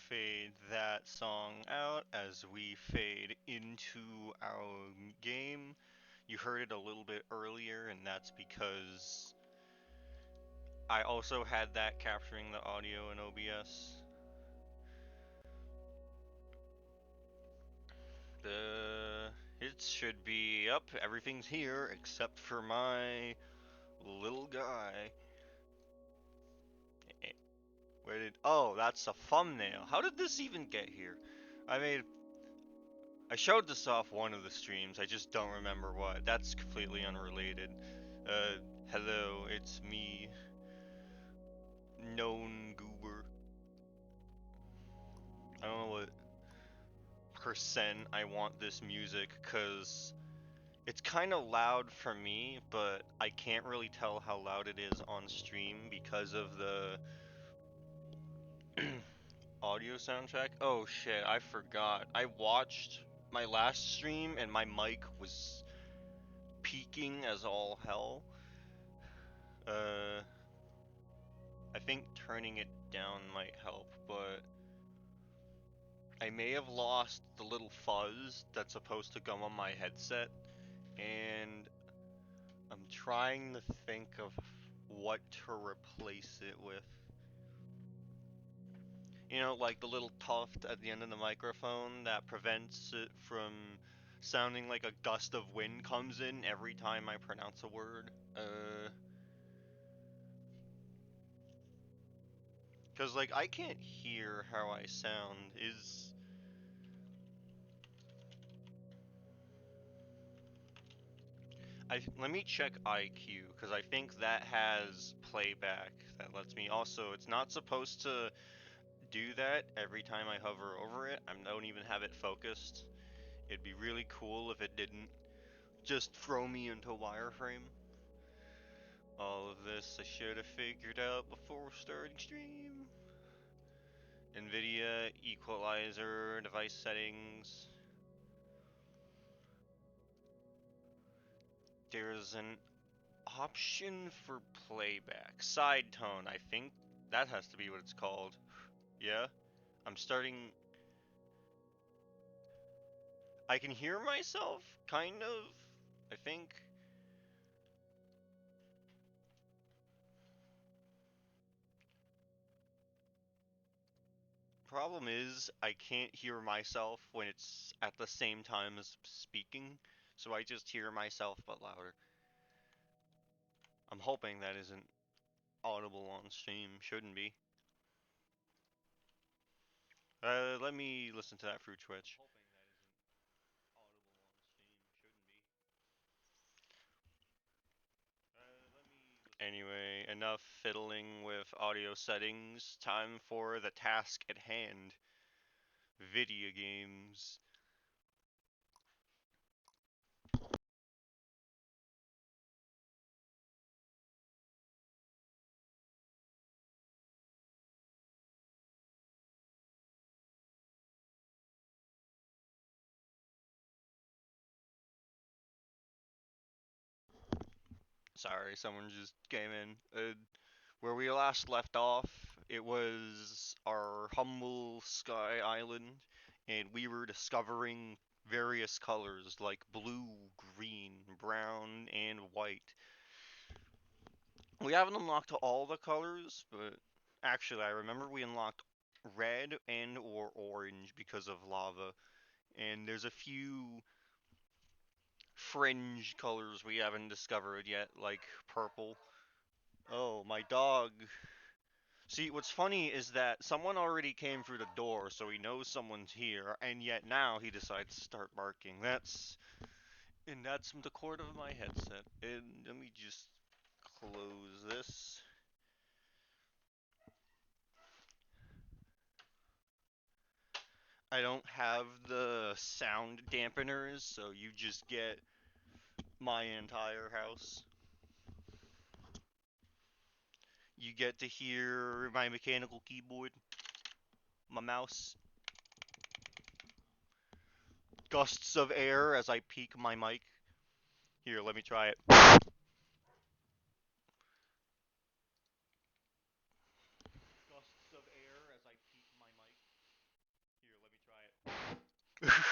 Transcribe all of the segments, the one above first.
fade that song out as we fade into our game. You heard it a little bit earlier, and that's because I also had that capturing the audio in OBS. It should be up. Everything's here except for my little guy. Where did? Oh, that's a thumbnail. How did this even get here? I showed this off one of the streams. I just don't remember what. That's completely unrelated. Hello, it's me, known goober. I don't know what percent I want this music, cause it's kind of loud for me, but I can't really tell how loud it is on stream because of the audio soundtrack. Oh shit, I forgot. I watched my last stream and my mic was peaking as all hell. I think turning it down might help, but I may have lost the little fuzz that's supposed to go on my headset, and I'm trying to think of what to replace it with. You know, like the little tuft at the end of the microphone that prevents it from sounding like a gust of wind comes in every time I pronounce a word. Cause like I can't hear how I sound. Let me check IQ, because I think that has playback that lets me. Also, it's not supposed to do that every time I hover over it. I don't even have it focused. It'd be really cool if it didn't just throw me into wireframe. All of this I should have figured out before starting stream. NVIDIA, equalizer, device settings. There's an option for playback. Side tone, I think that has to be what it's called. Yeah? I'm starting. I can hear myself, kind of. I think. Problem is, I can't hear myself when it's at the same time as speaking, so I just hear myself but louder. I'm hoping that isn't audible on stream. Shouldn't be. Let me listen to that through Twitch. Anyway, enough fiddling with audio settings. Time for the task at hand. Video games. Sorry, someone just came in. Where we last left off, it was our humble sky island, and we were discovering various colors like blue, green, brown, and white. We haven't unlocked all the colors, but actually, I remember we unlocked red and or orange because of lava, and there's a few fringe colors we haven't discovered yet, like purple. Oh, my dog. See, what's funny is that someone already came through the door, so he knows someone's here, and yet now he decides to start barking. That's the cord of my headset. And let me just close this. I don't have the sound dampeners, so you just get my entire house. You get to hear my mechanical keyboard, my mouse, gusts of air as I peak my mic. Here, let me try it. Gusts of air as I peak my mic.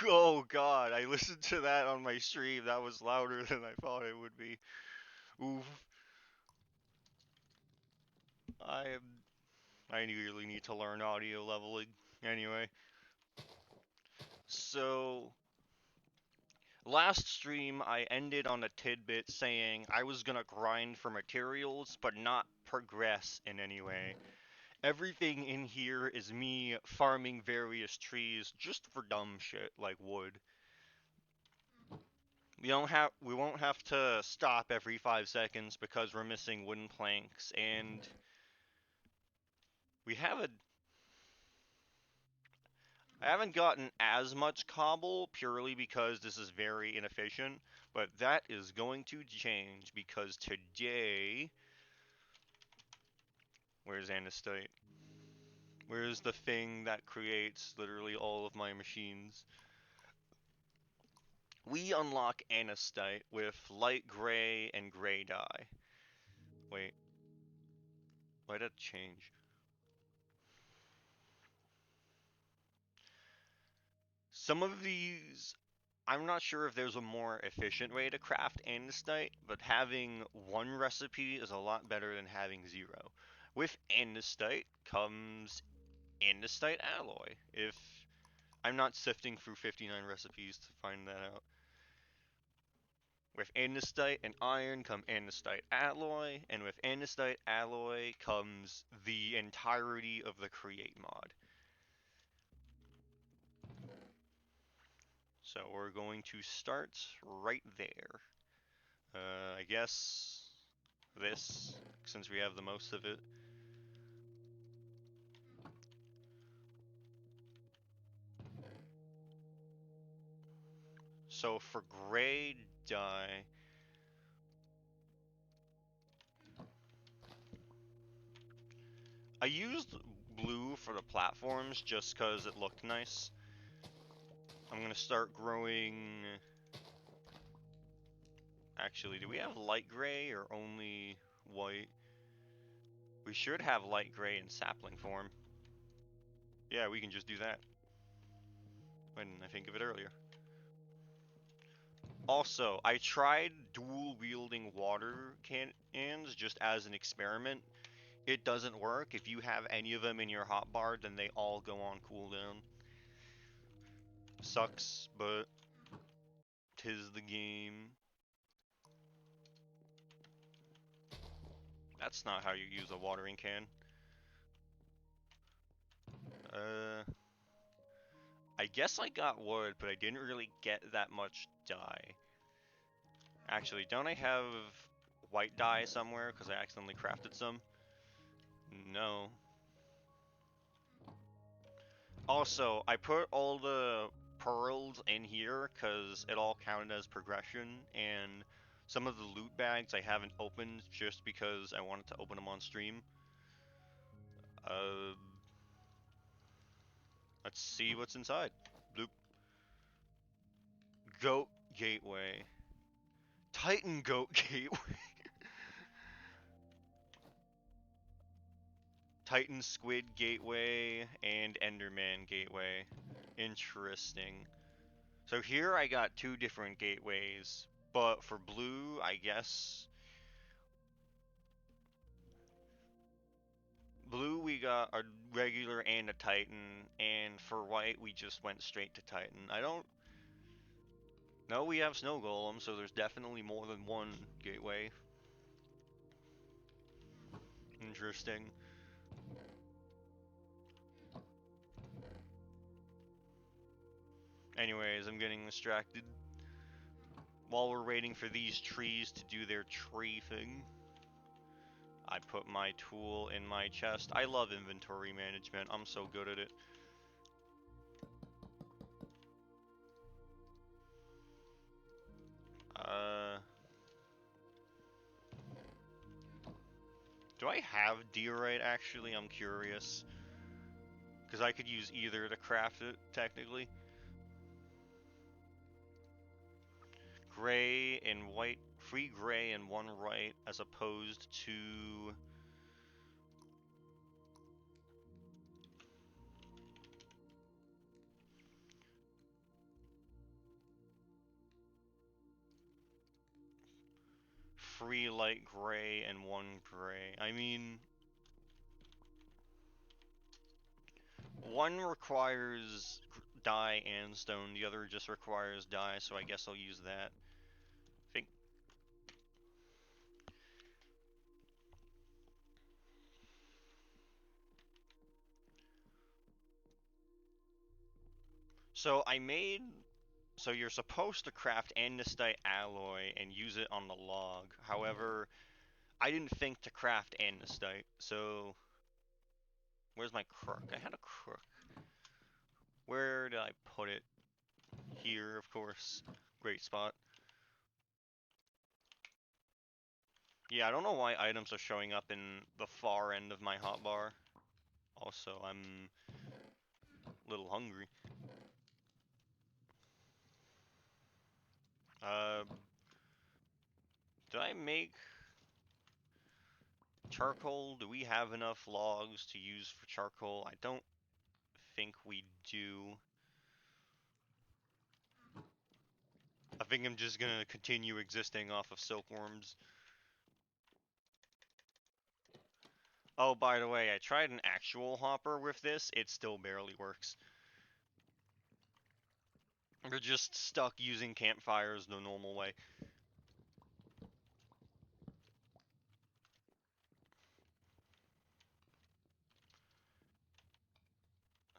Oh god, I listened to that on my stream. That was louder than I thought it would be. Oof. I I really need to learn audio leveling. Anyway, so last stream I ended on a tidbit saying I was gonna grind for materials but not progress in any way. Everything in here is me farming various trees just for dumb shit like wood. We won't have to stop every 5 seconds because we're missing wooden planks, and we haven't I haven't gotten as much cobble purely because this is very inefficient, but that is going to change because today, where's andesite? Where's the thing that creates literally all of my machines? We unlock andesite with light gray and gray dye. Wait, why did it change? Some of these, I'm not sure if there's a more efficient way to craft andesite, but having one recipe is a lot better than having zero. With andesite comes andesite alloy. If I'm not sifting through 59 recipes to find that out. With andesite and iron come andesite alloy, and with andesite alloy comes the entirety of the create mod. So we're going to start right there. I guess this, since we have the most of it. So for gray dye, I used blue for the platforms just because it looked nice. I'm gonna start growing. Actually, do we have light gray or only white? We should have light gray in sapling form. Yeah, we can just do that. Why didn't I think of it earlier? Also, I tried dual wielding water cans just as an experiment. It doesn't work. If you have any of them in your hotbar, then they all go on cooldown. Sucks, but 'tis the game. That's not how you use a watering can. I guess I got wood, but I didn't really get that much dye. Actually, don't I have white dye somewhere because I accidentally crafted some? No. Also, I put all the pearls in here because it all counted as progression, and some of the loot bags I haven't opened just because I wanted to open them on stream. Let's see what's inside. Bloop. Goat Gateway. Titan Goat Gateway. Titan Squid Gateway and Enderman Gateway. Interesting. So here I got two different gateways, but for blue, I guess blue we got a regular and a Titan, and for white we just went straight to Titan. I don't know, we have Snow Golem, so there's definitely more than one gateway. Interesting. Anyways, I'm getting distracted. While we're waiting for these trees to do their tree thing, I put my tool in my chest. I love inventory management. I'm so good at it. Do I have diorite actually? I'm curious. Because I could use either to craft it, technically. Gray and white, 3 gray and 1 white, as opposed to... 3 light gray and 1 gray. I mean, one requires dye and stone, the other just requires dye, so I guess I'll use that. Think. So I made. So you're supposed to craft andesite alloy and use it on the log. However, I didn't think to craft andesite, so where's my crook? I had a crook. Where did I put it? Here, of course. Great spot. Yeah, I don't know why items are showing up in the far end of my hotbar. Also, I'm a little hungry. Uh, did I make charcoal? Do we have enough logs to use for charcoal? I don't think we do. I think I'm just gonna continue existing off of silkworms. Oh, by the way, I tried an actual hopper with this. It still barely works. We're just stuck using campfires the normal way.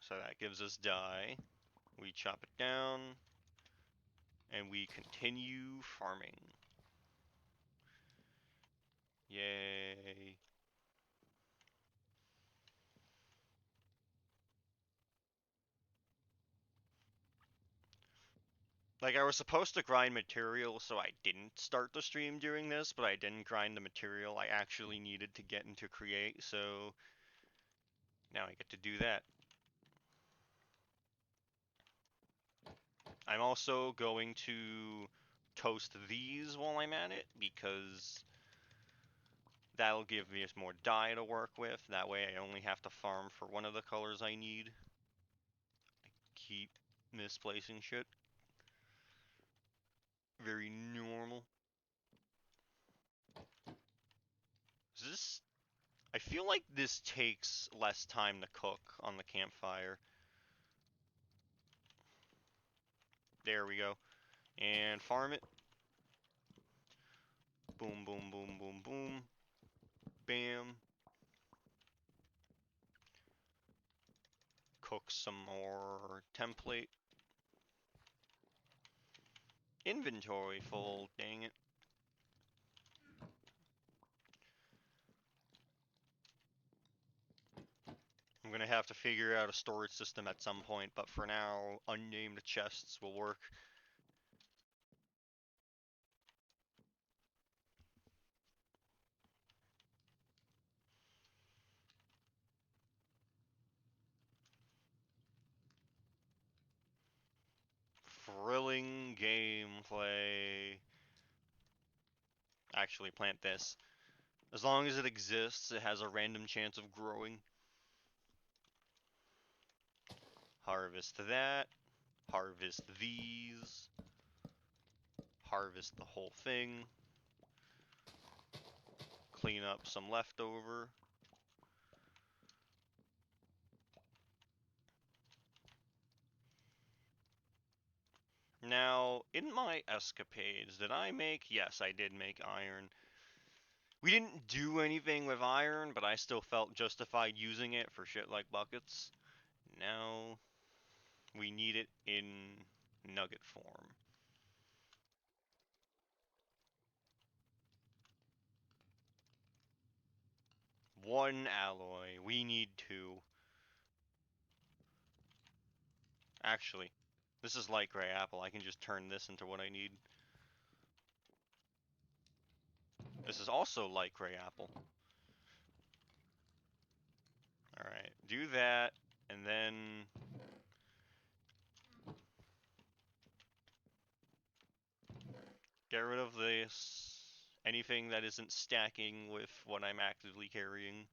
So that gives us dye. We chop it down, and we continue farming. Yay. Like, I was supposed to grind material, so I didn't start the stream doing this, but I didn't grind the material I actually needed to get into create, so now I get to do that. I'm also going to toast these while I'm at it, because that'll give me more dye to work with. That way I only have to farm for one of the colors I need. I keep misplacing shit. Very normal. Is this... I feel like this takes less time to cook on the campfire. There we go. And farm it. Boom, boom, boom, boom, boom. Bam. Cook some more template. Inventory full, dang it. I'm gonna have to figure out a storage system at some point, but for now, unnamed chests will work. Thrilling gameplay. Actually, plant this. As long as it exists, it has a random chance of growing. Harvest that. Harvest these. Harvest the whole thing. Clean up some leftover. Now, in my escapades, did I make... Yes, I did make iron. We didn't do anything with iron, but I still felt justified using it for shit like buckets. Now, we need it in nugget form. One alloy. We need two. Actually, this is light gray apple. I can just turn this into what I need. This is also light gray apple. Alright, do that, and then... get rid of this. Anything that isn't stacking with what I'm actively carrying.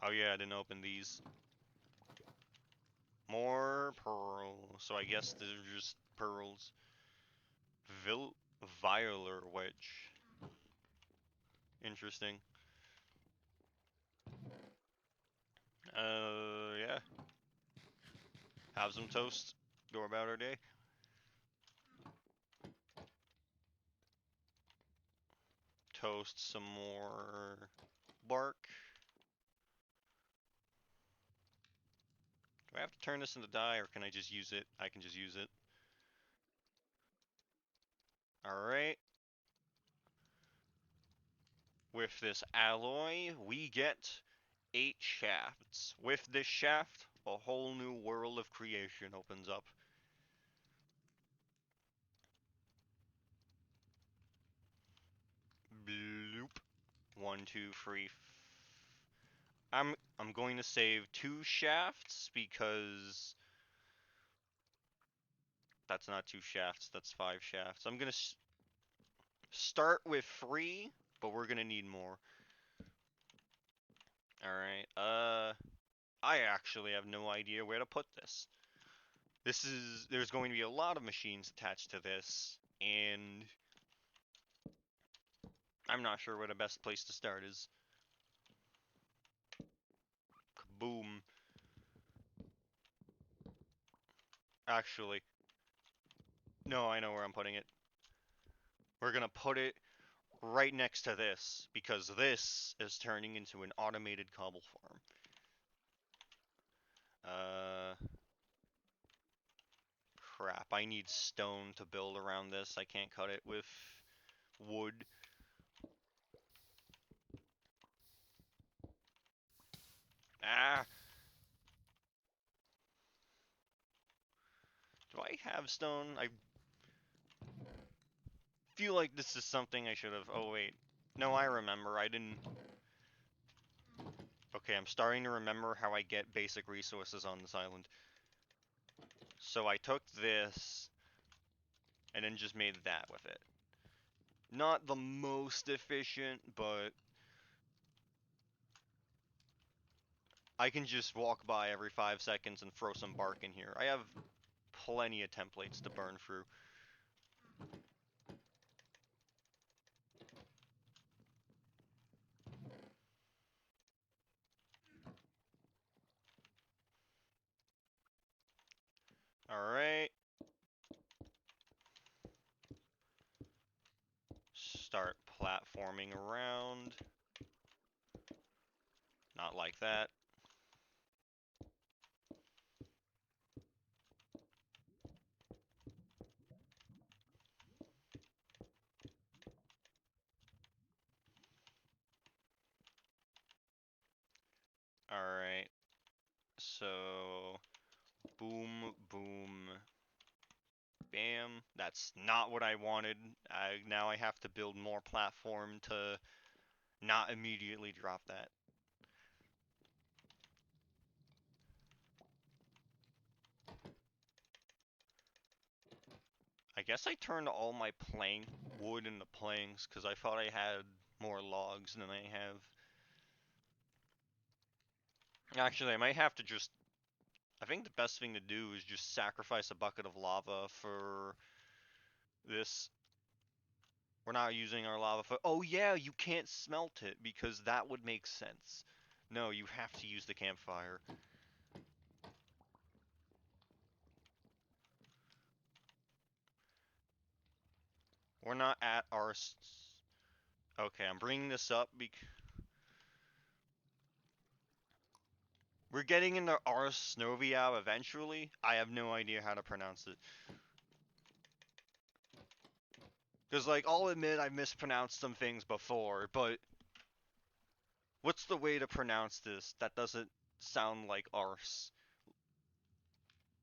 Oh yeah, I didn't open these. More pearls. So I guess they're just pearls. Violer wedge. Interesting. Yeah. Have some toast. Go about our day. Toast some more bark. Do I have to turn this into dye, or can I just use it? I can just use it. Alright. With this alloy, we get 8 shafts. With this shaft, a whole new world of creation opens up. Bloop. 1, 2, 3. I'm going to save 2 shafts because that's not 2 shafts, that's 5 shafts. I'm gonna start with 3, but we're gonna need more. Alright, I actually have no idea where to put this. There's going to be a lot of machines attached to this, and I'm not sure where the best place to start is. Kaboom. Actually, no, I know where I'm putting it. We're gonna put it right next to this, because this is turning into an automated cobble farm. Crap, I need stone to build around this. I can't cut it with wood. Ah! Do I have stone? I feel like this is something I should have... Oh, wait. No, I remember. I didn't... Okay, I'm starting to remember how I get basic resources on this island. So I took this, and then just made that with it. Not the most efficient, but I can just walk by every 5 seconds and throw some bark in here. I have plenty of templates to burn through. Alright. Start platforming around. Not like that. Alright. So, boom, boom, bam. That's not what I wanted. Now I have to build more platform to not immediately drop that. I guess I turned all my plank wood into planks because I thought I had more logs than I have. Actually, I might have to just... I think the best thing to do is just sacrifice a bucket of lava for this. We're not using our lava for... Oh yeah, you can't smelt it because that would make sense. No, you have to use the campfire. We're not at our... Okay, I'm bringing this up because... We're getting into Ars Novia eventually. I have no idea how to pronounce it. Because, like, I'll admit I mispronounced some things before, but... What's the way to pronounce this that doesn't sound like arse?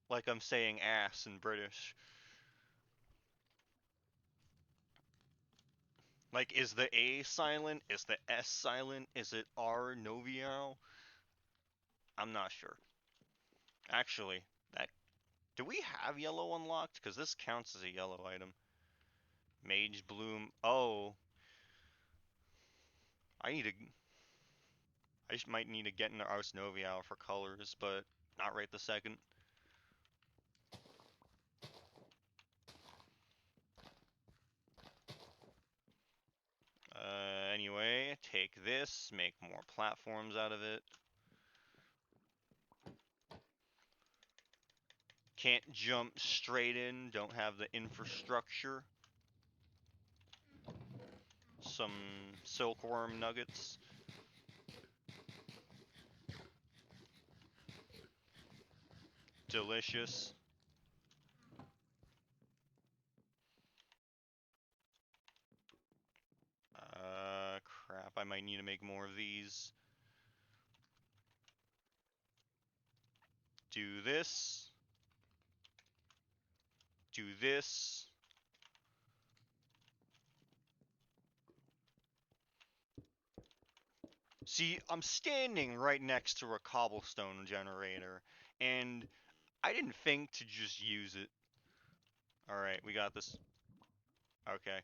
Like I'm saying ass in British. Like, is the A silent? Is the S silent? Is it R Novial? I'm not sure. Actually, that... Do we have yellow unlocked? Because this counts as a yellow item. Mage Bloom. Oh. I need to... I might need to get into Ars Novial for colors, but not right this second. Anyway, take this, make more platforms out of it. Can't jump straight in, don't have the infrastructure. Some silkworm nuggets. Delicious. Crap, I might need to make more of these. Do this. Do this. See, I'm standing right next to a cobblestone generator, and I didn't think to just use it. Alright, we got this. Okay,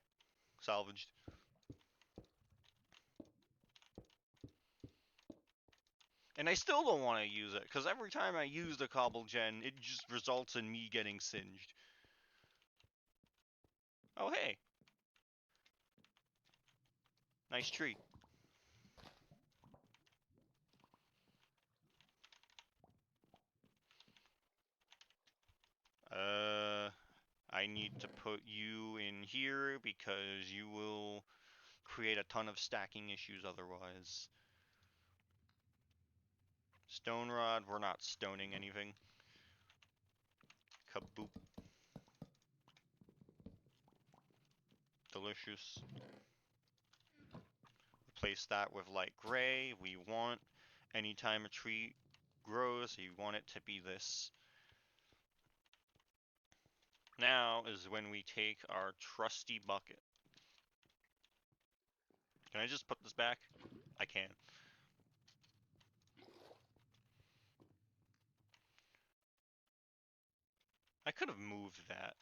salvaged. And I still don't want to use it, because every time I use the cobble gen, it just results in me getting singed. Oh, hey. Nice tree. I need to put you in here because you will create a ton of stacking issues otherwise. Stone rod, we're not stoning anything. Kaboop. Delicious. Replace that with light gray. We want, anytime a tree grows, you want it to be this. Now is when we take our trusty bucket. Can I just put this back? I can. I could have moved that.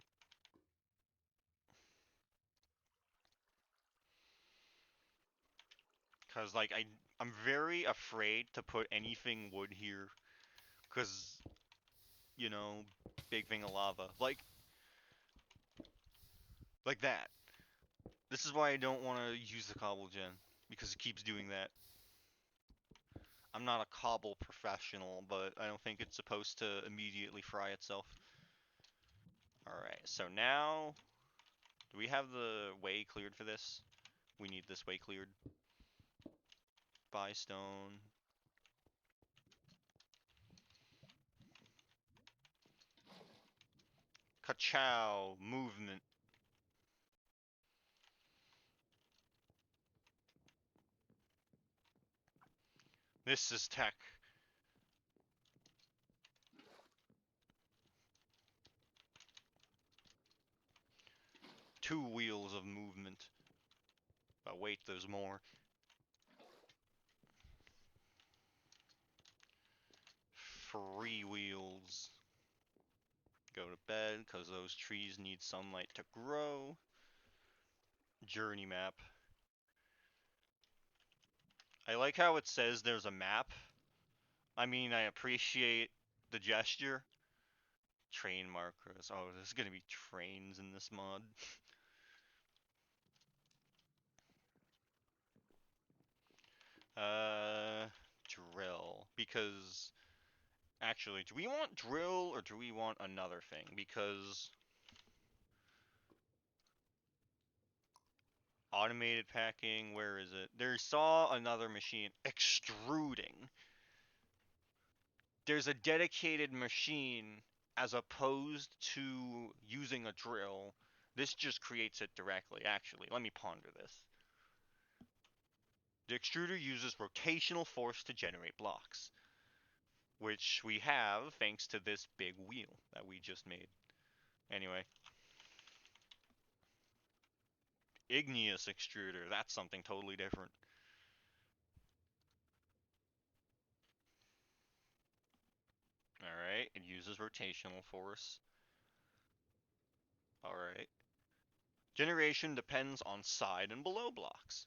Cause like I'm very afraid to put anything wood here. Cause, you know, big thing of lava. Like that. This is why I don't want to use the cobble gen. Because it keeps doing that. I'm not a cobble professional, but I don't think it's supposed to immediately fry itself. Alright, so now... Do we have the way cleared for this? We need this way cleared. Buy stone. Ka-chow! Movement. This is tech. Two wheels of movement. But wait, there's more. Three wheels. Go to bed, because those trees need sunlight to grow. Journey map. I like how it says there's a map. I mean, I appreciate the gesture. Train markers. Oh, there's gonna be trains in this mod. Drill. Because, actually, do we want drill or do we want another thing? Because automated packing, where is it? There saw another machine. Extruding. There's a dedicated machine as opposed to using a drill. This just creates it directly. Actually, let me ponder this. The extruder uses rotational force to generate blocks, which we have thanks to this big wheel that we just made. Anyway. Igneous extruder, that's something totally different. Alright, it uses rotational force. Alright. Generation depends on side and below blocks.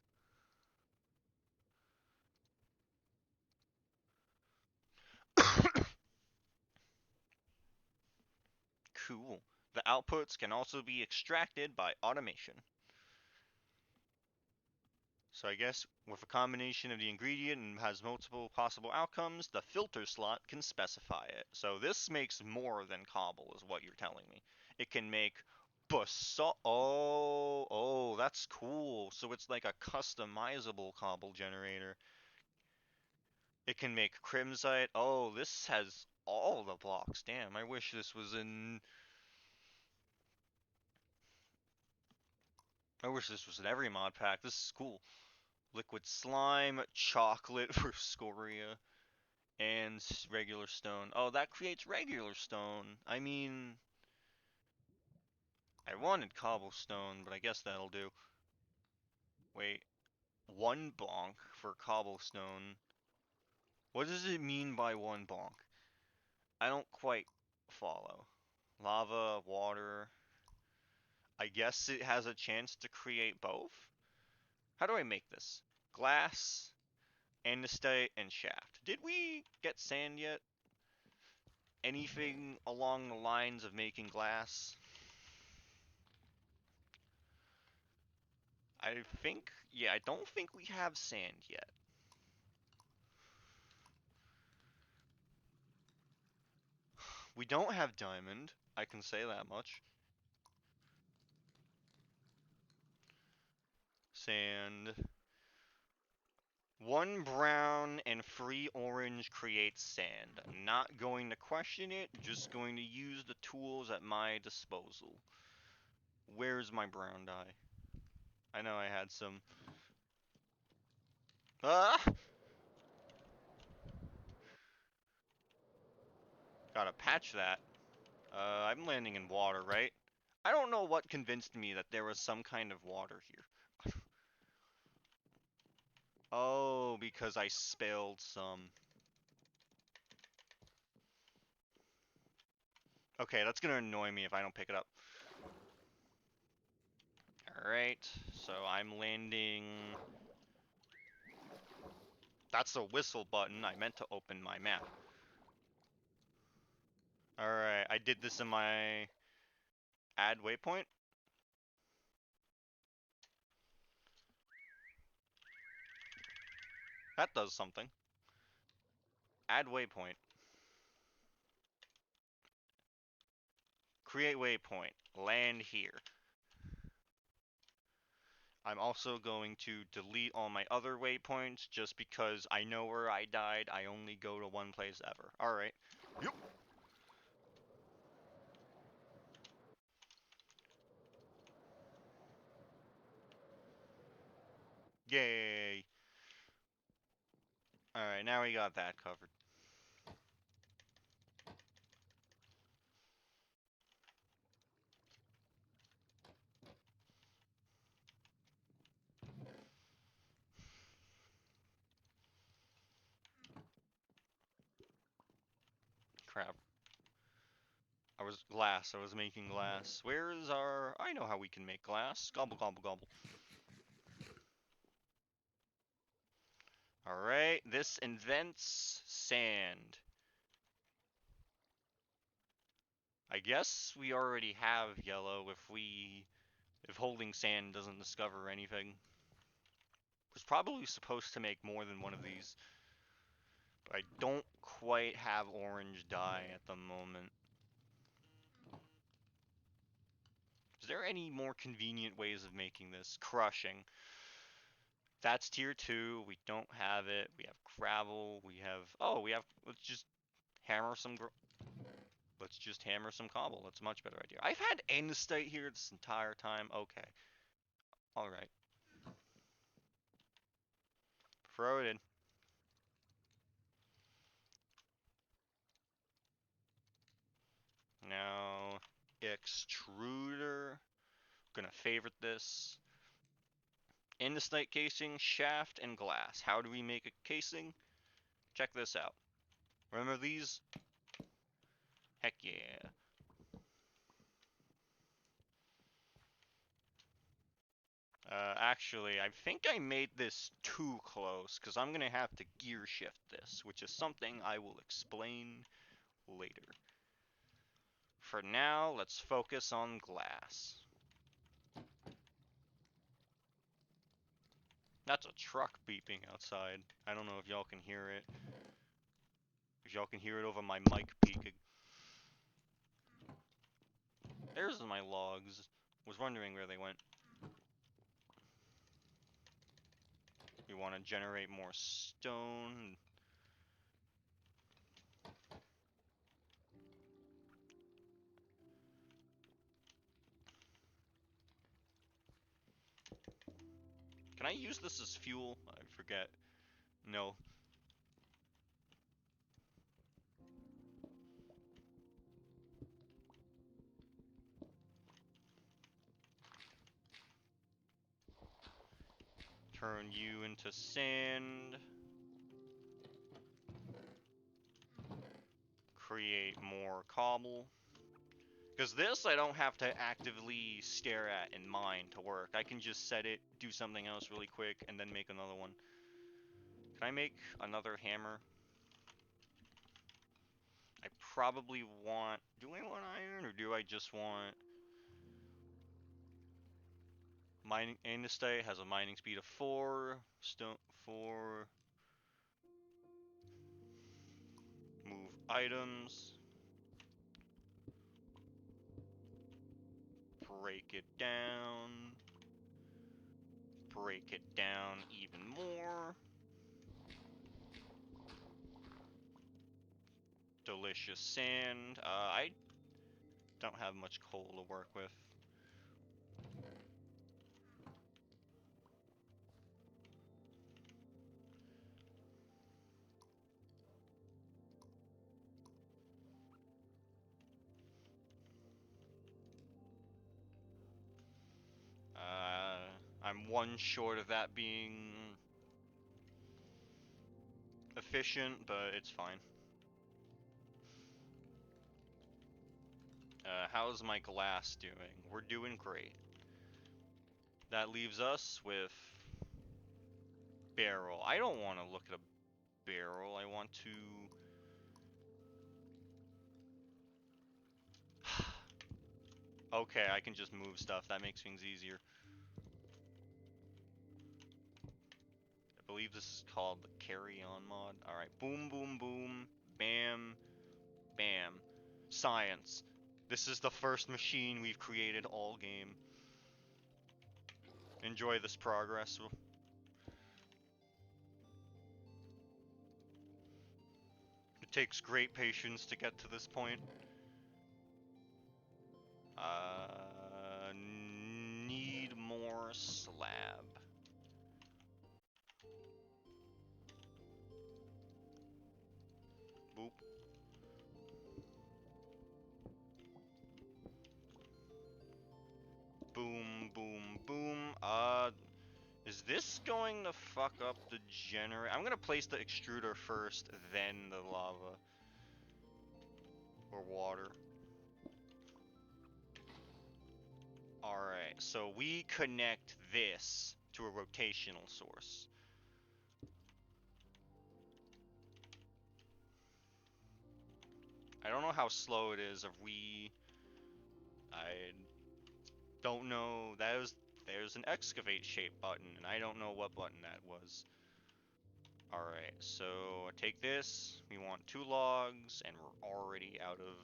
Cool. The outputs can also be extracted by automation. So I guess with a combination of the ingredient and has multiple possible outcomes, the filter slot can specify it. So this makes more than cobble, is what you're telling me. It can make basalt. Oh, that's cool. So it's like a customizable cobble generator. It can make crimsite. Oh, this has all the blocks. Damn, I wish this was in. I wish this was in every mod pack. This is cool. Liquid slime, chocolate for scoria, and regular stone. Oh, that creates regular stone. I mean, I wanted cobblestone, but I guess that'll do. Wait, one bonk for cobblestone. What does it mean by one bonk? I don't quite follow. Lava, water. I guess it has a chance to create both? How do I make this? Glass, andesite, and shaft. Did we get sand yet? Anything along the lines of making glass? I think, yeah, I don't think we have sand yet. We don't have diamond, I can say that much. Sand. One brown and three orange creates sand. Not going to question it, just going to use the tools at my disposal. Where's my brown dye? I know I had some. Ah! Gotta patch that. I'm landing in water, right? I don't know what convinced me that there was some kind of water here. Oh, because I spilled some. Okay, that's gonna annoy me if I don't pick it up. Alright, so I'm landing... That's the whistle button. I meant to open my map. Alright, I did this in my... add waypoint? That does something. Add waypoint. Create waypoint. Land here. I'm also going to delete all my other waypoints just because I know where I died. I only go to one place ever. Alright. Yep. Yay. Alright, now we got that covered. Crap. I was glass. I was making glass. Where is our... I know how we can make glass. Gobble, gobble, gobble. Alright, this invents sand. I guess we already have yellow if holding sand doesn't discover anything. Was probably supposed to make more than one of these. But I don't quite have orange dye at the moment. Is there any more convenient ways of making this? Crushing. That's tier 2. We don't have it. We have gravel. We have... Oh, we have... Let's just hammer some... Let's just hammer some cobble. That's a much better idea. I've had andesite here this entire time. Okay. Alright. Throw it in. Now, extruder. Gonna favorite this. Andesite casing, shaft, and glass. How do we make a casing? Check this out. Remember these? Heck yeah. Actually, I think I made this too close, because I'm gonna have to gear shift this, which is something I will explain later. For now, let's focus on glass. That's a truck beeping outside. I don't know if y'all can hear it. If y'all can hear it over my mic peaking. There's my logs. Was wondering where they went. We want to generate more stone. Can I use this as fuel? I forget. No. Turn you into sand. Create more cobble. Because this I don't have to actively stare at and mine to work. I can just set it, do something else really quick, and then make another one. Can I make another hammer? I probably want... Do I want iron, or do I just want... Mining andesite has a mining speed of 4. Stone 4. Move items. Break it down. Break it down even more. Delicious sand. I don't have much coal to work with. I'm one short of that being efficient, but it's fine. How's my glass doing? We're doing great. That leaves us with barrel. I don't want to look at a barrel. I want to... Okay, I can just move stuff. That makes things easier. I believe this is called the carry-on mod. Alright, boom, boom, boom, bam, bam. Science. This is the first machine we've created all game. Enjoy this progress. It takes great patience to get to this point. Need more slab. Boop. Boom, boom, boom. Is this going to fuck up the generator? I'm gonna place the extruder first, then the lava. Or water. Alright, so we connect this to a rotational source. I don't know how slow it is if we... I don't know. There's an excavate shape button, and I don't know what button that was. Alright, so take this. We want 2 logs, and we're already out of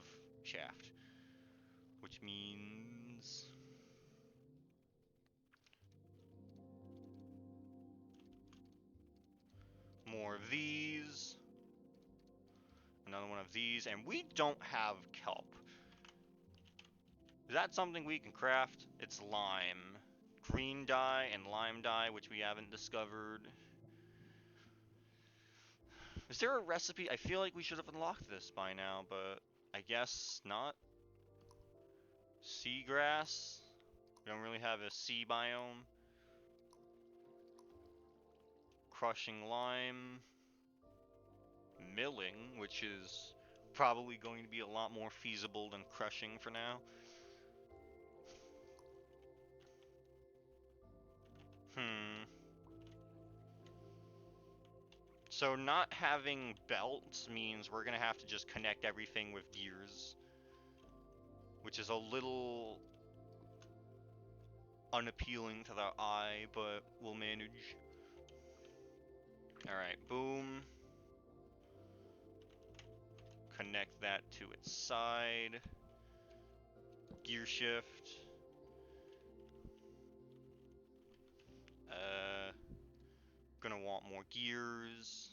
shaft. Which means... more of these. Another one of these, and we don't have kelp. Is that something we can craft? It's lime. Green dye and lime dye, which we haven't discovered. Is there a recipe? I feel like we should have unlocked this by now, but I guess not. Seagrass. We don't really have a sea biome. Crushing lime. Milling, which is probably going to be a lot more feasible than crushing for now. So not having belts means we're gonna have to just connect everything with gears, which is a little unappealing to the eye, but we'll manage. Alright, boom. Connect that to its side. Gear shift. Gonna want more gears.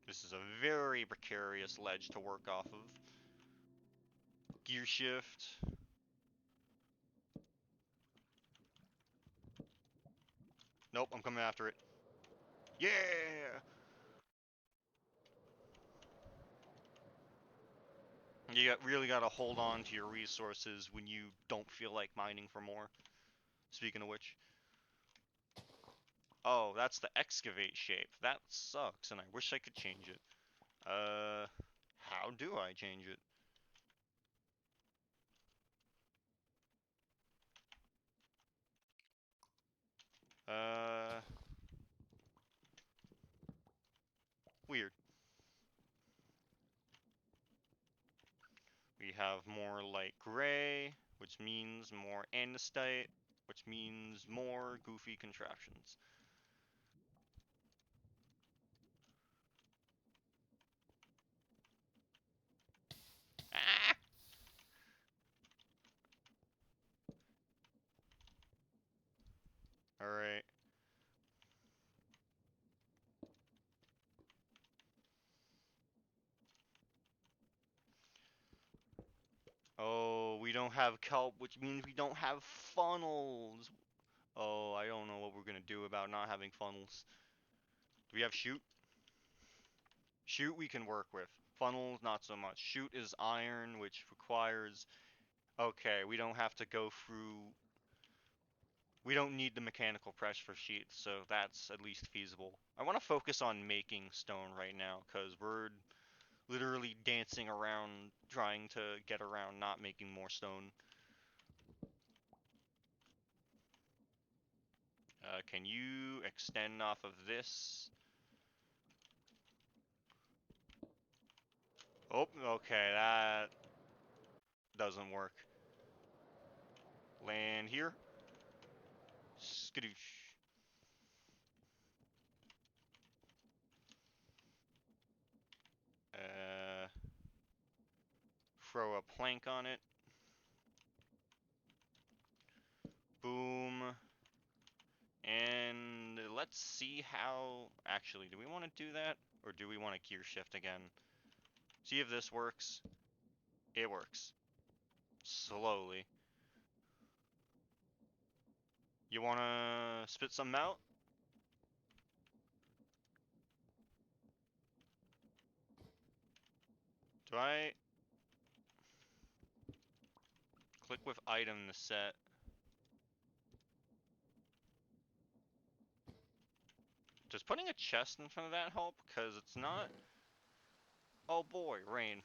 This is a very precarious ledge to work off of. Gear shift. Nope, I'm coming after it. Yeah! You really gotta hold on to your resources when you don't feel like mining for more. Speaking of which. Oh, that's the excavate shape. That sucks, and I wish I could change it. How do I change it? Weird. We have more light gray, which means more andesite, which means more goofy contraptions. Ah! Alright. Oh, we don't have kelp, which means we don't have funnels. Oh, I don't know what we're gonna do about not having funnels. Do we have chute? Chute we can work with. Funnels, not so much. Chute is iron, which requires... Okay, we don't have to go through... We don't need the mechanical press for sheets, so that's at least feasible. I want to focus on making stone right now, because we're literally dancing around trying to get around not making more stone. Can you extend off of this? Oh, okay, that doesn't work. Land here. Skadoosh. Throw a plank on it. Boom. And let's see how... Actually, do we want to do that? Or do we want to gear shift again? See if this works. It works. Slowly. You want to spit some out? Do I... Click with item to set. Does putting a chest in front of that help? Because it's not... Oh boy, rain.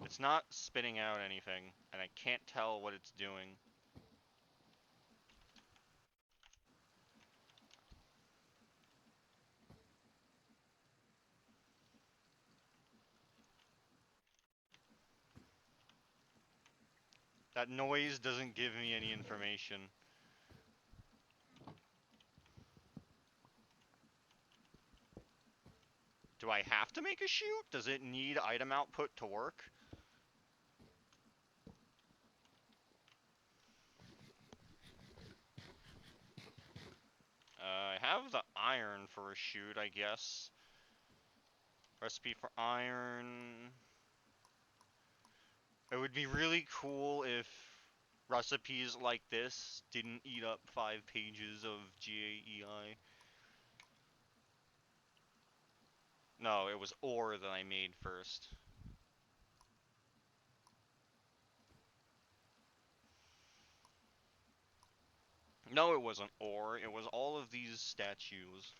It's not spitting out anything, and I can't tell what it's doing. That noise doesn't give me any information. Do I have to make a chute? Does it need item output to work? I have the iron for a chute, I guess. Recipe for iron. It would be really cool if recipes like this didn't eat up 5 pages of GAEI. No, it was ore that I made first. No, it wasn't ore. It was all of these statues.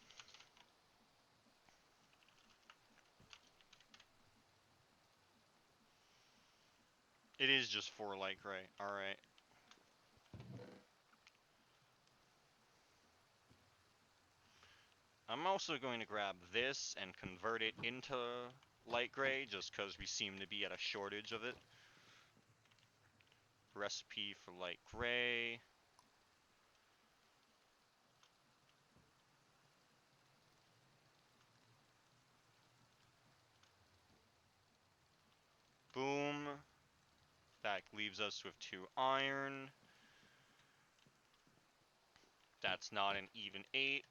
It is just 4 light gray. Alright. I'm also going to grab this and convert it into light gray, just because we seem to be at a shortage of it. Recipe for light gray. Boom. That leaves us with 2 iron. That's not an even 8.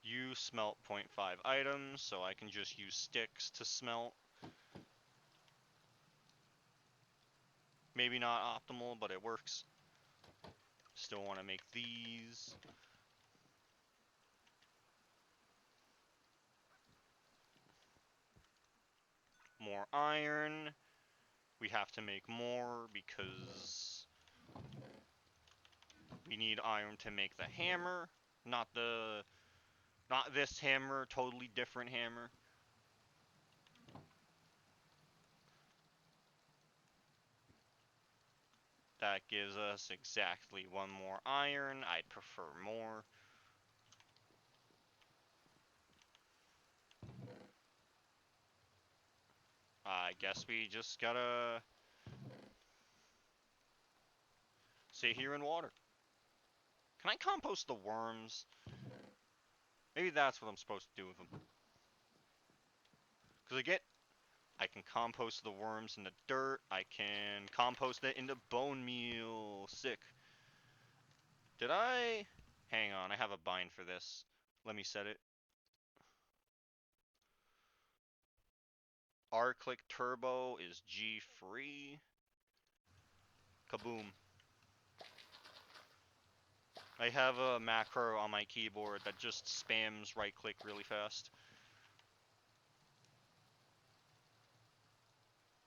You smelt 0.5 items, so I can just use sticks to smelt. Maybe not optimal, but it works. Still want to make these. More iron. We have to make more because we need iron to make the hammer. Not this hammer, totally different hammer. That gives us exactly 1 more iron. I'd prefer more. I guess we just gotta sit here in water. Can I compost the worms? Maybe that's what I'm supposed to do with them. Because I can compost the worms in the dirt. I can compost it into bone meal. Sick. Did I? Hang on, I have a bind for this. Let me set it. R-click turbo is G free. Kaboom. I have a macro on my keyboard that just spams right click really fast.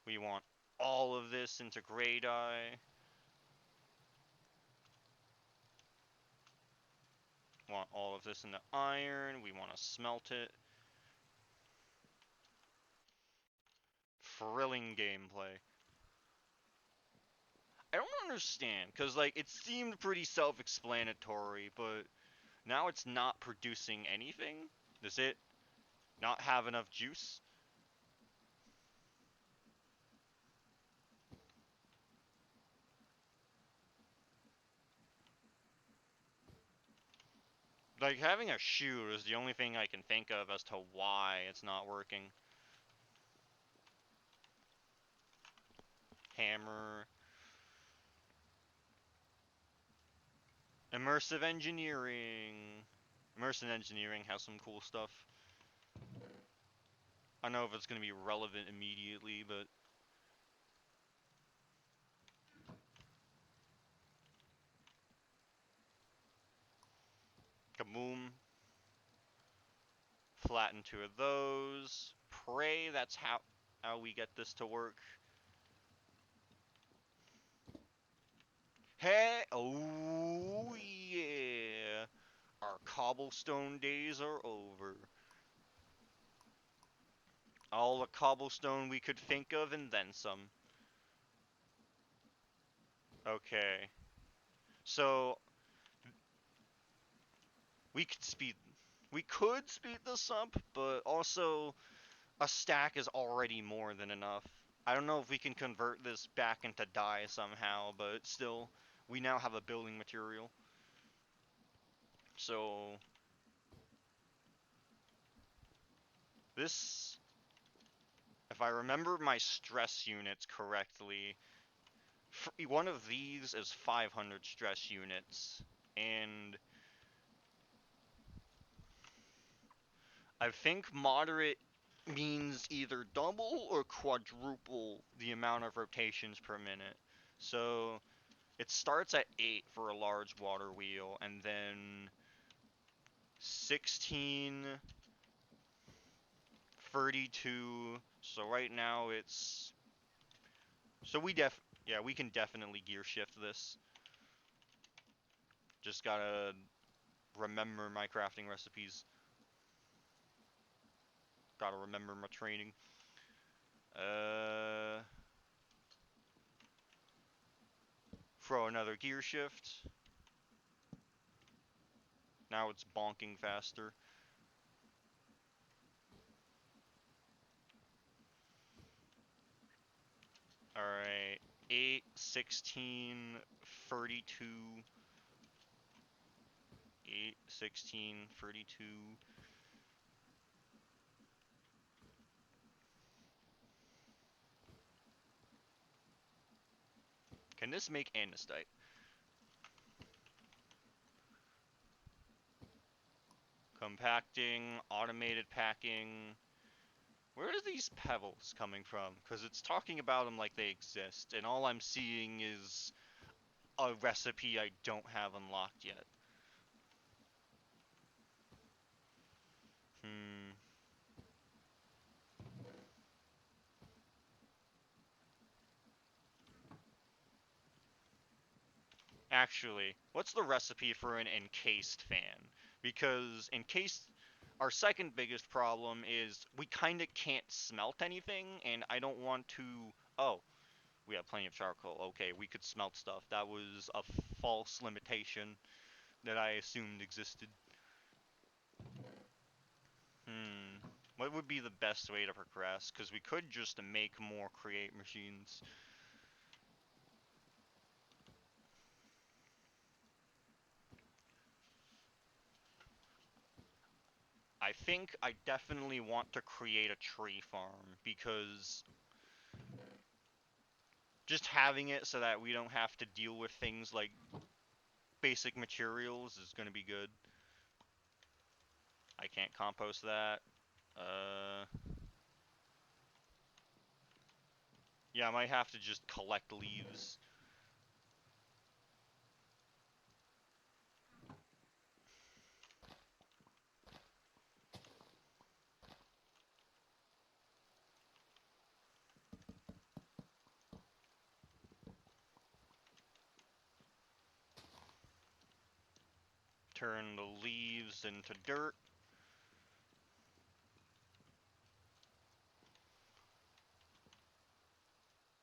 We want all of this into gray dye. Want all of this into iron. We want to smelt it. Thrilling gameplay. I don't understand, because, like, it seemed pretty self-explanatory, but now it's not producing anything? Does it not have enough juice? Like, having a shoe is the only thing I can think of as to why it's not working. Hammer. Immersive engineering. Immersive engineering has some cool stuff. I don't know if it's going to be relevant immediately, but... Kaboom. Flatten 2 of those. Pray that's how we get this to work. Hey, oh yeah. Our cobblestone days are over. All the cobblestone we could think of and then some. Okay. So we could speed this up, but also a stack is already more than enough. I don't know if we can convert this back into dye somehow, but still, we now have a building material. So this, if I remember my stress units correctly, one of these is 500 stress units, and I think moderate means either double or quadruple the amount of rotations per minute. So it starts at 8 for a large water wheel, and then 16, 32. So right now it's... So yeah, we can definitely gear shift this. Just gotta remember my crafting recipes. Gotta remember my training. Throw another gear shift. Now it's bonking faster. Alright. 8, 16, 32. 8, 16, 32. Can this make andesite? Compacting, automated packing. Where are these pebbles coming from? Because it's talking about them like they exist, and all I'm seeing is a recipe I don't have unlocked yet. Hmm. Actually, what's the recipe for an encased fan? Because encased, our second biggest problem is we kind of can't smelt anything, and I don't want to. Oh, we have plenty of charcoal. Okay, we could smelt stuff. That was a false limitation that I assumed existed. Hmm. What would be the best way to progress? Because we could just make more create machines. I think I definitely want to create a tree farm because just having it so that we don't have to deal with things like basic materials is going to be good. I can't compost that. Uh, yeah, I might have to just collect leaves. Turn the leaves into dirt.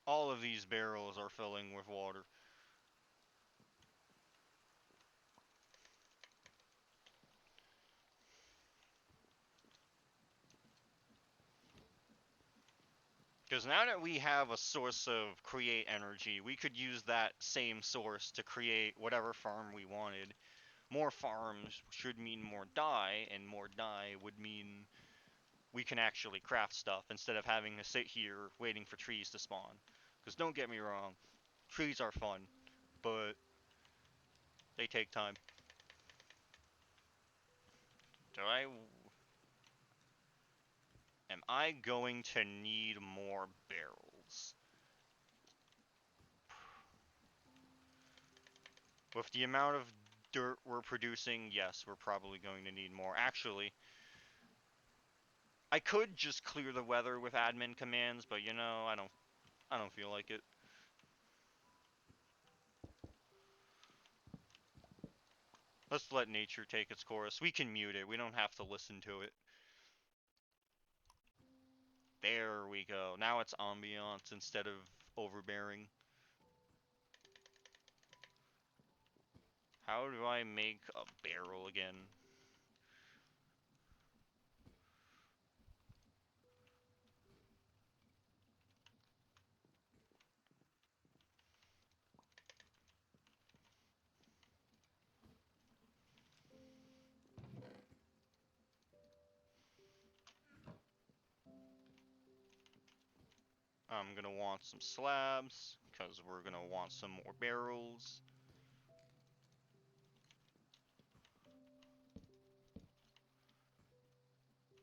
All of these barrels are filling with water. Because now that we have a source of create energy, we could use that same source to create whatever farm we wanted. More farms should mean more dye, and more dye would mean we can actually craft stuff instead of having to sit here waiting for trees to spawn. Because don't get me wrong, trees are fun, but they take time. Do I... Am I going to need more barrels? With the amount of dirt we're producing, yes, we're probably going to need more. Actually, I could just clear the weather with admin commands, but you know, I don't feel like it. Let's let nature take its course. We can mute it. We don't have to listen to it. There we go. Now it's ambiance instead of overbearing. How do I make a barrel again? I'm gonna want some slabs, because we're gonna want some more barrels.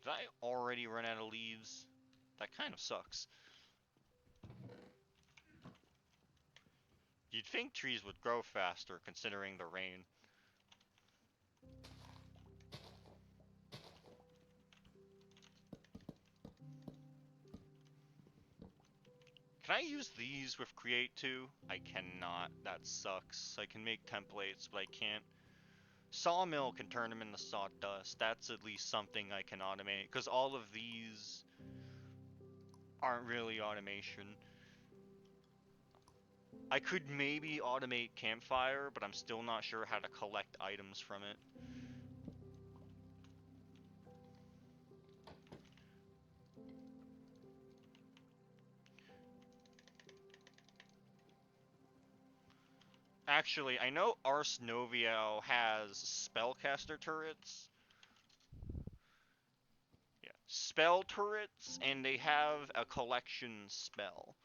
Did I already run out of leaves? That kind of sucks. You'd think trees would grow faster considering the rain. Can I use these with Create too? I cannot. That sucks. I can make templates, but I can't. Sawmill can turn them into sawdust. That's at least something I can automate, because all of these aren't really automation. I could maybe automate campfire, but I'm still not sure how to collect items from it. Actually, I know Ars Noviel has spellcaster turrets. Yeah, spell turrets, and they have a collection spell.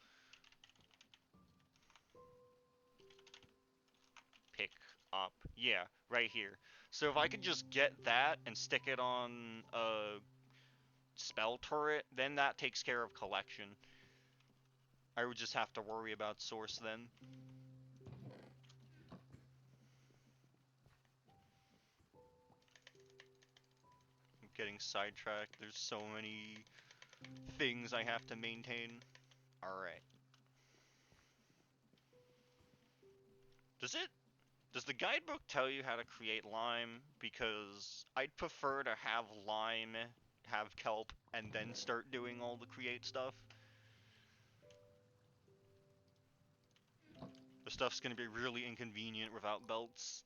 Pick up. Yeah, right here. So if I could just get that and stick it on a spell turret, then that takes care of collection. I would just have to worry about source then. I'm getting sidetracked. There's so many things I have to maintain. Alright. Does the guidebook tell you how to create lime? Because I'd prefer to have lime, have kelp, and then start doing all the create stuff. The stuff's gonna be really inconvenient without belts.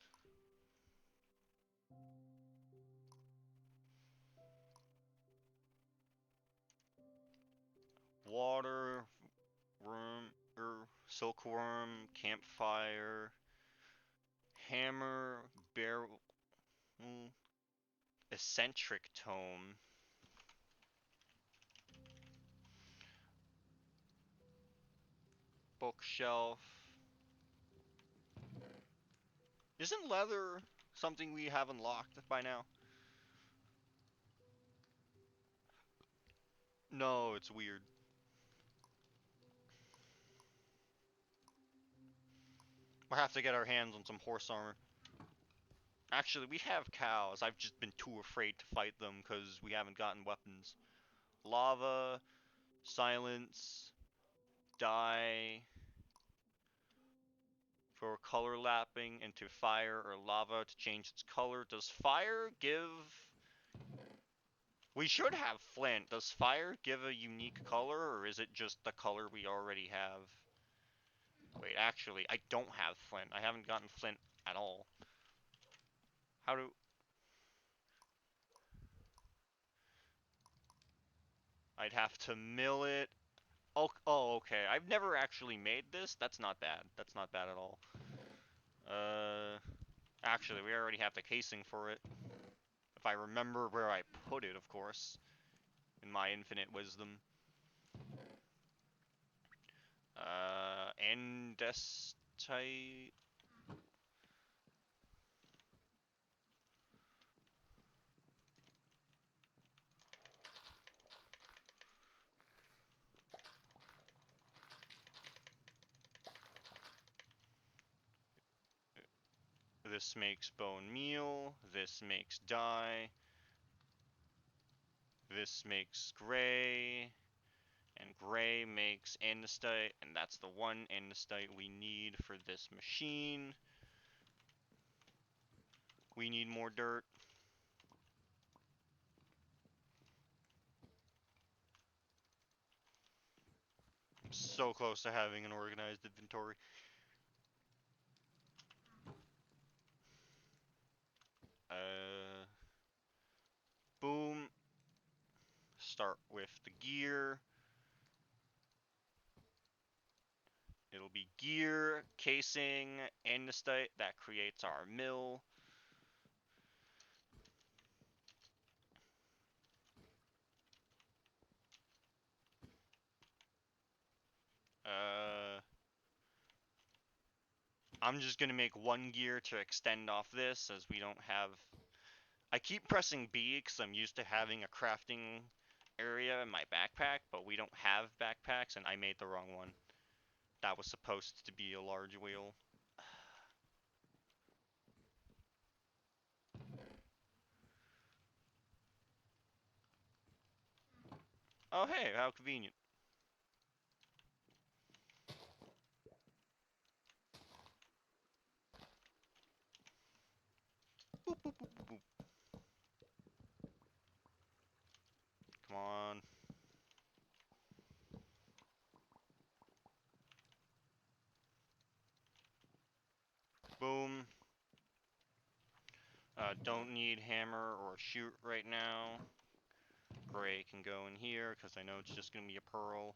Water, worm, silkworm, campfire, hammer, bear, eccentric tome, bookshelf. Isn't leather something we have unlocked by now? No, it's weird. We'll have to get our hands on some horse armor. Actually, we have cows. I've just been too afraid to fight them because we haven't gotten weapons. Lava, silence, dye. For color lapping into fire or lava to change its color. Does fire give... We should have flint. Does fire give a unique color, or is it just the color we already have? Wait, actually, I don't have flint. I haven't gotten flint at all. How do... I'd have to mill it. Oh, okay. I've never actually made this. That's not bad. That's not bad at all. Actually, we already have the casing for it. If I remember where I put it, of course. In my infinite wisdom. Andesite. This makes bone meal. This makes dye. This makes gray. And gray makes andesite. And that's the one andesite we need for this machine. We need more dirt. I'm so close to having an organized inventory. Boom. Start with the gear. It'll be gear, casing, andesite. That creates our mill. I'm just gonna make one gear to extend off this, as we don't have... I keep pressing B because I'm used to having a crafting area in my backpack, but we don't have backpacks, and I made the wrong one. That was supposed to be a large wheel. Oh hey, how convenient. Boop, boop, boop, boop, boop. Come on. Don't need hammer or shoot right now. Gray can go in here, because I know it's just going to be a pearl.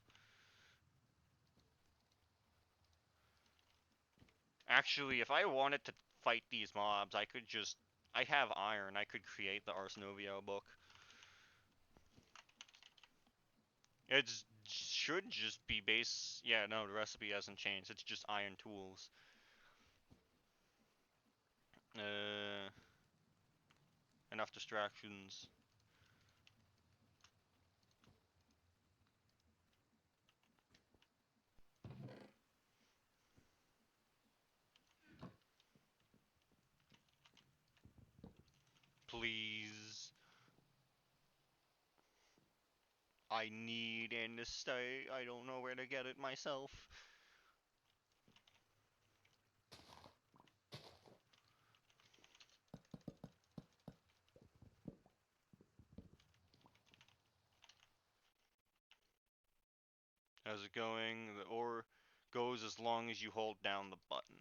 Actually, if I wanted to fight these mobs, I could just... I have iron. I could create the Ars Novio book. It should just be base... Yeah, no, the recipe hasn't changed. It's just iron tools. Enough distractions. Please. I need andesite. I don't know where to get it myself. How's it going? The ore goes as long as you hold down the button.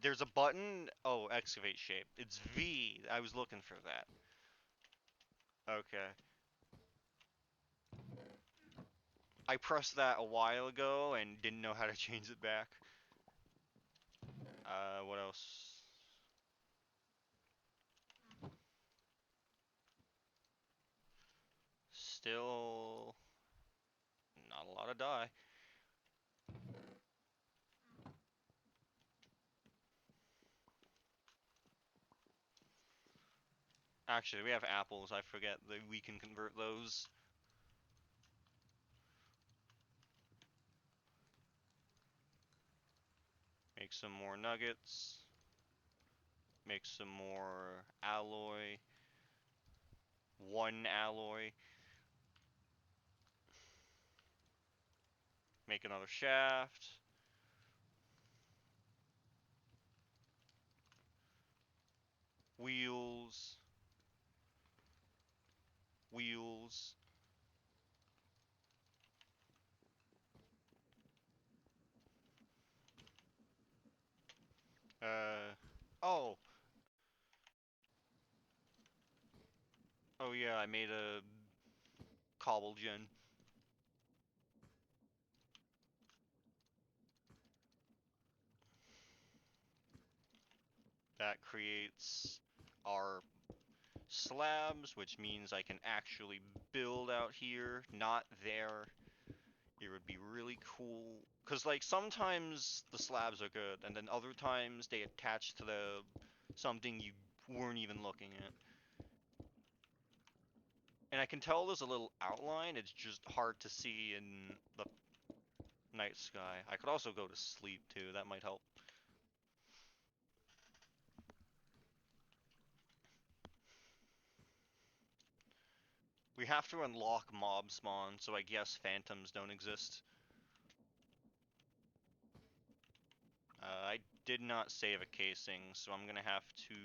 There's a button. Oh, excavate shape. It's V. I was looking for that. Okay. I pressed that a while ago and didn't know how to change it back. What else? Still not a lot of dye. Actually, we have apples. I forget that we can convert those. Make some more nuggets. Make some more alloy. One alloy. Make another shaft. Wheels. Wheels. Oh. Oh yeah, I made a cobble gen. That creates our slabs, which means I can actually build out here, not there. It would be really cool. Because, like, sometimes the slabs are good, and then other times they attach to something you weren't even looking at. And I can tell there's a little outline, it's just hard to see in the night sky. I could also go to sleep, too, that might help. We have to unlock mob spawn, so I guess phantoms don't exist. I did not save a casing, so I'm gonna have to...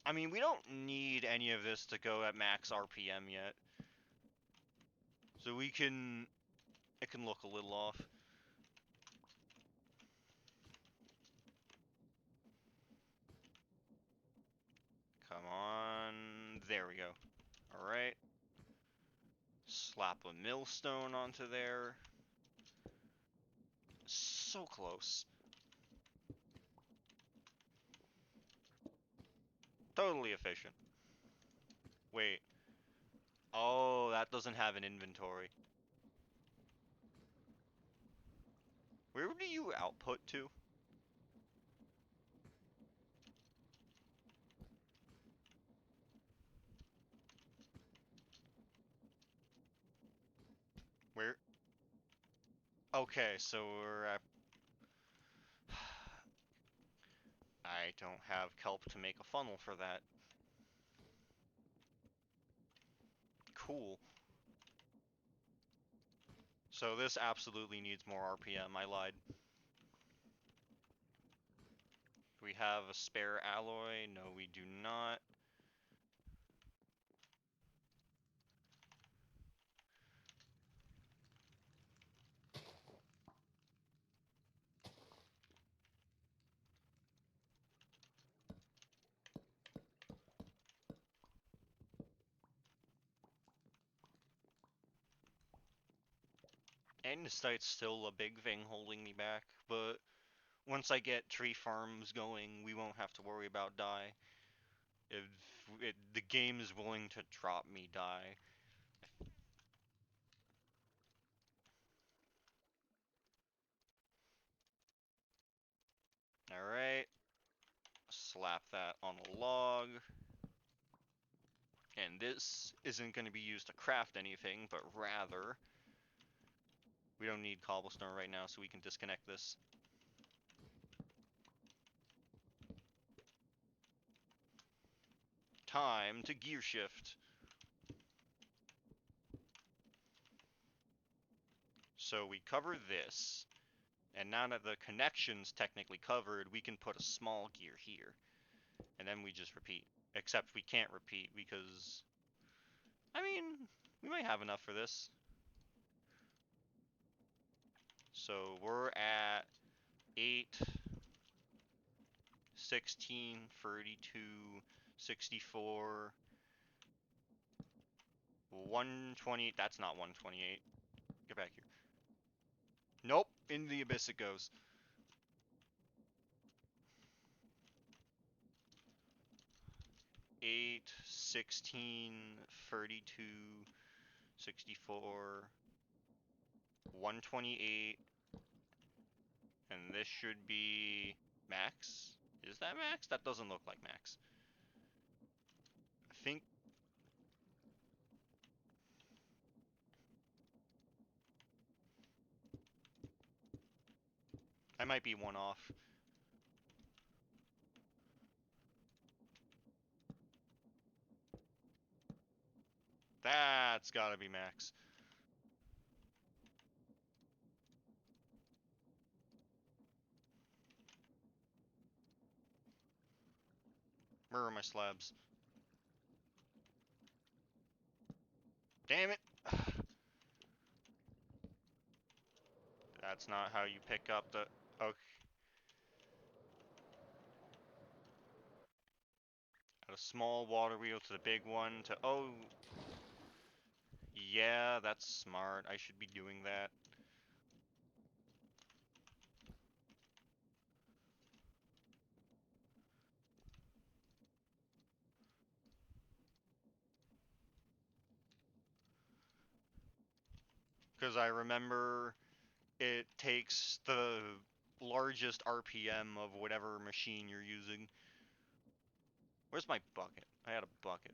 I mean, we don't need any of this to go at max RPM yet. So we can... It can look a little off. Come on... There we go. Alright. Slap a millstone onto there. So close. Totally efficient. Wait. Oh, that doesn't have an inventory. Where do you output to? Where? Okay, so we're at... I don't have kelp to make a funnel for that. Cool. So this absolutely needs more RPM, I lied. Do we have a spare alloy? No, we do not. Andesite's still a big thing holding me back, but once I get tree farms going, we won't have to worry about dye. If the game is willing to drop me dye. Alright, slap that on a log. And this isn't going to be used to craft anything, but rather, we don't need cobblestone right now, so we can disconnect this. Time to gear shift. So we cover this, and now that the connection's technically covered, we can put a small gear here. And then we just repeat. Except we can't repeat because, I mean, we might have enough for this. So we're at 8, 16, 32, 64, 128. That's not 128. Get back here. Nope, in the abyss it goes. Eight, 16, 32, 64, 128, and this should be max. Is that max? That doesn't look like max. I think I might be one off. That's gotta be max. Where are my slabs? Damn it! That's not how you pick up the... Okay. Add a small water wheel to the big one to... Oh... Yeah, that's smart. I should be doing that. Because I remember it takes the largest RPM of whatever machine you're using. Where's my bucket? I had a bucket.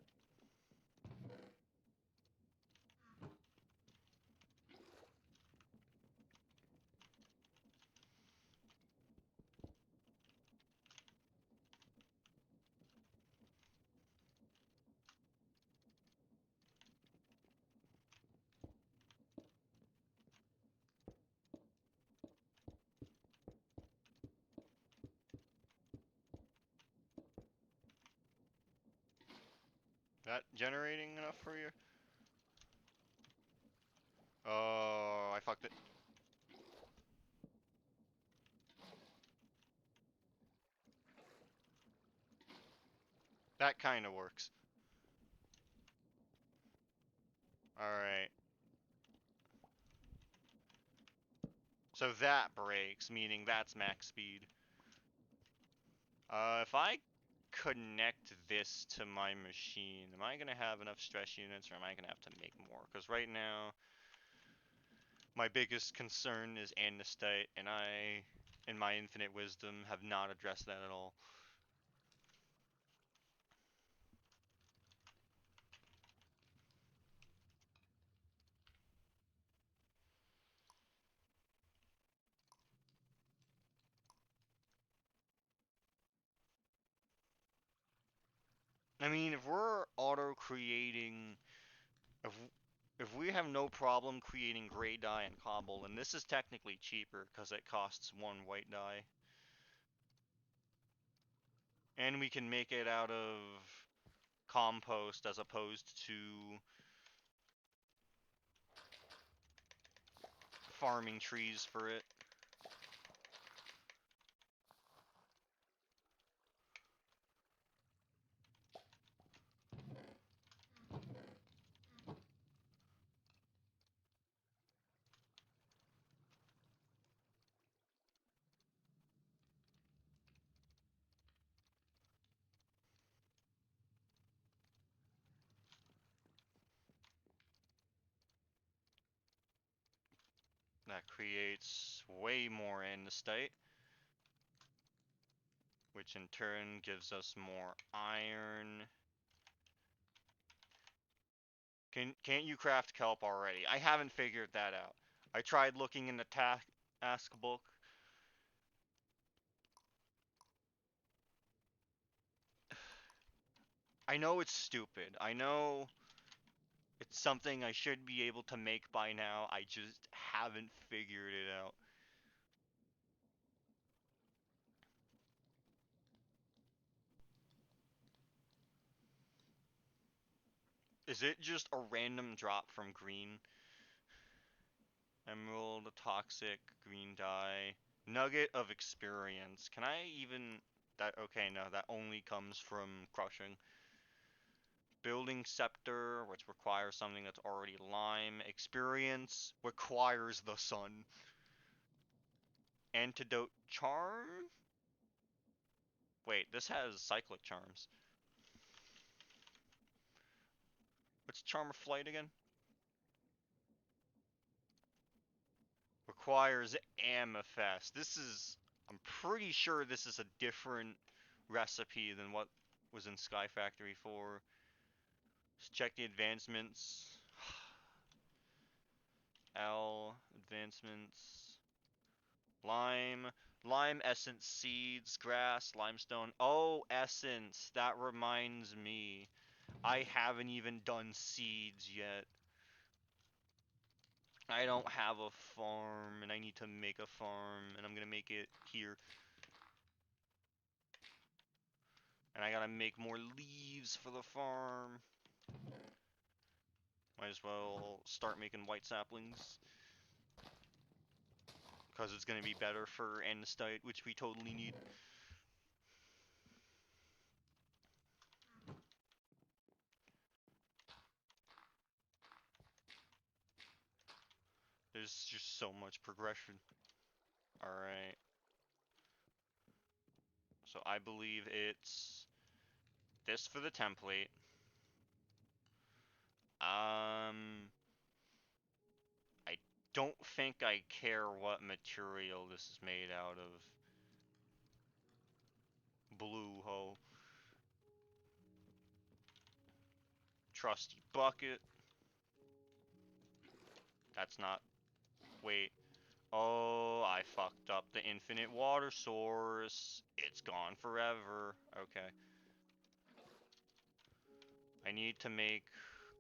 That generating enough for you? Oh, I fucked it. That kind of works. Alright. So that breaks, meaning that's max speed. If I connect this to my machine, am I gonna have enough stress units or am I gonna have to make more? Because right now, my biggest concern is andesite, and I, in my infinite wisdom, have not addressed that at all. I mean, if we're auto-creating, if if we have no problem creating gray dye and cobble, and this is technically cheaper because it costs one white dye, and we can make it out of compost as opposed to farming trees for it. That creates way more andesite, which in turn gives us more iron. Can't you craft kelp already? I haven't figured that out. I tried looking in the task book. I know it's stupid. I know it's something I should be able to make by now. I just haven't figured it out. Is it just a random drop from green? Emerald, toxic, green dye, nugget of experience. Can I even... That, okay, no, that only comes from crushing. Building scepter, which requires something that's already lime. Experience requires the sun. Antidote charm? Wait, this has cyclic charms. What's charm of flight again? Requires amethyst. This is... I'm pretty sure this is a different recipe than what was in Sky Factory 4. Let's check the advancements. L, advancements. Lime, lime essence seeds, grass, limestone. Oh, essence. That reminds me. I haven't even done seeds yet. I don't have a farm, and I need to make a farm, and I'm gonna make it here. And I gotta make more leaves for the farm. Might as well start making white saplings. Because it's gonna be better for andesite, which we totally need. There's just so much progression. Alright. So I believe it's this for the template. I don't think I care what material this is made out of. Blue hoe. Trusty bucket. That's not... Wait. Oh, I fucked up the infinite water source. It's gone forever. Okay. I need to make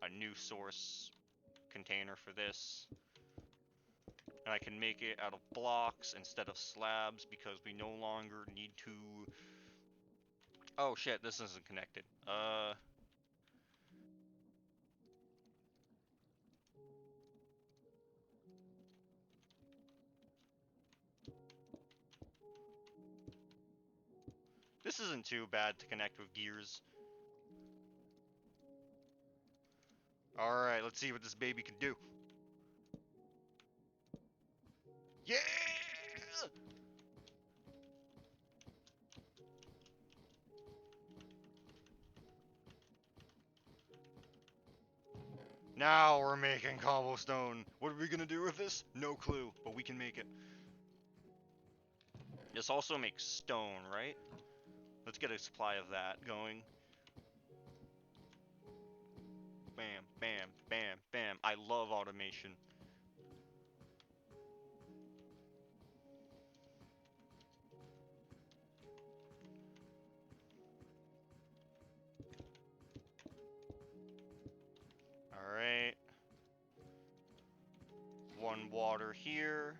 a new source container for this. And I can make it out of blocks instead of slabs because we no longer need to... Oh shit, this isn't connected. This isn't too bad to connect with gears. Alright, let's see what this baby can do. Yeah! Now we're making cobblestone. What are we gonna do with this? No clue, but we can make it. This also makes stone, right? Let's get a supply of that going. Bam, bam, bam, bam. I love automation. Alright. One water here.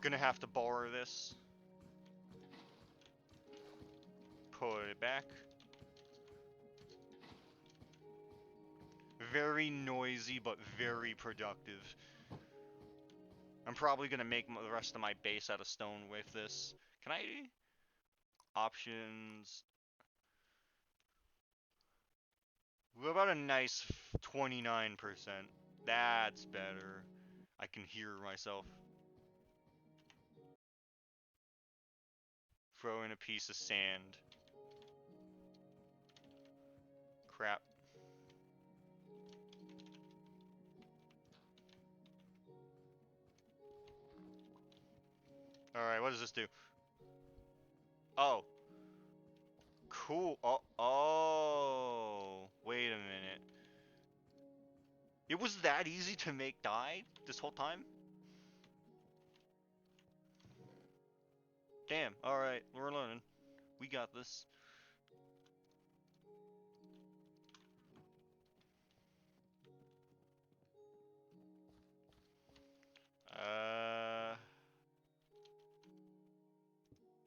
Gonna have to borrow this. Put it back. Very noisy, but very productive. I'm probably gonna make the rest of my base out of stone with this. Can I... Options... What about a nice 29%? That's better. I can hear myself. Throw in a piece of sand. Crap. Alright, what does this do? Oh. Cool. Oh. Wait a minute. It was that easy to make dye this whole time? Damn. Alright, we're learning. We got this.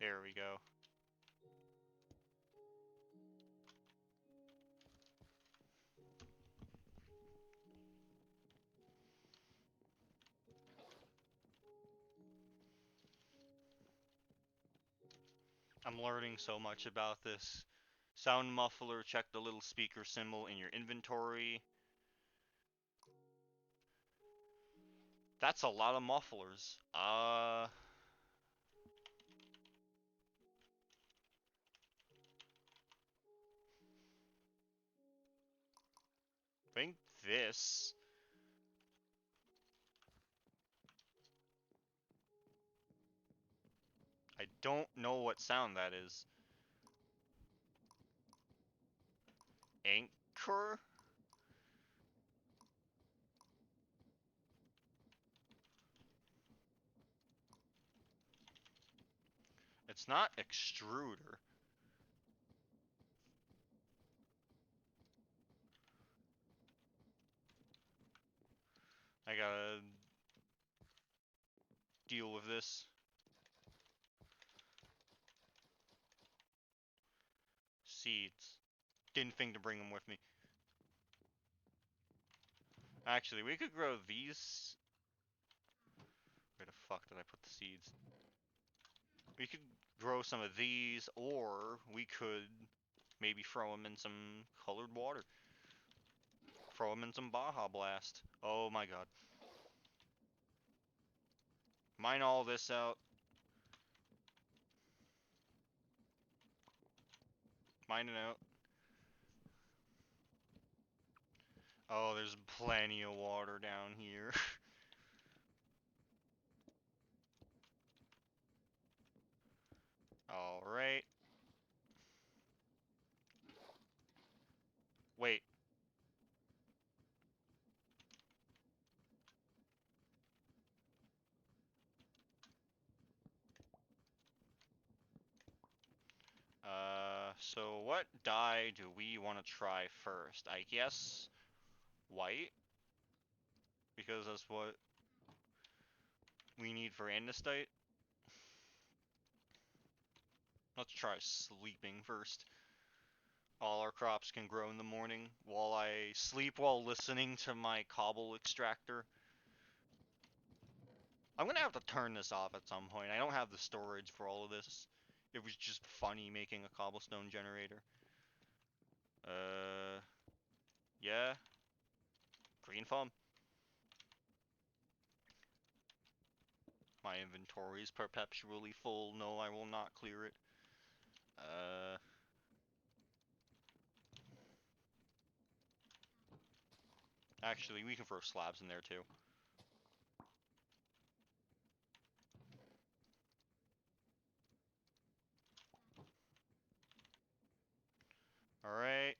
There we go. I'm learning so much about this. Sound muffler, check the little speaker symbol in your inventory. That's a lot of mufflers. I think this. I don't know what sound that is. Anchor? It's not extruder. I gotta deal with this. Seeds. Didn't think to bring them with me. Actually, we could grow these. Where the fuck did I put the seeds? We could grow some of these, or we could maybe throw them in some colored water. Throw them in some Baja Blast. Oh my god. Mine all this out. Mine it out. Oh, there's plenty of water down here. Alright. Wait. So what dye do we want to try first? I guess white? Because that's what we need for andesite. Let's try sleeping first. All our crops can grow in the morning while I sleep while listening to my cobble extractor. I'm gonna have to turn this off at some point. I don't have the storage for all of this. It was just funny making a cobblestone generator. Yeah. Green thumb. My inventory is perpetually full. No, I will not clear it. Actually, we can throw slabs in there too. Alright.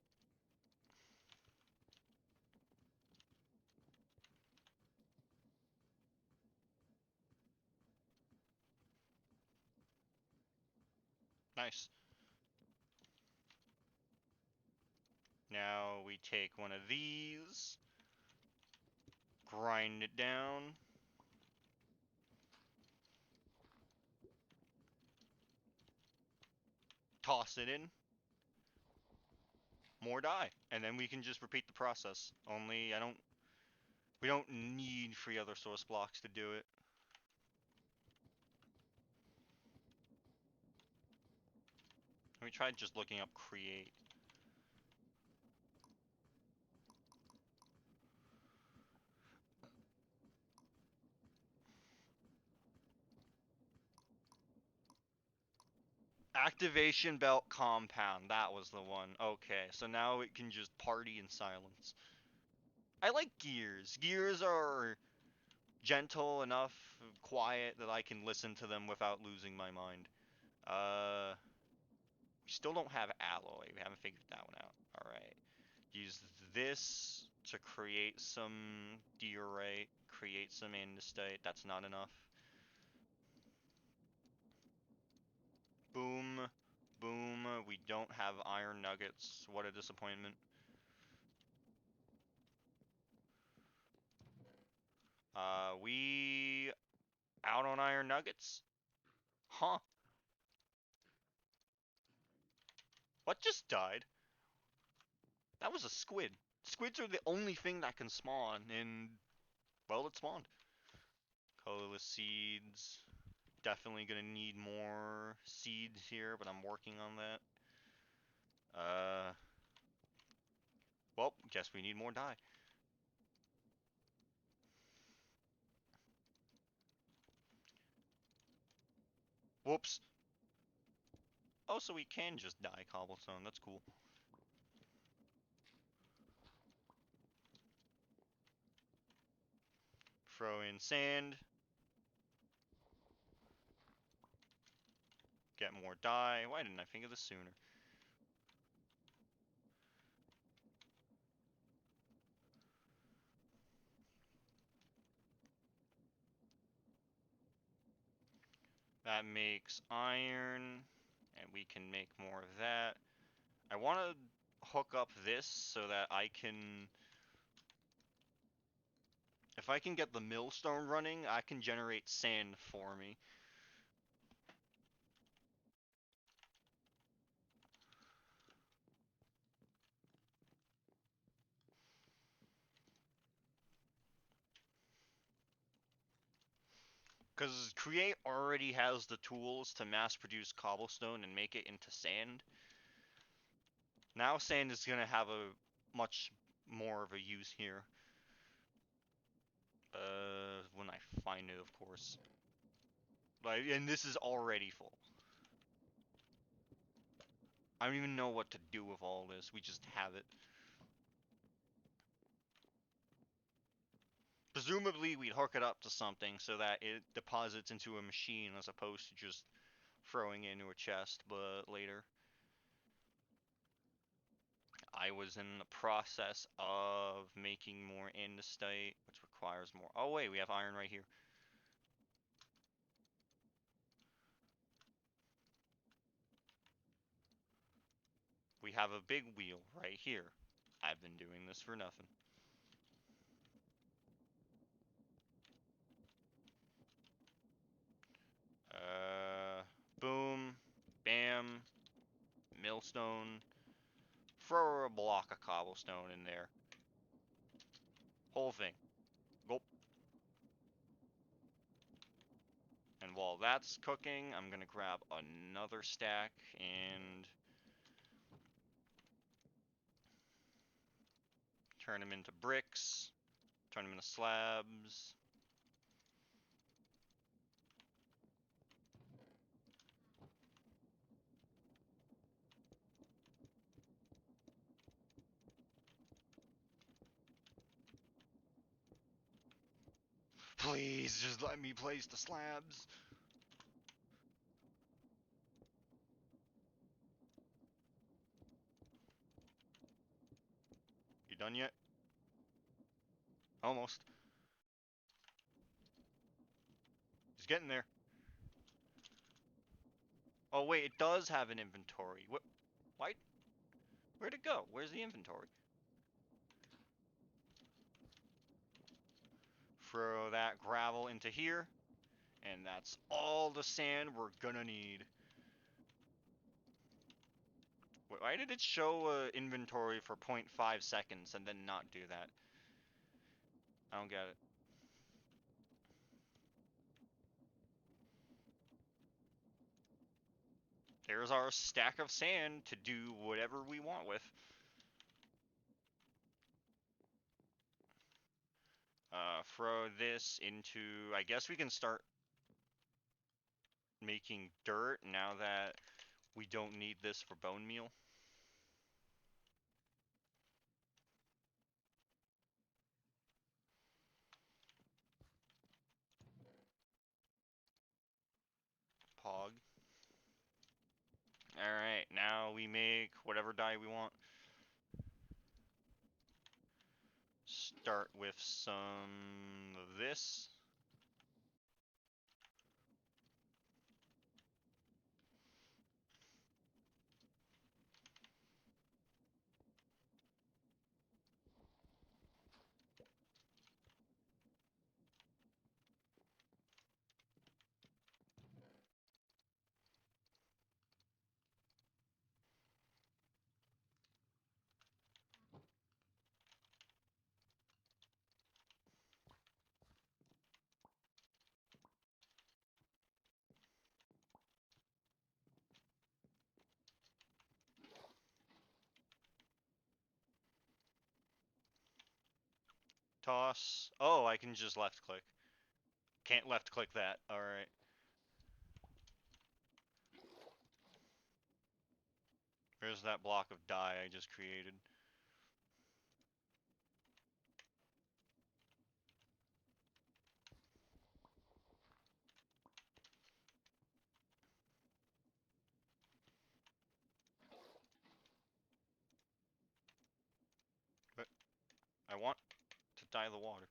Nice. Now we take one of these, grind it down, toss it in, more dye, and then we can just repeat the process. Only we don't need 3 other source blocks to do it. Let me try just looking up create. Activation belt compound. That was the one. Okay, so now it can just party in silence. I like gears. Gears are gentle enough, quiet, that I can listen to them without losing my mind. We still don't have alloy. We haven't figured that one out. Alright. Use this to create some diorite, create some andesite. That's not enough. Boom. Boom. We don't have iron nuggets. What a disappointment. We out on iron nuggets? Huh. What just died? That was a squid. Squids are the only thing that can spawn, and, well, it spawned. Colorless seeds. Definitely gonna need more seeds here, but I'm working on that. Well, guess we need more dye. Whoops. Oh, so we can just dye cobblestone. That's cool. Throw in sand. Get more dye. Why didn't I think of this sooner? That makes iron, and we can make more of that. I want to hook up this so that I can... If I can get the millstone running, I can generate sand for me. Because Create already has the tools to mass produce cobblestone and make it into sand. Now sand is going to have a much more of a use here. When I find it, of course. Like, and this is already full. I don't even know what to do with all this. We just have it. Presumably, we'd hook it up to something so that it deposits into a machine as opposed to just throwing it into a chest, but later. I was in the process of making more andesite, which requires more. Oh wait, we have iron right here. We have a big wheel right here. I've been doing this for nothing. Boom, bam, millstone. Throw a block of cobblestone in there. Whole thing. Gulp. And while that's cooking, I'm gonna grab another stack and turn them into bricks, turn them into slabs. Please, just let me place the slabs. You done yet? Almost. He's getting there. Oh wait, it does have an inventory. What? Why? Where'd it go? Where's the inventory? Throw that gravel into here. And that's all the sand we're gonna need. Why did it show inventory for 0.5 seconds and then not do that? I don't get it. There's our stack of sand to do whatever we want with. Throw this into... I guess we can start making dirt now that We don't need this for bone meal. Pog. Alright, now we make whatever dye we want. Start with some of this. Toss. Oh, I can just left click. Can't left click that. Alright. There's that block of dye I just created. But I want to dye the water.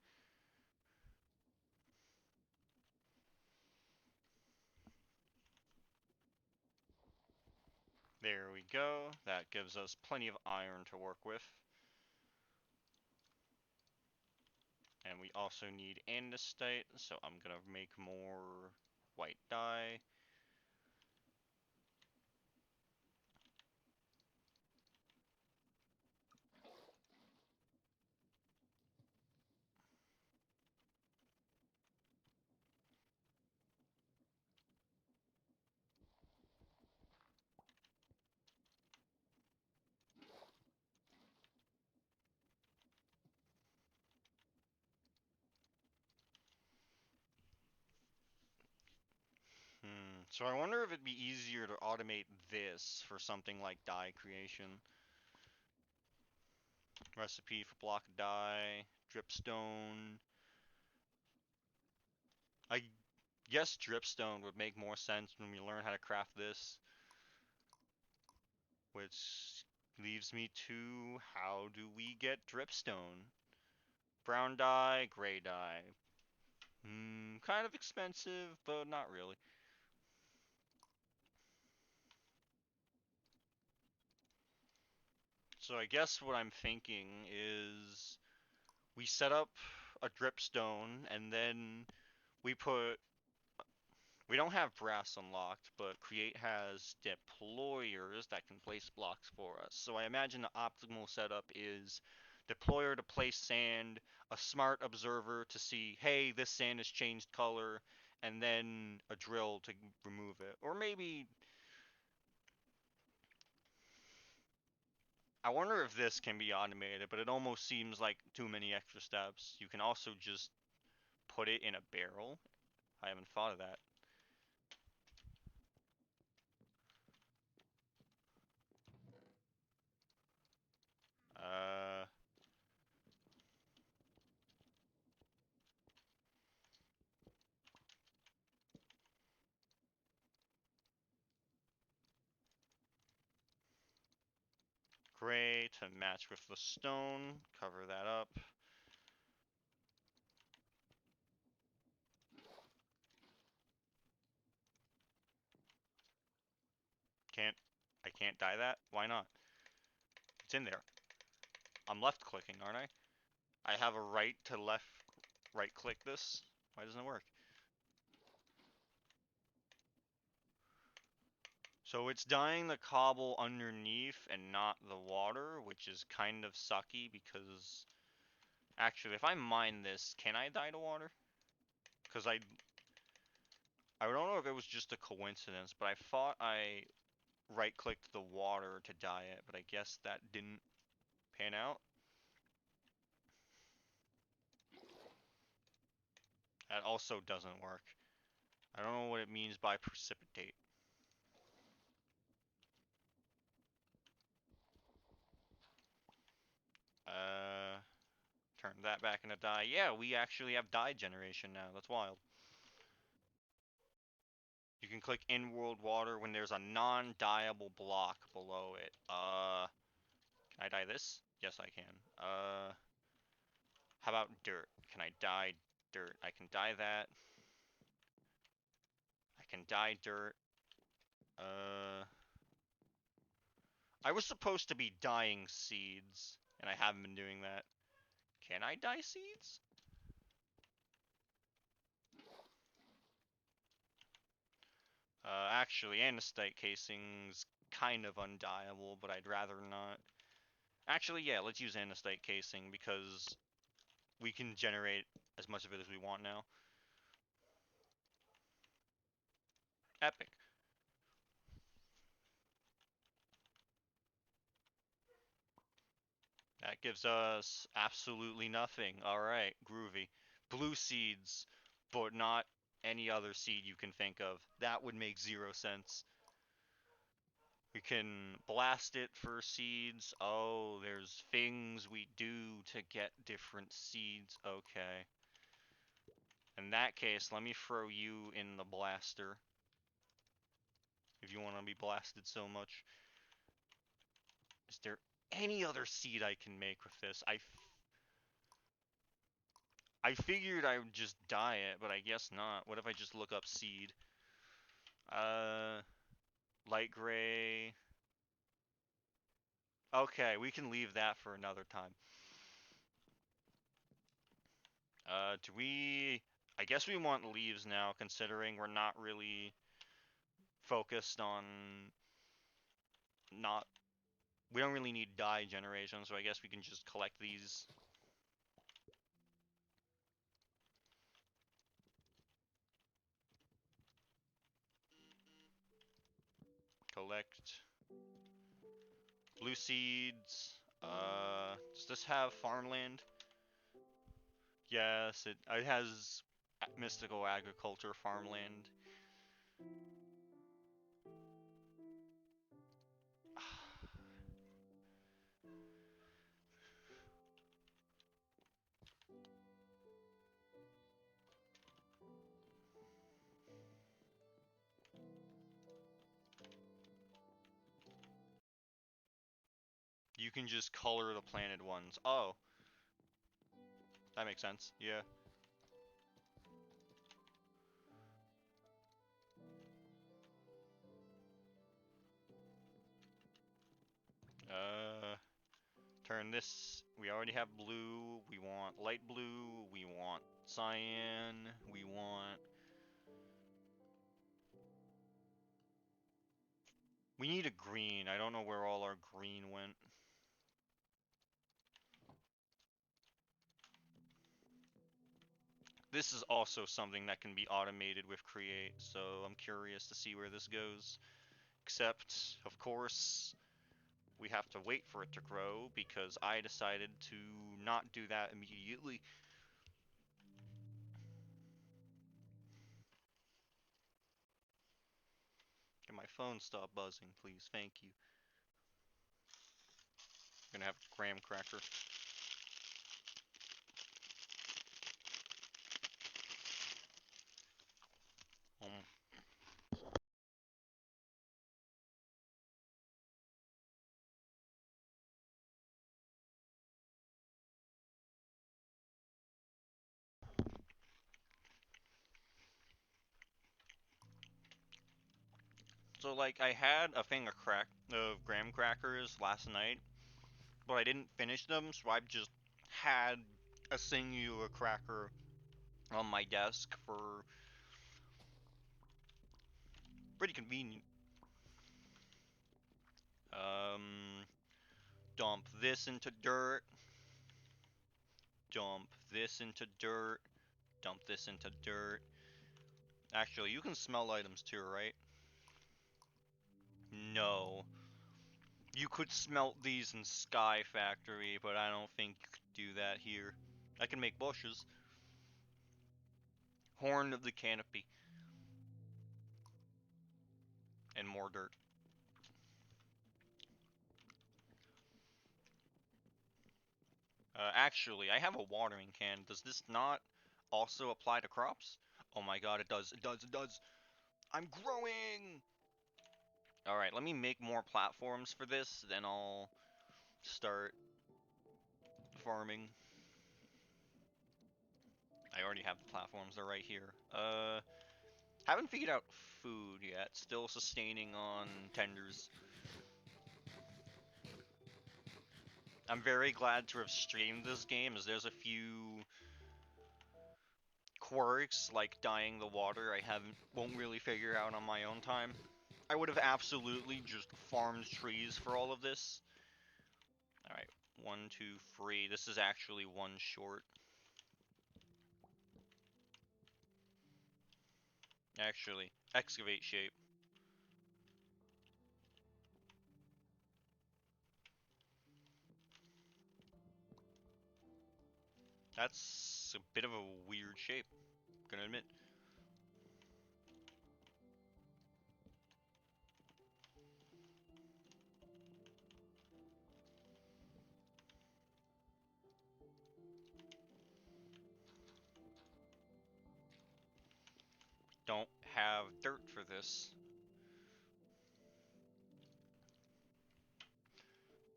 There we go. That gives us plenty of iron to work with. And we also need andesite, so I'm gonna make more white dye. So I wonder if it'd be easier to automate this for something like dye creation. Recipe for block of dye, dripstone. I guess dripstone would make more sense when we learn how to craft this. Which leaves me to, how do we get dripstone? Brown dye, gray dye. Kind of expensive, but not really. So I guess what I'm thinking is we set up a dripstone and then we put, we don't have brass unlocked, but Create has deployers that can place blocks for us. So I imagine the optimal setup is deployer to place sand, a smart observer to see, hey, this sand has changed color, and then a drill to remove it. Or maybe, I wonder if this can be automated, but it almost seems like too many extra steps. You can also just put it in a barrel. I haven't thought of that. Uh, Gray to match with the stone. Cover that up. Can't, I can't dye that? Why not? It's in there. I'm left clicking, aren't I? I have a right to right click this. Why doesn't it work? So it's dyeing the cobble underneath and not the water, which is kind of sucky because actually if I mine this, can I dye the water? Because I don't know if it was just a coincidence, but I thought I right clicked the water to dye it, but I guess that didn't pan out. That also doesn't work. I don't know what it means by precipitate. Turn that back into dye. Yeah, we actually have dye generation now. That's wild. You can click in-world water when there's a non-dyeable block below it. Can I dye this? Yes, I can. How about dirt? Can I dye dirt? I can dye that. I can dye dirt. I was supposed to be dyeing seeds, and I haven't been doing that. Can I dye seeds? Actually, andesite casing's kind of undyeable, but I'd rather not. Actually, yeah, let's use andesite casing because we can generate as much of it as we want now. Epic. That gives us absolutely nothing. Alright, groovy. Blue seeds, but not any other seed you can think of. That would make zero sense. We can blast it for seeds. Oh, there's things we do to get different seeds. Okay. In that case, let me throw you in the blaster. If you want to be blasted so much. Is there any other seed I can make with this? I figured I would just dye it, but I guess not. What if I just look up seed? Light gray. Okay, we can leave that for another time. Do we... I guess we want leaves now, considering we're not really focused on not... We don't really need dye generation, so I guess we can just collect these. Collect blue seeds. Does this have farmland? Yes, it has mystical agriculture farmland. You can just color the planted ones. Oh, that makes sense. Yeah. Uh, Turn this. We already have blue. We want light blue. We want cyan. We want... We need a green. I don't know where all our green went. This is also something that can be automated with Create, so I'm curious to see where this goes. Except, of course, we have to wait for it to grow because I decided to not do that immediately. Can my phone stop buzzing, please? Thank you. I'm gonna have a graham cracker. Um, so like I had a thing of graham crackers last night, but I didn't finish them, so I've just had a singular cracker on my desk for pretty convenient. Um, Dump this into dirt. Dump this into dirt. Dump this into dirt. Actually, you can smell items too, right? No. You could smelt these in Sky Factory, but I don't think you could do that here. I can make bushes. Horn of the canopy. And more dirt. Actually, I have a watering can. Does this not also apply to crops? Oh my god, it does. It does. It does. I'm growing! Alright, let me make more platforms for this, then I'll start farming. I already have the platforms, they're right here. Haven't figured out food yet. Still sustaining on tenders. I'm very glad to have streamed this game, as there's a few quirks, like dyeing the water, won't really figure out on my own time. I would have absolutely just farmed trees for all of this. Alright, 1, 2, 3. This is actually one short. Actually, excavate shape. That's a bit of a weird shape, gonna admit. Don't have dirt for this.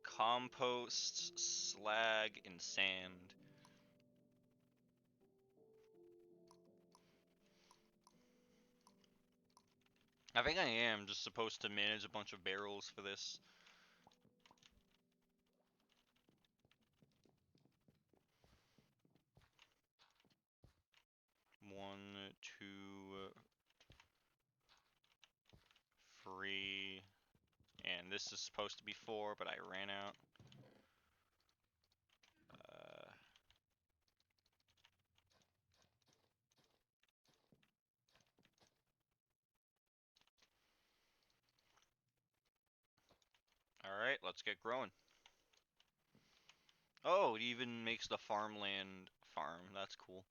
Compost, slag, and sand. I think I am just supposed to manage a bunch of barrels for this. One, two, three, and this is supposed to be 4, but I ran out. Alright, let's get growing. Oh, it even makes the farmland farm. That's cool.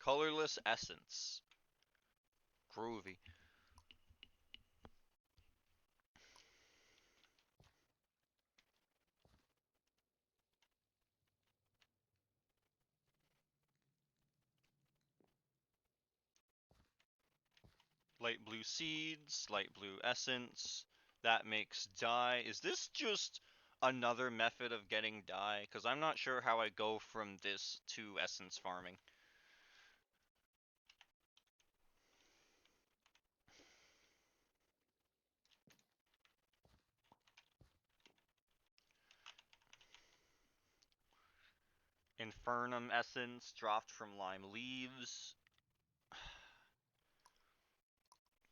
Colorless essence. Groovy. Light blue seeds, light blue essence. That makes dye. Is this just another method of getting dye? Because I'm not sure how I go from this to essence farming. Infernum essence dropped from lime leaves.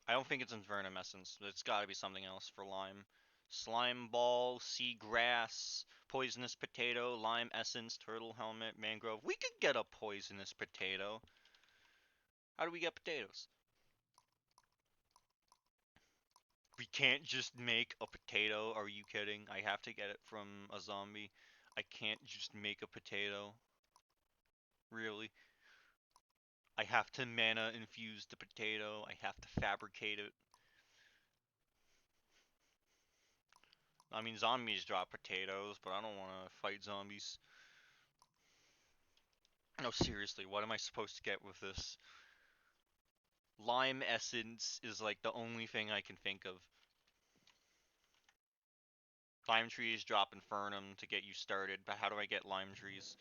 I don't think it's Infernum essence. It's gotta be something else for lime. Slime ball, sea grass, poisonous potato, lime essence, turtle helmet, mangrove. We could get a poisonous potato. How do we get potatoes? We can't just make a potato. Are you kidding? I have to get it from a zombie. I can't just make a potato. Really? I have to mana infuse the potato. I have to fabricate it. I mean, zombies drop potatoes, but I don't want to fight zombies. No, seriously, what am I supposed to get with this? Lime essence is like the only thing I can think of. Lime trees drop Infernum to get you started, but how do I get lime trees?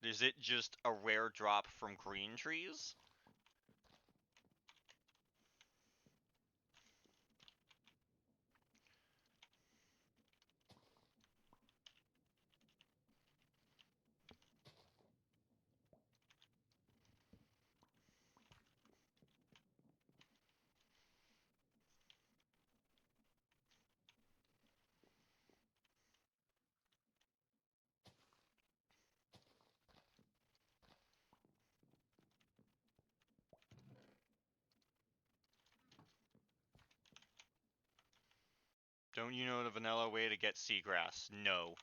Is it just a rare drop from green trees? Don't you know the vanilla way to get seagrass? No.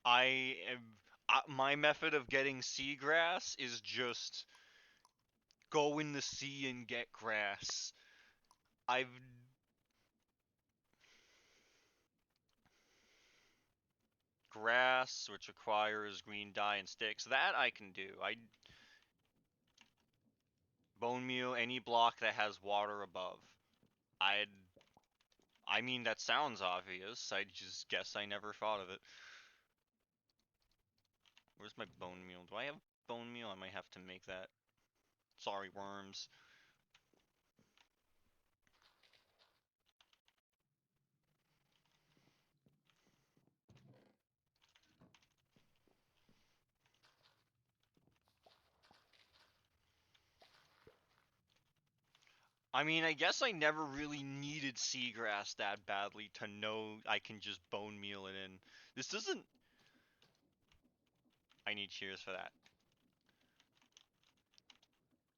My method of getting seagrass is just go in the sea and get grass. I've grass, which requires green dye and sticks. That I can do. I bone meal any block that has water above. I'd. I mean, that sounds obvious. I just guess I never thought of it. Where's my bone meal? Do I have bone meal? I might have to make that. Sorry, worms. I mean, I guess I never really needed seagrass that badly to know I can just bone meal it in. This doesn't. I need cheers for that.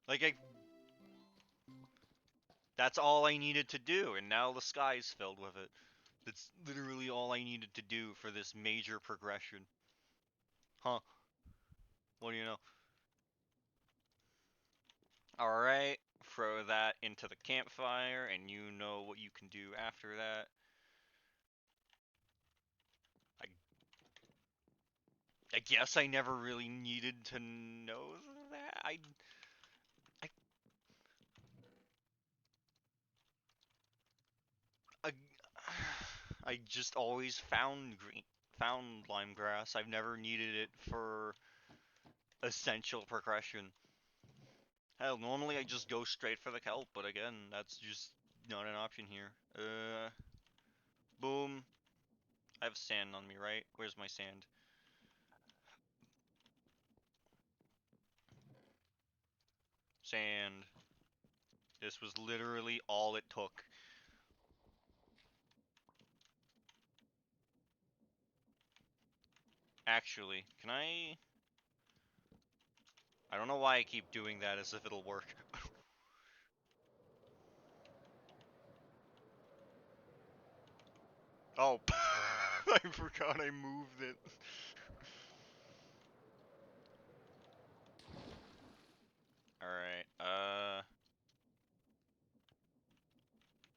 Like, that's all I needed to do, and now the sky's filled with it. That's literally all I needed to do for this major progression. Huh. What do you know? Alright, throw that into the campfire, and you know what you can do after that. I, I guess I never really needed to know that. I, I, I just always found lime grass. I've never needed it for essential progression. Hell, normally I just go straight for the kelp, but again, that's just not an option here. Boom. I have sand on me, right? Where's my sand? Sand. This was literally all it took. Actually, can I... I don't know why I keep doing that as if it'll work. Oh, I forgot I moved it. Alright,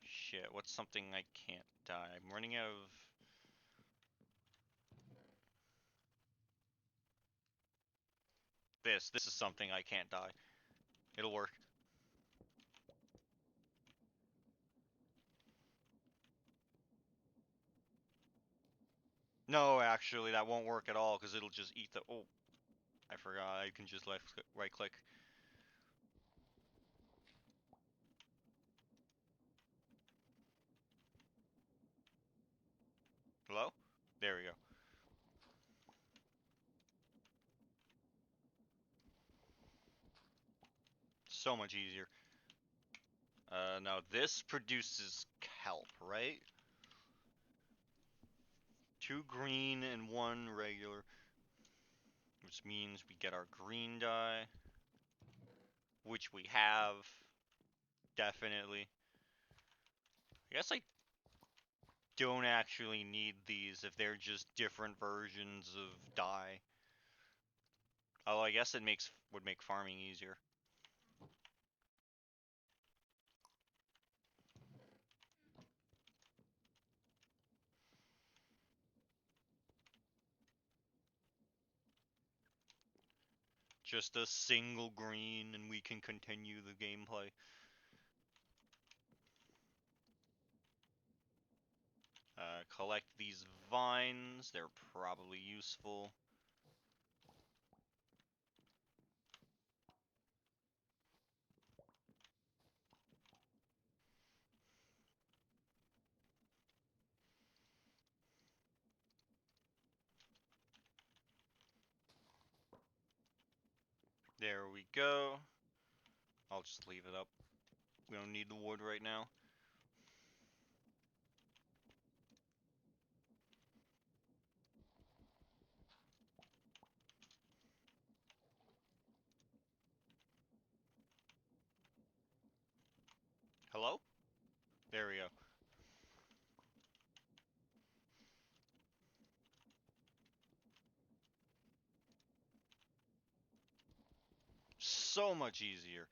shit, what's something I can't die? I'm running out of... This is something I can't die. It'll work. No, actually, that won't work at all, because it'll just eat the... Oh, I forgot, I can just right click. Hello? There we go. So much easier. Now this produces kelp, right? 2 green and 1 regular. Which means we get our green dye. Which we have. Definitely. I guess I don't actually need these if they're just different versions of dye. Oh, I guess it would make farming easier. Just a single green and we can continue the gameplay. Collect these vines, they're probably useful. There we go. I'll just leave it up. We don't need the wood right now. Hello? There we go. So much easier.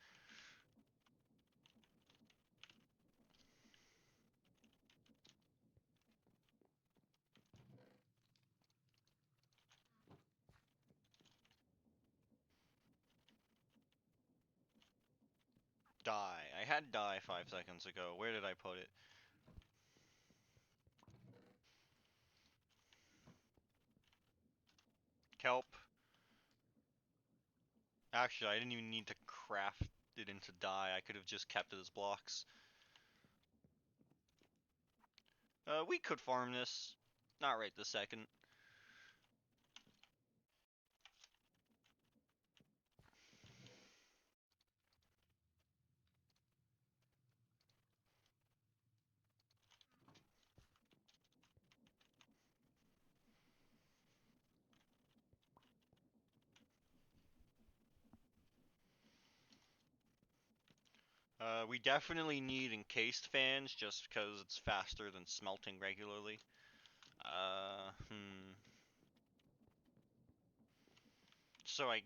Die. I had die 5 seconds ago. Where did I put it? Kelp. Actually, I didn't even need to craft it into die. I could have just kept it as blocks. We could farm this. Not right this second. We definitely need encased fans just because it's faster than smelting regularly. Uh, hmm. So I...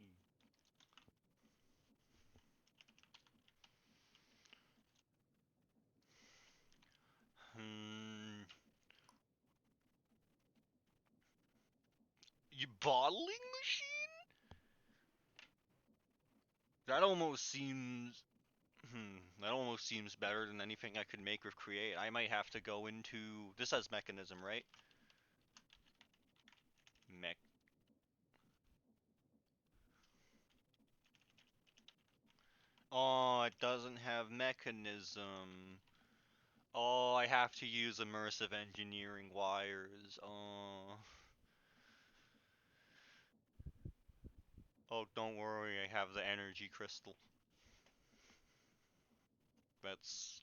Hmm... You bottling machine? That almost seems... that almost seems better than anything I could make with create. I might have to go into... This has mechanism, right? Mech... Oh, it doesn't have mechanism. Oh, I have to use immersive engineering wires. Oh... Oh, don't worry, I have the energy crystal. That's...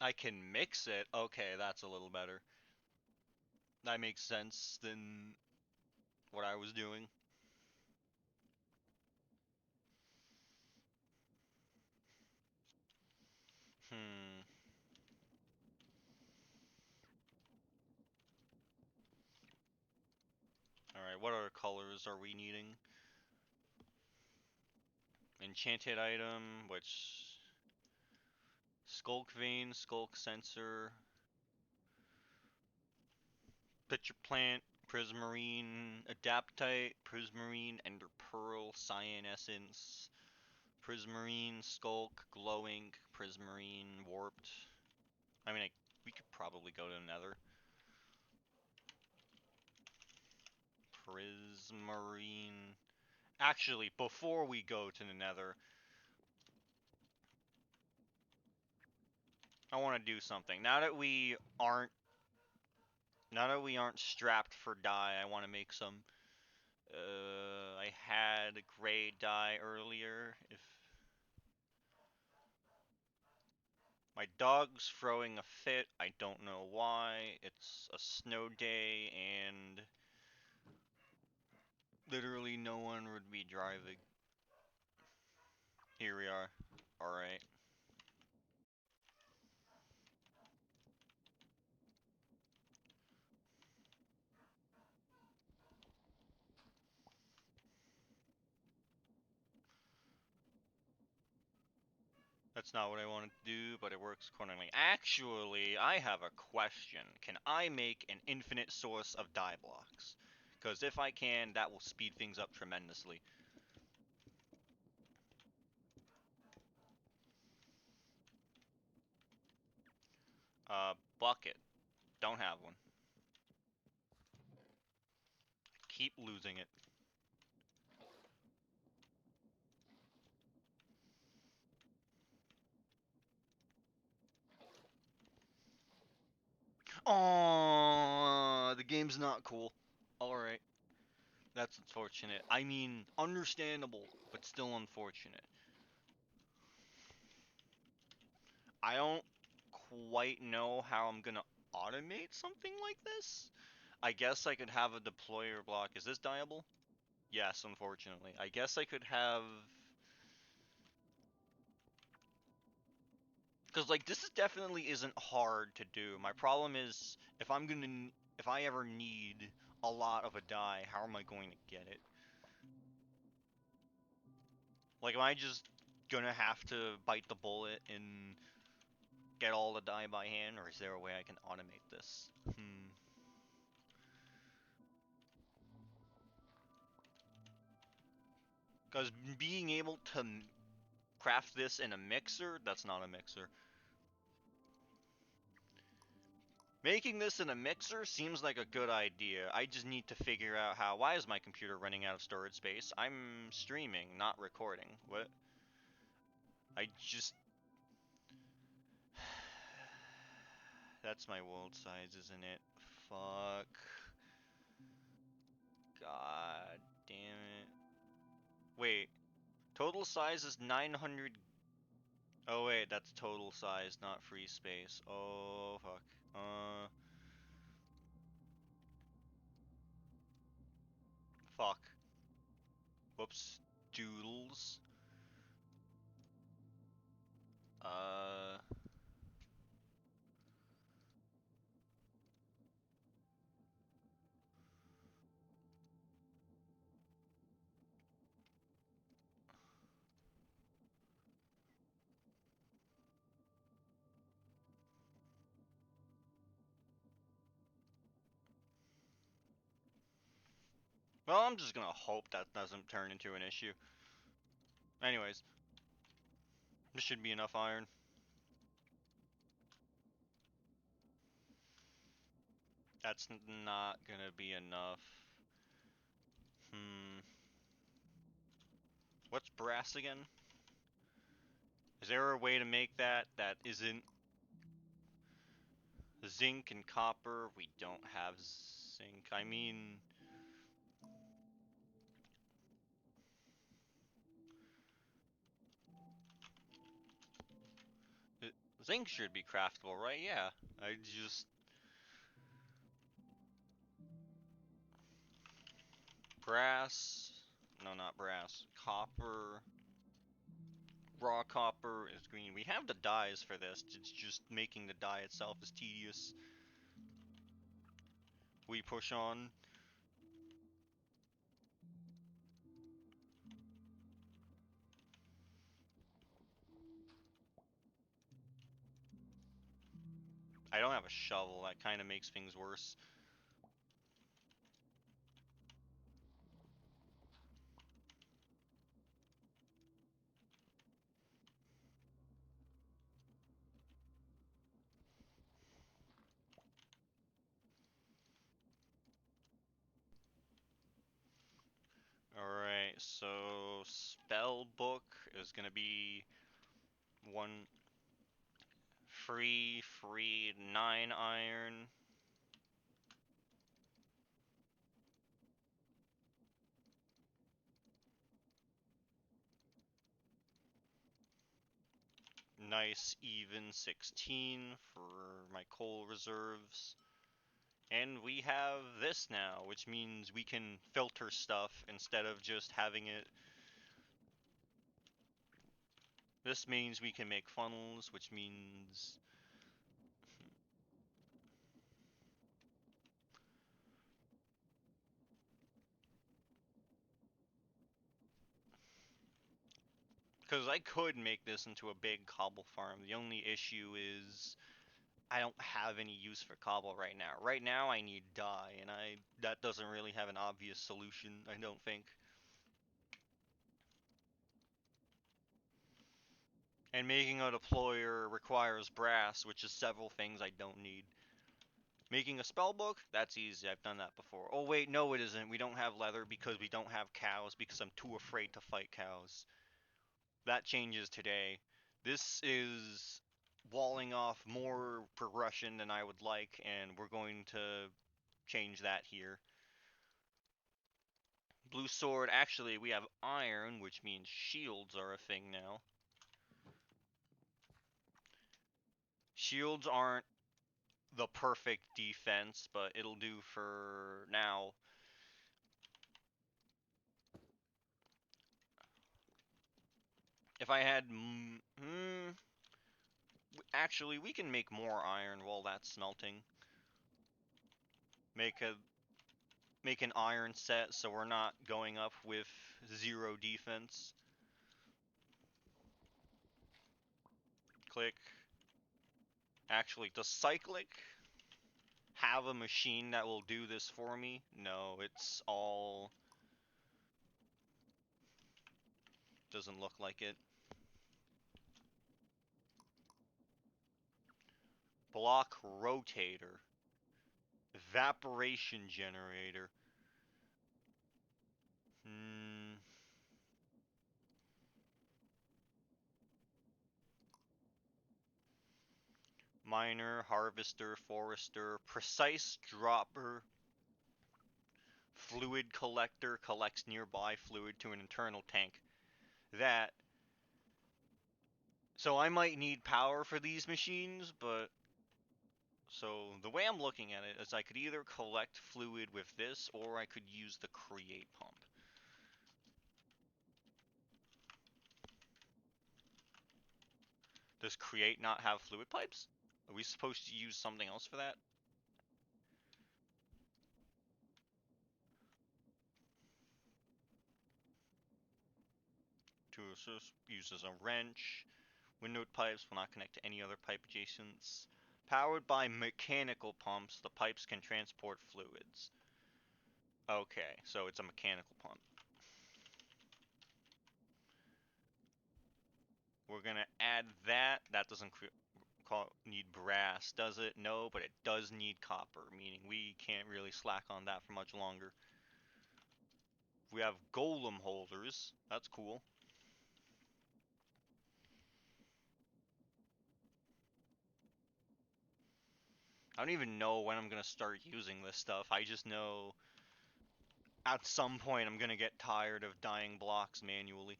I can mix it? Okay, that's a little better. That makes sense than what I was doing. Hmm. Alright, what other colors are we needing? Enchanted item, which... Skulk vein, skulk sensor... Pitcher plant, prismarine, adaptite, prismarine, ender pearl, cyan essence, prismarine, skulk, glowing, prismarine, warped. I mean, we could probably go to nether. Prismarine. Actually, before we go to the nether, I want to do something. Now that we aren't strapped for dye, I want to make some. I had gray dye earlier. If my dog's throwing a fit, I don't know why. It's a snow day and literally no one would be driving. Here we are. All right. That's not what I wanted to do, but it works accordingly. Actually, I have a question. Can I make an infinite source of dye blocks? Because if I can, that will speed things up tremendously. Bucket. Don't have one. Keep losing it. Oh, the game's not cool. Alright. That's unfortunate. I mean, understandable, but still unfortunate. I don't quite know how I'm gonna automate something like this. I guess I could have a deployer block. Is this dyeable? Yes, unfortunately. I guess I could have... Because, like, this is definitely isn't hard to do. My problem is, if I ever need a lot of a dye, how am I going to get it? Like, am I just gonna have to bite the bullet and get all the dye by hand, or is there a way I can automate this? Hmm. Because being able to craft this in a mixer, that's not a mixer. Making this in a mixer seems like a good idea. I just need to figure out how. Why is my computer running out of storage space? I'm streaming, not recording. What? I just... That's my world size, isn't it? Fuck. God damn it. Wait. Total size is 900... Oh wait, that's total size, not free space. Oh, fuck. Fuck. Whoops. Doodles. Uh... Well, I'm just gonna hope that doesn't turn into an issue. Anyways, this should be enough iron. That's not gonna be enough. What's brass again? Is there a way to make that isn't zinc and copper? We don't have zinc. I mean... Zinc should be craftable, right? Yeah. I just... Brass... No, not brass. Copper... Raw copper is green. We have the dyes for this. It's just making the dye itself is tedious. We push on. I don't have a shovel. That kind of makes things worse. Alright, so spell book is gonna be one free 9 iron. Nice even 16 for my coal reserves. And we have this now, which means we can filter stuff instead of just having it. This means we can make funnels, which means... Because I could make this into a big cobble farm. The only issue is I don't have any use for cobble right now. Right now I need dye, and that doesn't really have an obvious solution, I don't think. And making a deployer requires brass, which is several things I don't need. Making a spellbook? That's easy, I've done that before. Oh wait, no it isn't. We don't have leather because we don't have cows because I'm too afraid to fight cows. That changes today. This is walling off more progression than I would like, and we're going to change that here. Blue sword, actually we have iron, which means shields are a thing now. Shields aren't the perfect defense, but it'll do for now. If I had... actually, we can make more iron while that's smelting. Make an iron set so we're not going up with 0 defense. Click. Actually, does cyclic have a machine that will do this for me? No, it's all... Doesn't look like it. Block rotator. Evaporation generator. Hmm. Miner, harvester, forester, precise dropper, fluid collector collects nearby fluid to an internal tank. That. So I might need power for these machines, but so the way I'm looking at it is I could either collect fluid with this or I could use the create pump. Does create not have fluid pipes? Are we supposed to use something else for that? To uses a wrench. Windowed pipes will not connect to any other pipe adjacents. Powered by mechanical pumps, the pipes can transport fluids. Okay, so it's a mechanical pump. We're gonna add that. That doesn't need brass, does it? No, but it does need copper, meaning we can't really slack on that for much longer. We have golem holders. That's cool. I don't even know when I'm gonna start using this stuff. I just know at some point I'm gonna get tired of dyeing blocks manually.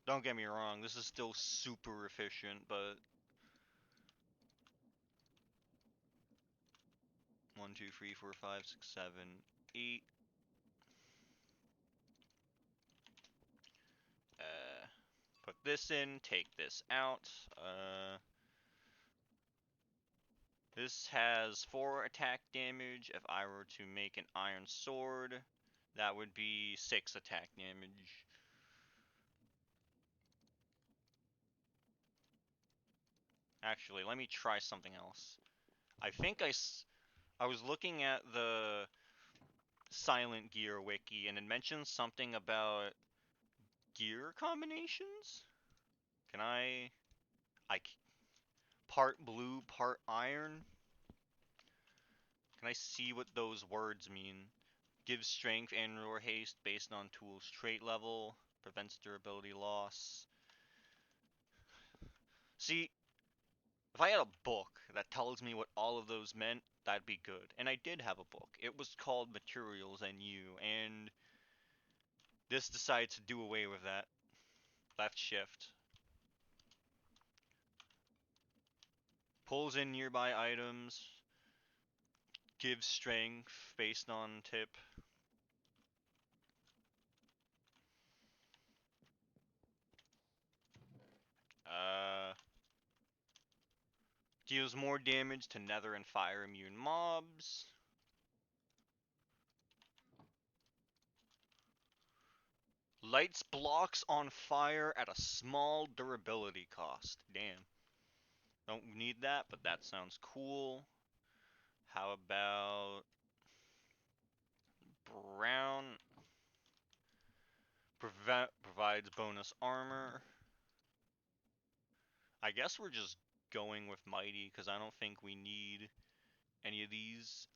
Don't get me wrong, this is still super efficient, but 1, 2, 3, 4, 5, 6, 7, 8. Put this in, take this out. This has 4 attack damage. If I were to make an iron sword, that would be 6 attack damage. Actually, let me try something else. I think I was looking at the Silent Gear wiki and it mentions something about gear combinations. Can I part blue, part iron? Can I see what those words mean? Gives strength and or haste based on tool's trait level. Prevents durability loss. See, if I had a book that tells me what all of those meant, that'd be good. And I did have a book. It was called Materials and You, and this decides to do away with that. Left shift. Pulls in nearby items. Gives strength based on tip. Uh, Deals more damage to nether and fire immune mobs. Lights blocks on fire at a small durability cost. Damn. Don't need that, but that sounds cool. How about brown? Provides bonus armor. I guess we're just going with mighty because I don't think we need any of these.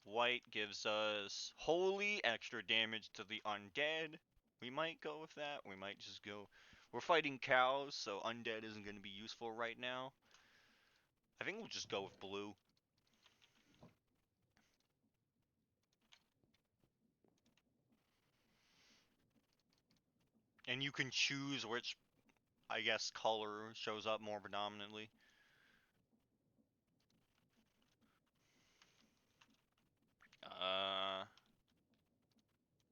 White gives us holy, extra damage to the undead. We might go with that. We might just go. We're fighting cows, so undead isn't going to be useful right now. I think we'll just go with blue. And you can choose which, I guess, color shows up more predominantly.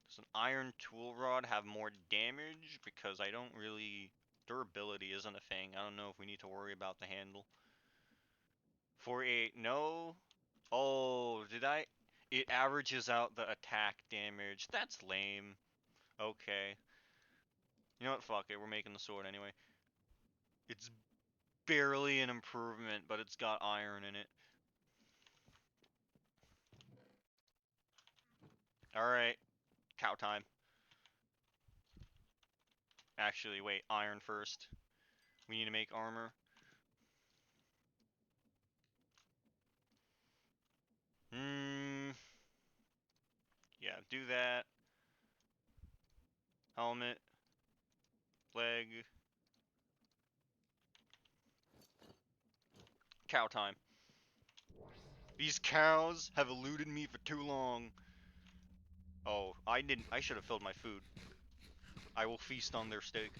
Does an iron tool rod have more damage? Because I don't really... Durability isn't a thing. I don't know if we need to worry about the handle. 48, no. Oh, did I? It averages out the attack damage. That's lame. Okay. You know what? Fuck it. We're making the sword anyway. It's barely an improvement, but it's got iron in it. Alright, cow time. Actually, wait, iron first. We need to make armor. Yeah, do that. Helmet. Leg. Cow time. These cows have eluded me for too long. Oh, I should have filled my food. I will feast on their steak.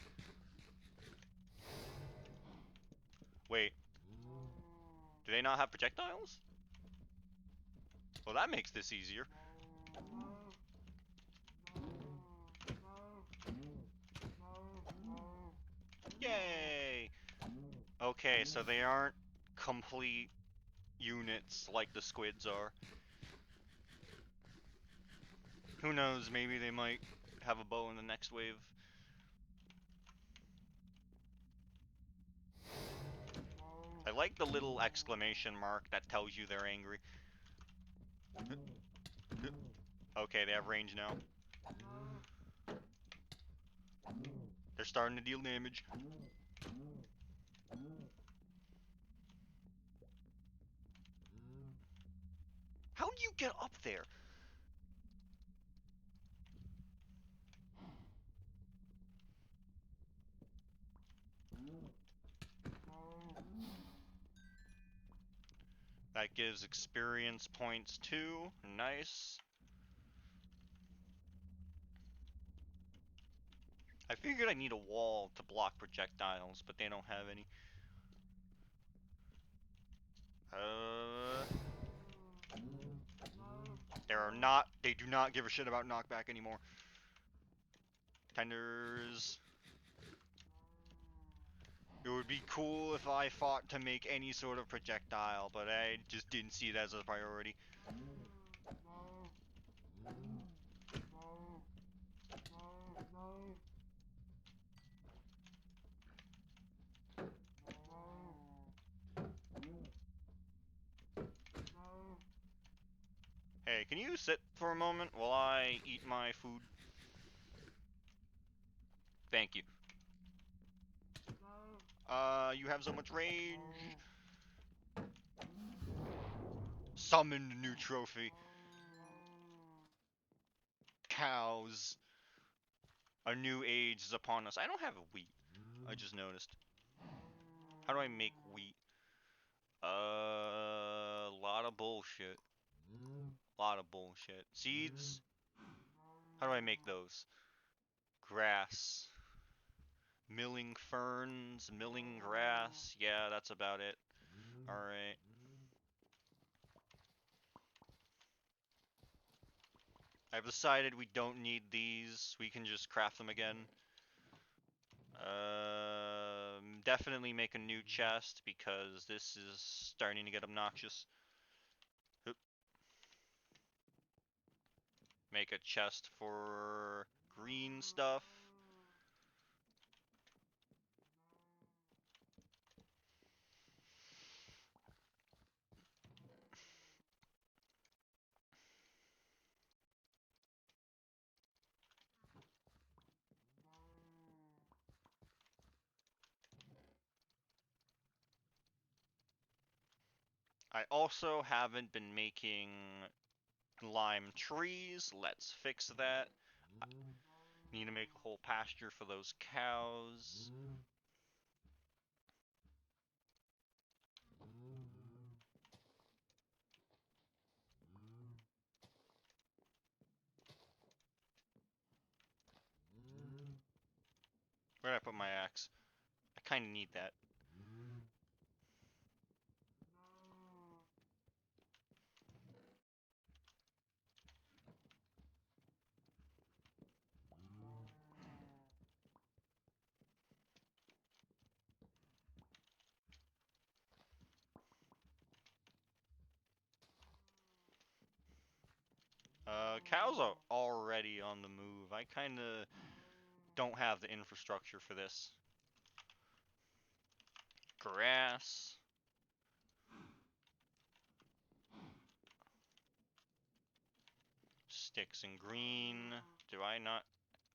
Wait. Do they not have projectiles? Well, that makes this easier. Yay! Okay, so they aren't complete units like the squids are. Who knows, maybe they might have a bow in the next wave. I like the little exclamation mark that tells you they're angry. Okay, they have range now. They're starting to deal damage. How do you get up there? That gives experience points too. Nice. I figured I need a wall to block projectiles, but they don't have any. They do not give a shit about knockback anymore. Tenders. It would be cool if I fought to make any sort of projectile, but I just didn't see it as a priority. Hey, can you sit for a moment while I eat my food? Thank you. You have so much range. Summoned a new trophy. Cows. A new age is upon us. I don't have wheat. I just noticed. How do I make wheat? Lot of bullshit. Lot of bullshit. Seeds? How do I make those? Grass. Milling ferns, milling grass. Yeah, that's about it. Alright. I've decided we don't need these. We can just craft them again. Definitely make a new chest because this is starting to get obnoxious. Oop. Make a chest for green stuff. I also haven't been making lime trees. Let's fix that. I need to make a whole pasture for those cows. Where did I put my axe? I kind of need that. Cows are already on the move. I kind of don't have the infrastructure for this. Grass. Sticks and green. Do I not?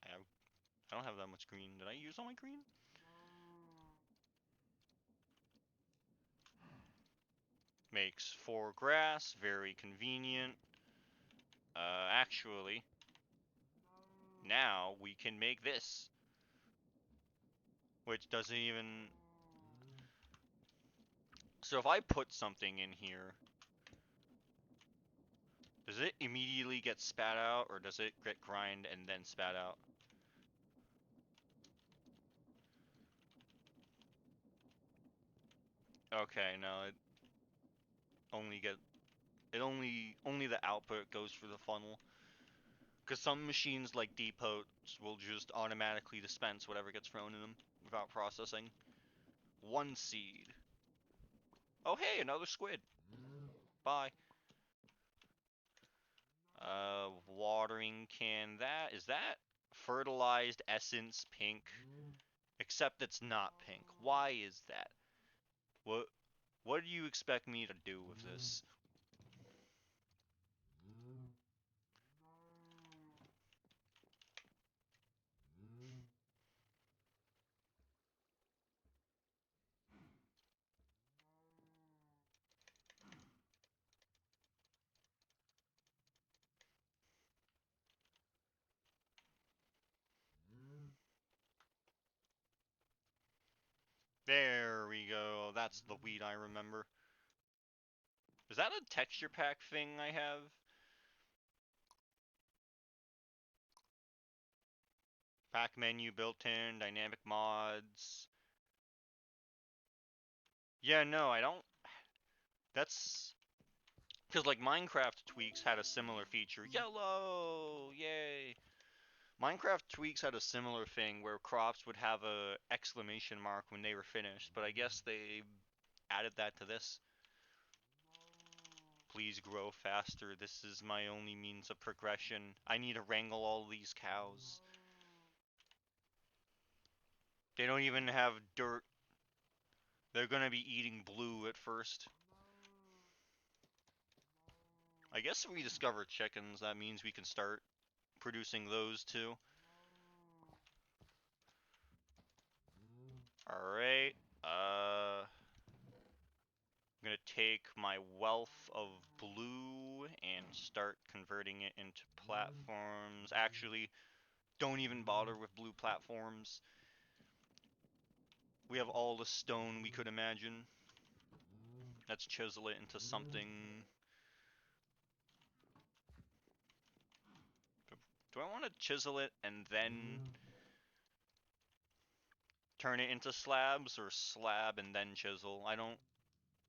I don't have that much green. Did I use all my green? Makes 4 grass. Very convenient. Actually, now we can make this. Which doesn't even... So if I put something in here, does it immediately get spat out, or does it get grind and then spat out? Okay, no, it only the output goes through the funnel. Because some machines like depots will just automatically dispense whatever gets thrown in them without processing. 1 seed. Oh hey, another squid. Bye. Watering can. Is that fertilized essence pink? Except it's not pink. Why is that? What what do you expect me to do with this? There we go. That's the weed I remember. Is that a texture pack thing I have? Pack menu built in, dynamic mods. Yeah, no, I don't. That's because like Minecraft Tweaks had a similar feature. Yellow, yay! Minecraft Tweaks had a similar thing where crops would have a exclamation mark when they were finished, but I guess they added that to this. Please grow faster. This is my only means of progression. I need to wrangle all these cows. They don't even have dirt. They're gonna be eating blue at first. I guess if we discover chickens, that means we can start producing those too. Alright. I'm gonna take my wealth of blue and start converting it into platforms. Actually, don't even bother with blue platforms. We have all the stone we could imagine. Let's chisel it into something. Do I want to chisel it and then turn it into slabs, or slab and then chisel? I don't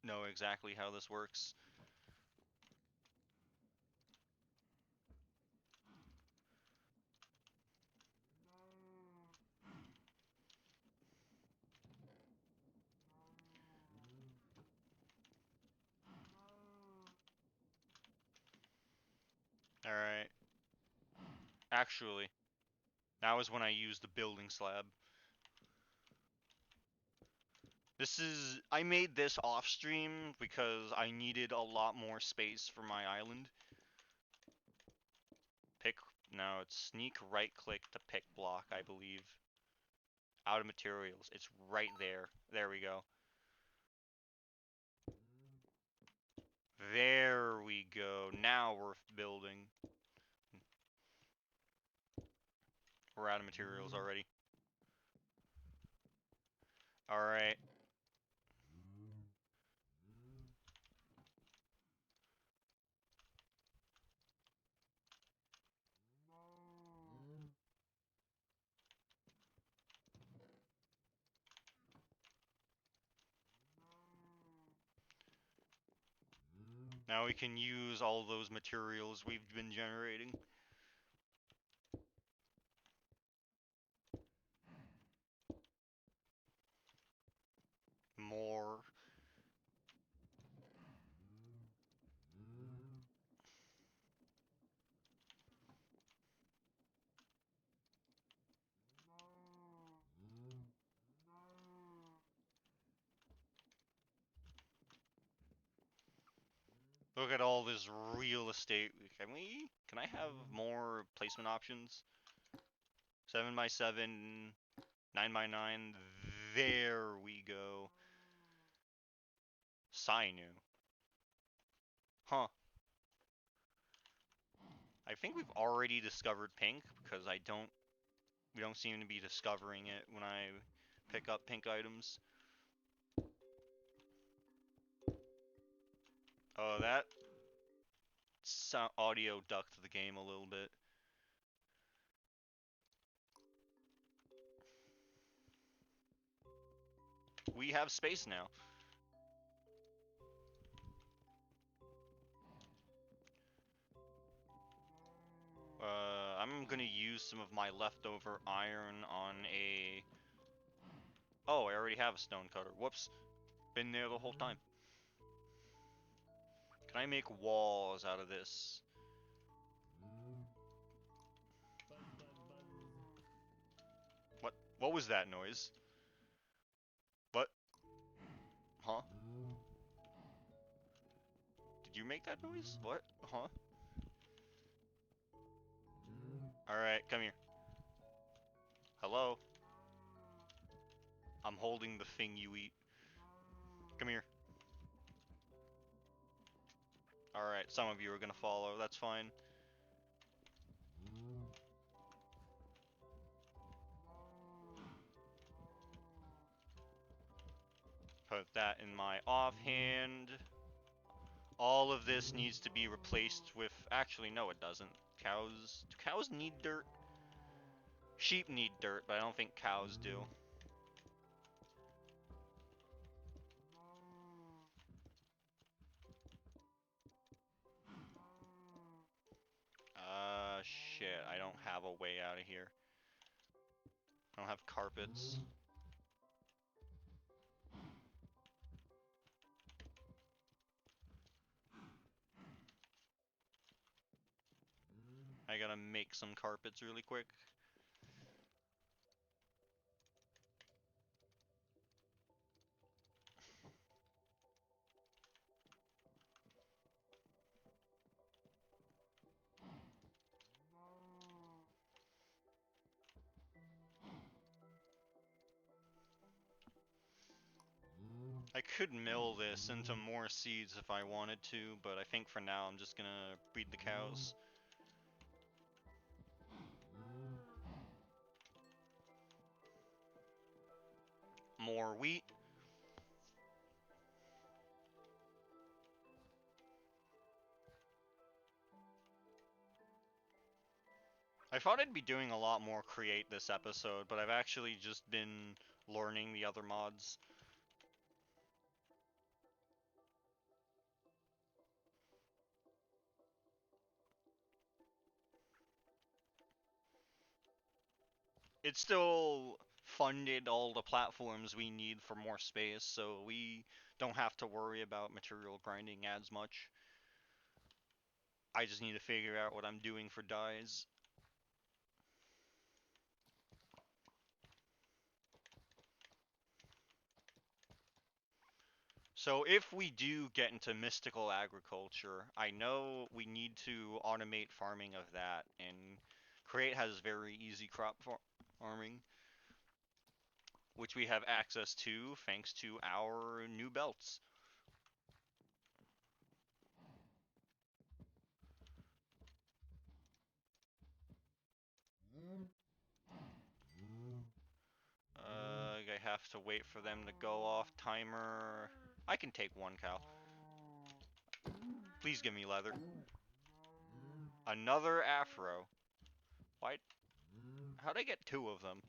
know exactly how this works. Alright. Actually, that was when I used the building slab. I made this off stream because I needed a lot more space for my island. No, it's sneak right click to pick block, I believe. Out of materials, it's right there. There we go. There we go. Now we're building. We're out of materials already. Alright. Now we can use all those materials we've been generating. More. Look at all this real estate. Can I have more placement options? 7 by 7, 9 by 9. There we go. Sainu. Huh. I think we've already discovered pink because we don't seem to be discovering it when I pick up pink items. Oh, that audio ducked the game a little bit. We have space now. I'm gonna use some of my leftover iron on a... Oh, I already have a stone cutter. Whoops. Been there the whole time. Can I make walls out of this? What was that noise? What? Huh? Did you make that noise? What? Huh? Alright, come here. Hello? I'm holding the thing you eat. Come here. Alright, some of you are gonna follow. That's fine. Put that in my offhand. All of this needs to be replaced with... Actually, no it doesn't. Cows... Do cows need dirt? Sheep need dirt, but I don't think cows do. Shit. I don't have a way out of here. I don't have carpets. I gotta make some carpets really quick. I could mill this into more seeds if I wanted to, but I think for now I'm just gonna breed the cows. More wheat. I thought I'd be doing a lot more create this episode, but I've actually just been learning the other mods. It still funded all the platforms we need for more space, so we don't have to worry about material grinding as much. I just need to figure out what I'm doing for dyes. So if we do get into mystical agriculture, I know we need to automate farming of that, and Create has very easy crop farming, which we have access to thanks to our new belts. I have to wait for them to go off timer. I can take one cow. Please give me leather. Another afro. Why? How'd I get two of them?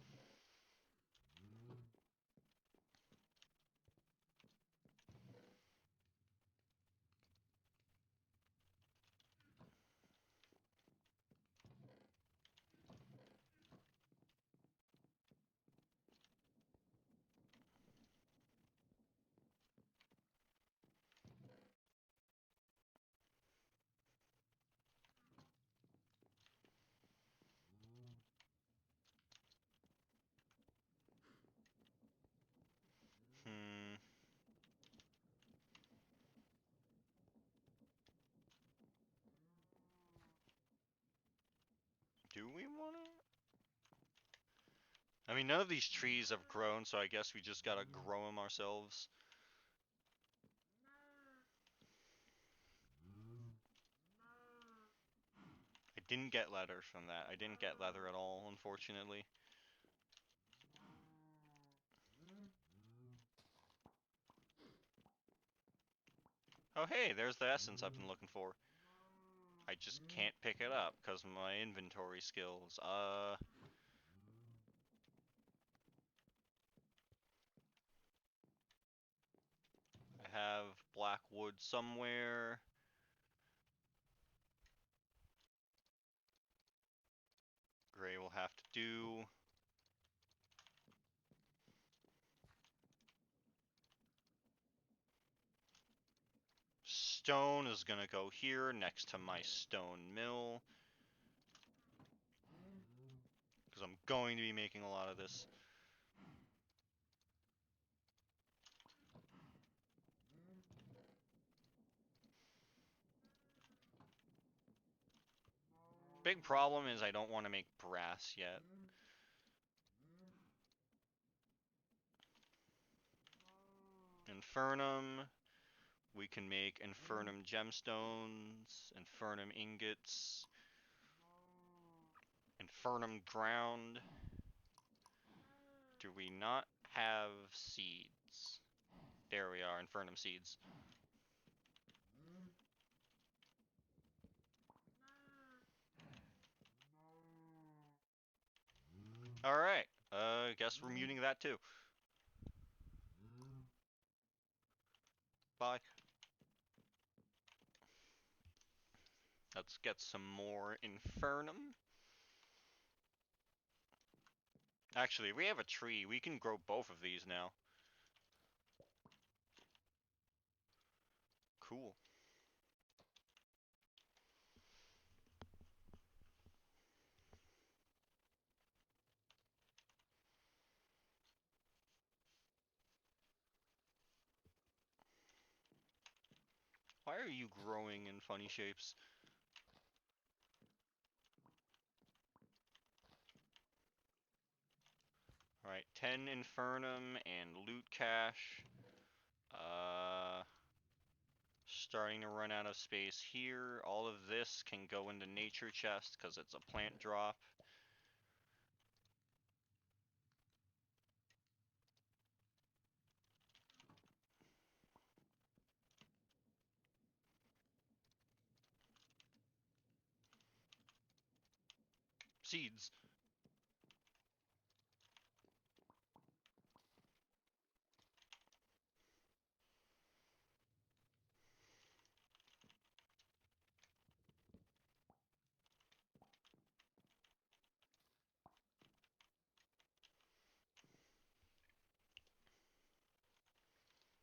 Do we wanna? I mean, none of these trees have grown, so I guess we just gotta grow them ourselves. I didn't get leather from that. I didn't get leather at all, unfortunately. Oh hey, there's the essence I've been looking for. I just can't pick it up because of my inventory skills. I have black wood somewhere. Gray will have to do. Stone is gonna go here next to my stone mill. Because I'm going to be making a lot of this. Big problem is I don't want to make brass yet. Infernum. We can make Infernum gemstones, Infernum ingots, Infernum ground. Do we not have seeds? There we are, Infernum seeds. Alright, guess we're muting that too. Bye. Let's get some more Infernum. Actually, we have a tree. We can grow both of these now. Cool. Why are you growing in funny shapes? Alright, 10 Infernum and loot cache. Starting to run out of space here. All of this can go into nature chest because it's a plant drop. Seeds.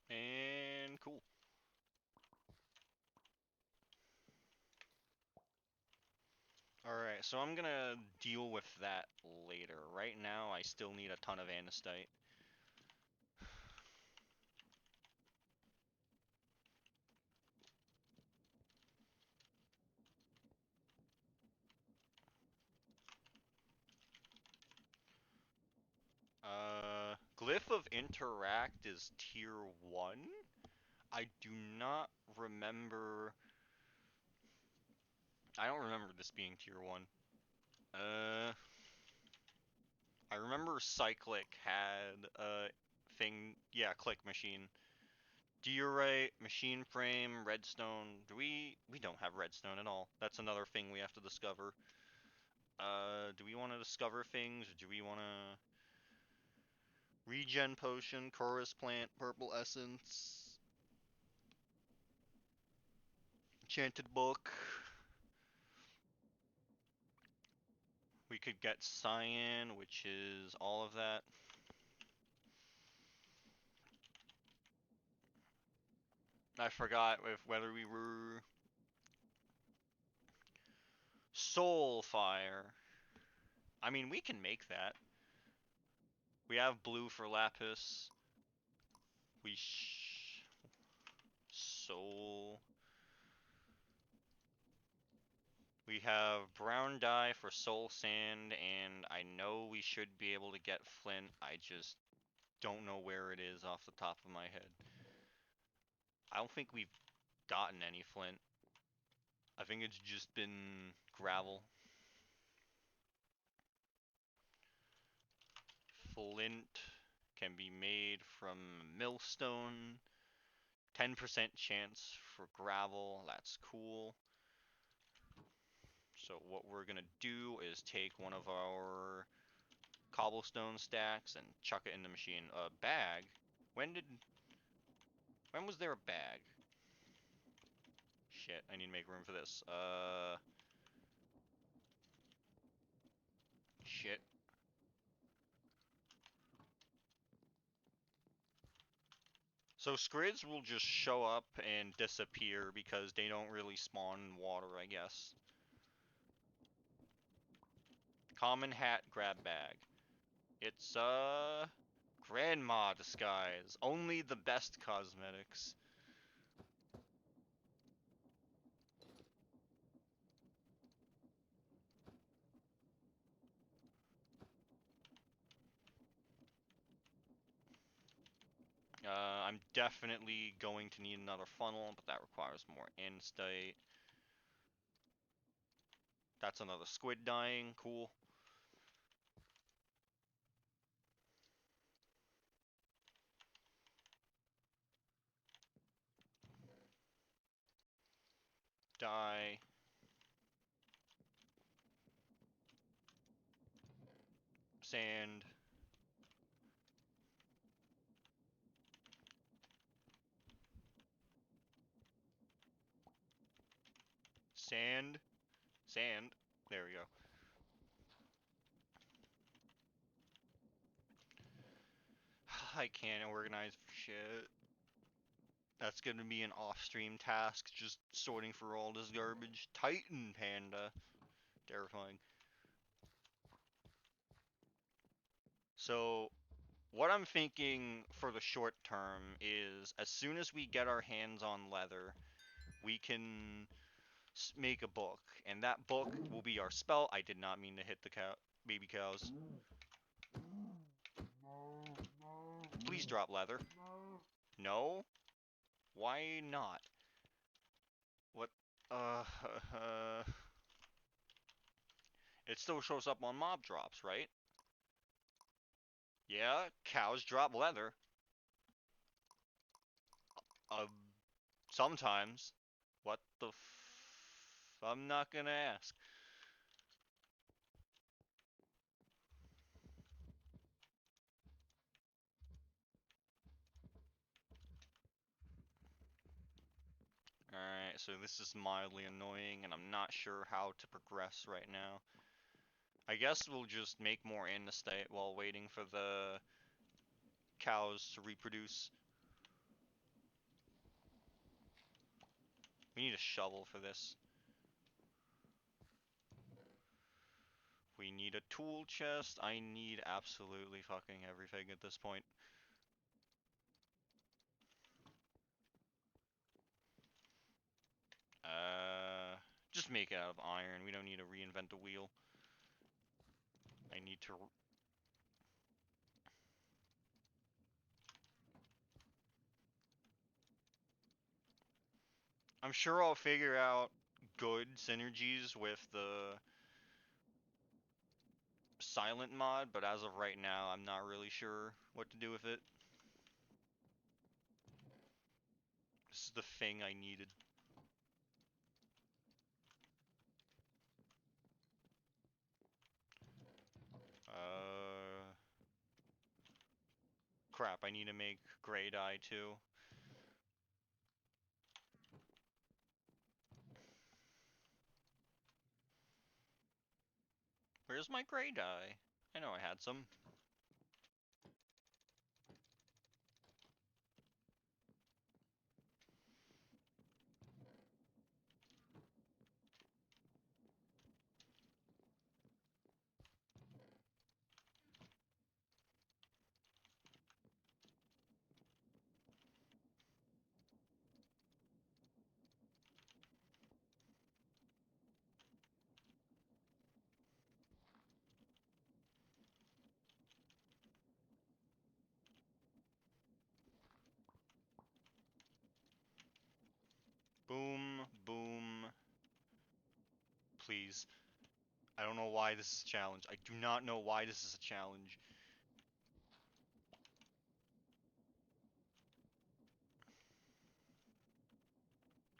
And cool. Alright, so I'm gonna deal with that later. Right now, I still need a ton of andesite. Glyph of Interact is tier 1. I do not remember... I don't remember this being tier 1. I remember Cyclic had a thing... Yeah, click machine. Diorite, machine frame, redstone. We don't have redstone at all. That's another thing we have to discover. Do we want to discover things, or do we want to... Regen potion, chorus plant, purple essence, enchanted book. We could get cyan, which is all of that. I forgot whether we were... Soul fire. I mean, we can make that. We have blue for lapis. Soul. We have brown dye for soul sand, and I know we should be able to get flint. I just don't know where it is off the top of my head. I don't think we've gotten any flint. I think it's just been gravel. Flint can be made from millstone. 10% chance for gravel. That's cool. So what we're gonna do is take one of our cobblestone stacks and chuck it in the machine. A bag? When was there a bag? Shit, I need to make room for this. Shit. So squids will just show up and disappear because they don't really spawn in water, I guess. Common hat grab bag. It's grandma disguise. Only the best cosmetics. I'm definitely going to need another funnel, but that requires more instate. That's another squid dying. Cool. Die. Sand. Sand. Sand. There we go. I can't organize shit. That's gonna be an off-stream task, just sorting for all this garbage. Titan Panda. Terrifying. So, what I'm thinking for the short term is as soon as we get our hands on leather, we can make a book, and that book will be our spell. I did not mean to hit the baby cows. Please drop leather. No? Why not? What? It still shows up on mob drops, right? Yeah, cows drop leather. Uh, Sometimes. What the I'm not gonna ask. Alright, so this is mildly annoying, and I'm not sure how to progress right now. I guess we'll just make more andesite while waiting for the cows to reproduce. We need a shovel for this. We need a tool chest. I need absolutely fucking everything at this point. Just make it out of iron. We don't need to reinvent the wheel. I need to... I'm sure I'll figure out good synergies with the silent mod, but as of right now, I'm not really sure what to do with it. This is the thing I needed. Crap, I need to make gray dye too. Where's my gray dye? I know I had some. please. I don't know why this is a challenge. I do not know why this is a challenge.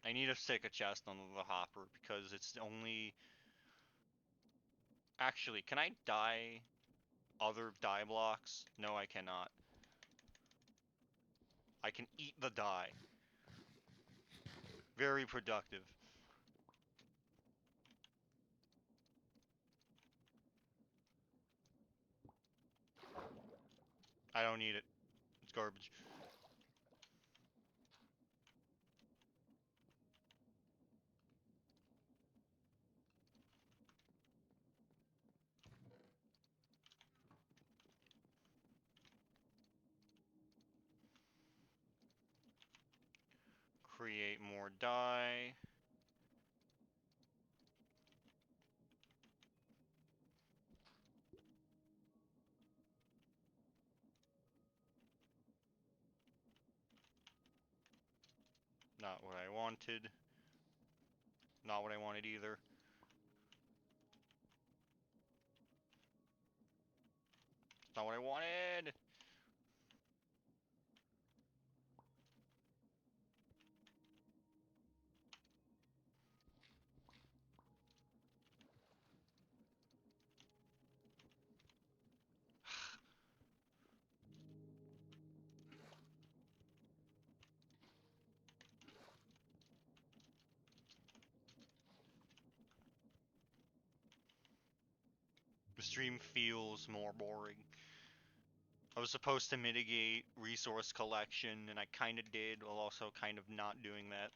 I need to stick a chest on the hopper because it's the only... Actually, can I dye other dye blocks? No, I cannot. I can eat the dye. Very productive. I don't need it. It's garbage. Create more dye. Not what I wanted. Not what I wanted either. It's not what I wanted! The stream feels more boring. I was supposed to mitigate resource collection, and I kinda did, while also kind of not doing that.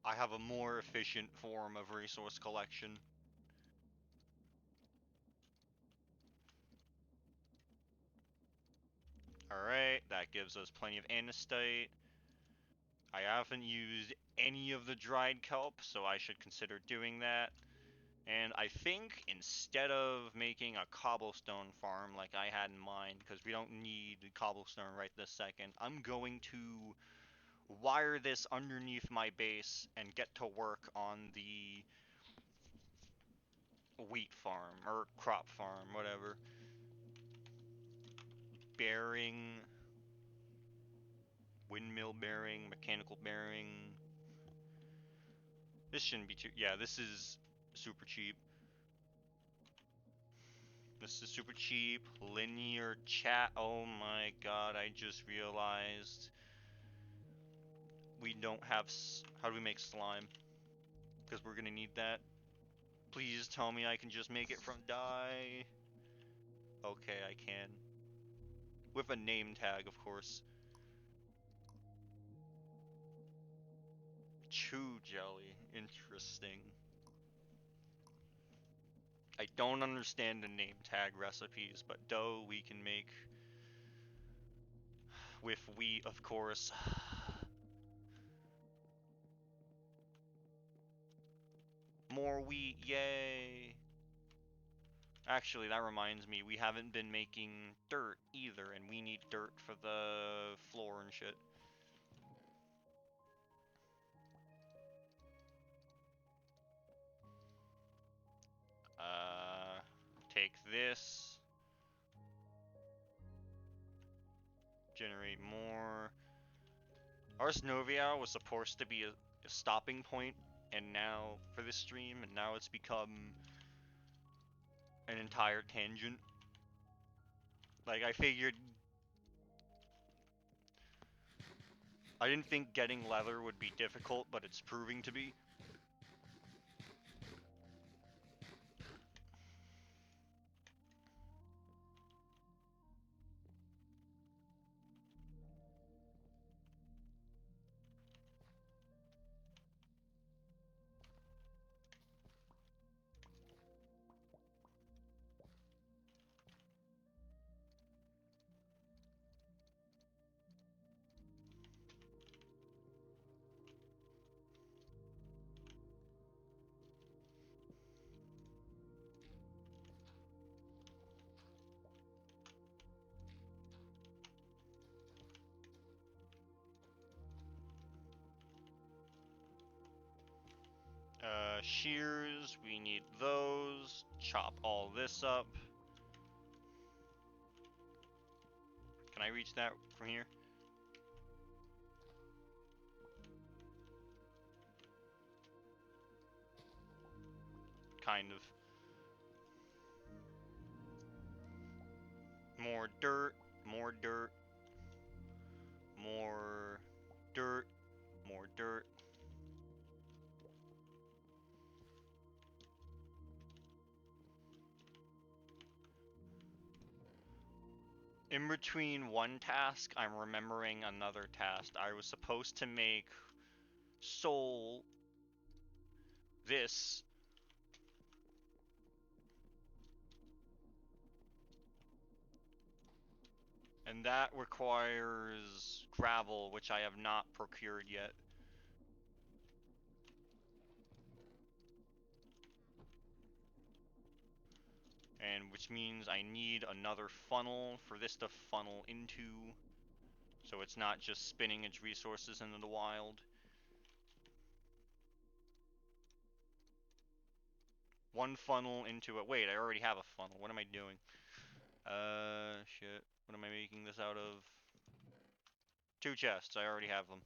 I have a more efficient form of resource collection. Alright, that gives us plenty of andesite. I haven't used any of the dried kelp, so I should consider doing that. And I think instead of making a cobblestone farm like I had in mind, because we don't need cobblestone right this second, I'm going to wire this underneath my base and get to work on the wheat farm, or crop farm, whatever. Bearing, windmill bearing, mechanical bearing. This shouldn't be too, yeah, this is super cheap. This is super cheap. Linear chat, oh my god, I just realized we don't have, how do we make slime? Because we're gonna need that. Please tell me I can just make it from dye. Okay, I can. With a name tag, of course. Chew jelly, interesting. I don't understand the name tag recipes, but dough we can make with wheat, of course. More wheat, yay! Actually, that reminds me, we haven't been making dirt either, and we need dirt for the floor and shit. Take this. Generate more. Ars Novia was supposed to be a stopping point, and now, for this stream, and now it's become an entire tangent. Like, I figured... I didn't think getting leather would be difficult, but it's proving to be. Shears, we need those. Chop all this up. Can I reach that from here? Kind of. More dirt, more dirt, more dirt, more dirt. In between one task, I'm remembering another task. I was supposed to make soul this. And that requires gravel, which I have not procured yet. And which means I need another funnel for this to funnel into, so it's not just spinning its resources into the wild. One funnel into it. Wait, I already have a funnel. What am I doing? Shit. What am I making this out of? 2 chests. I already have them.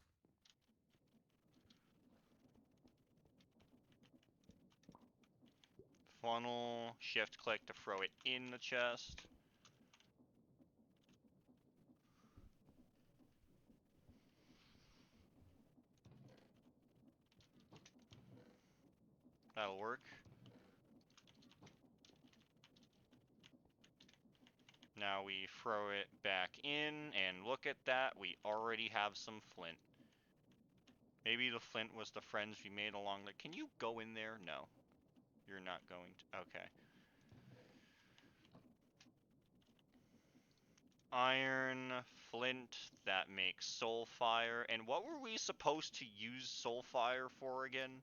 Funnel, shift click to throw it in the chest. That'll work. Now we throw it back in, and look at that, we already have some flint. Maybe the flint was the friends we made along the... Can you go in there? No. You're not going to... Okay. Iron, flint, that makes soul fire. And what were we supposed to use soul fire for again?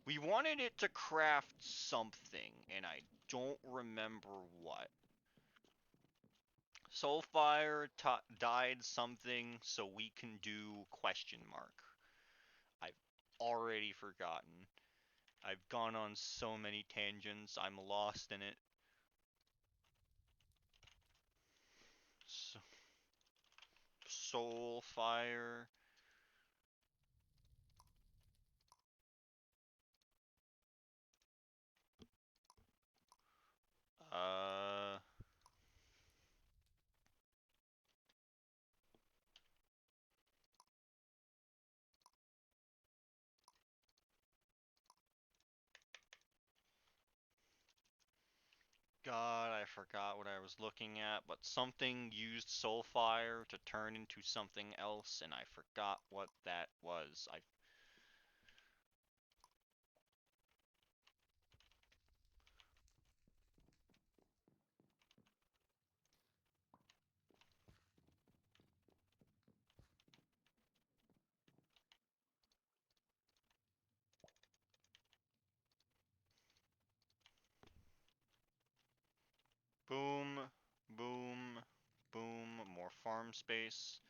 We wanted it to craft something, and I don't remember what. Soulfire died something, so we can do question mark. I've already forgotten. I've gone on so many tangents, I'm lost in it. So, Soulfire. Uh... God, I forgot what I was looking at, but something used Soulfire to turn into something else, and I forgot what that was. Boom, boom, boom, more farm space.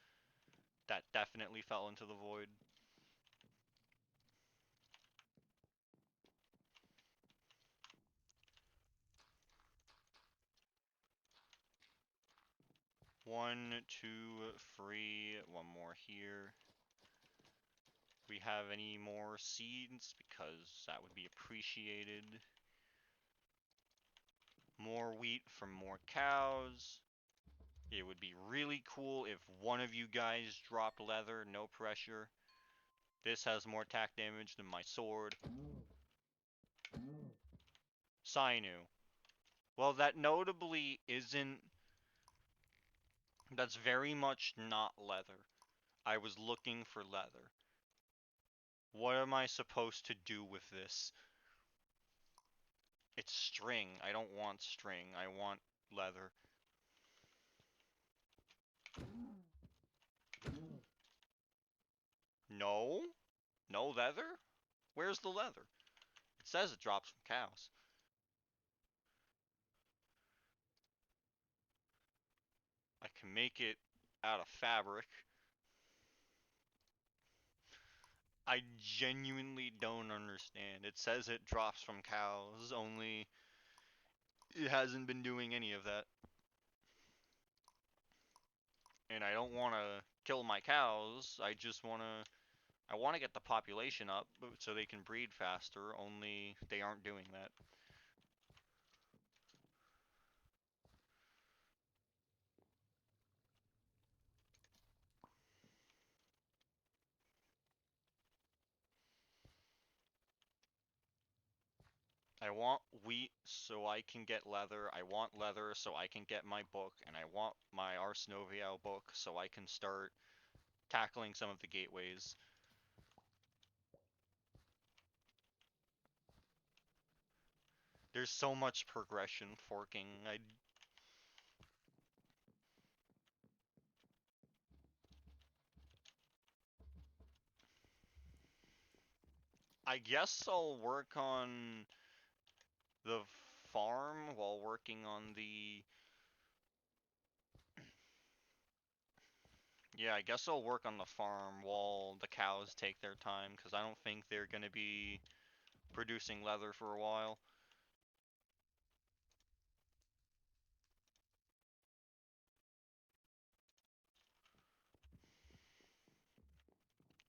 That definitely fell into the void. One, two, three, one more here. We have any more seeds? Because that would be appreciated. More wheat from more cows. It would be really cool if one of you guys dropped leather, no pressure. This has more attack damage than my sword. Sinew. Well, that notably isn't... That's very much not leather. I was looking for leather. What am I supposed to do with this? It's string. I don't want string. I want leather. No? No leather? Where's the leather? It says it drops from cows. I can make it out of fabric. I genuinely don't understand. It says it drops from cows, only it hasn't been doing any of that. And I don't want to kill my cows. I want to get the population up so they can breed faster, only they aren't doing that. I want wheat so I can get leather. I want leather so I can get my book, and I want my Ars Novia book so I can start tackling some of the gateways. There's so much progression forking. I guess I'll work on the farm while working on the... Yeah, I guess I'll work on the farm while the cows take their time, because I don't think they're gonna be producing leather for a while.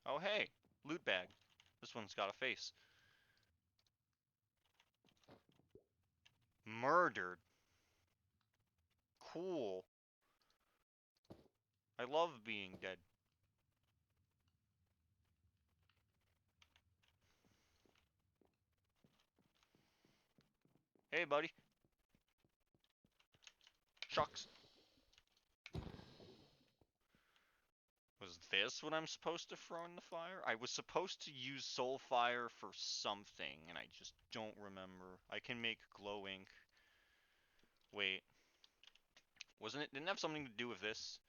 Oh hey, loot bag. This one's got a face. Murdered. Cool. I love being dead. Hey buddy. Shucks. Was this what I'm supposed to throw in the fire? I was supposed to use soul fire for something, and I just don't remember. I can make glow ink. Wait. Wasn't it? Didn't it have something to do with this?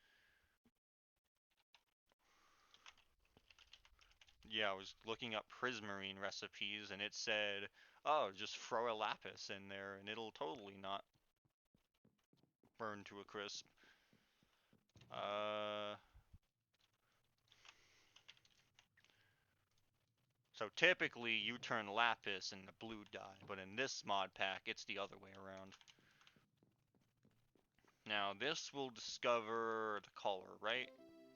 Yeah, I was looking up prismarine recipes, and it said, oh, just throw a lapis in there, and it'll totally not burn to a crisp. So typically you turn lapis into blue dye, but in this mod pack, it's the other way around. Now this will discover the color, right?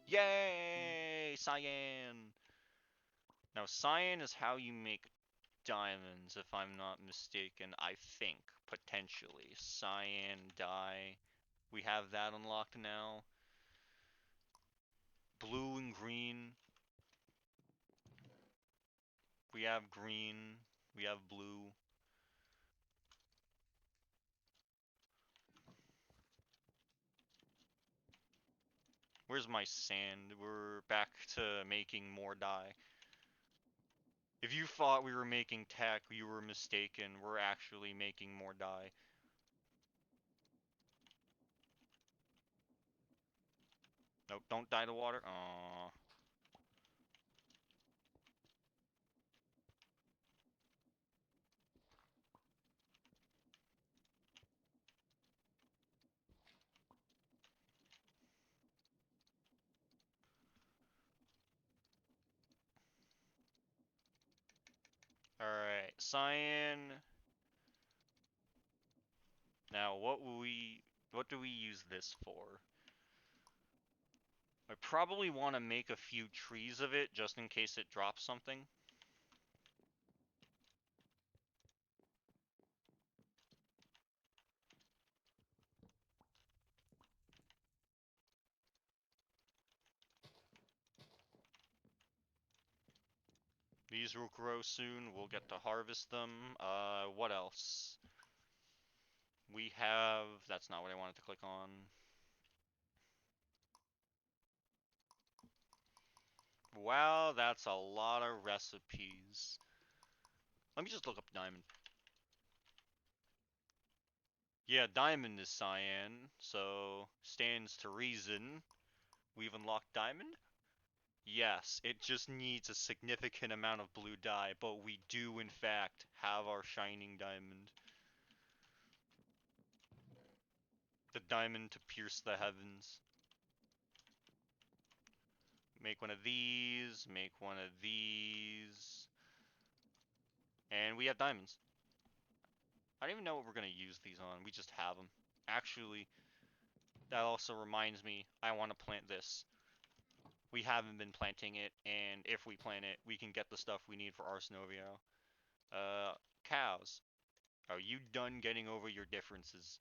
Yay! Cyan! Now cyan is how you make diamonds, if I'm not mistaken, I think, potentially. Cyan dye. We have that unlocked now. Blue and green. We have green. We have blue. Where's my sand? We're back to making more dye. If you thought we were making tech, you were mistaken. We're actually making more dye. Nope, don't dye the water. Aww. Alright, cyan. Now, what do we use this for? I probably want to make a few trees of it, just in case it drops something. These will grow soon, we'll get to harvest them. What else? We have... That's not what I wanted to click on. Wow, that's a lot of recipes. Let me just look up diamond. Yeah, diamond is cyan, so stands to reason. We've unlocked diamond? Yes, it just needs a significant amount of blue dye, but we do in fact have our shining diamond. The diamond to pierce the heavens. Make one of these, make one of these. And we have diamonds. I don't even know what we're going to use these on. We just have them. Actually, that also reminds me, I want to plant this. We haven't been planting it, and if we plant it, we can get the stuff we need for Arsenovio. Cows. Are you done getting over your differences?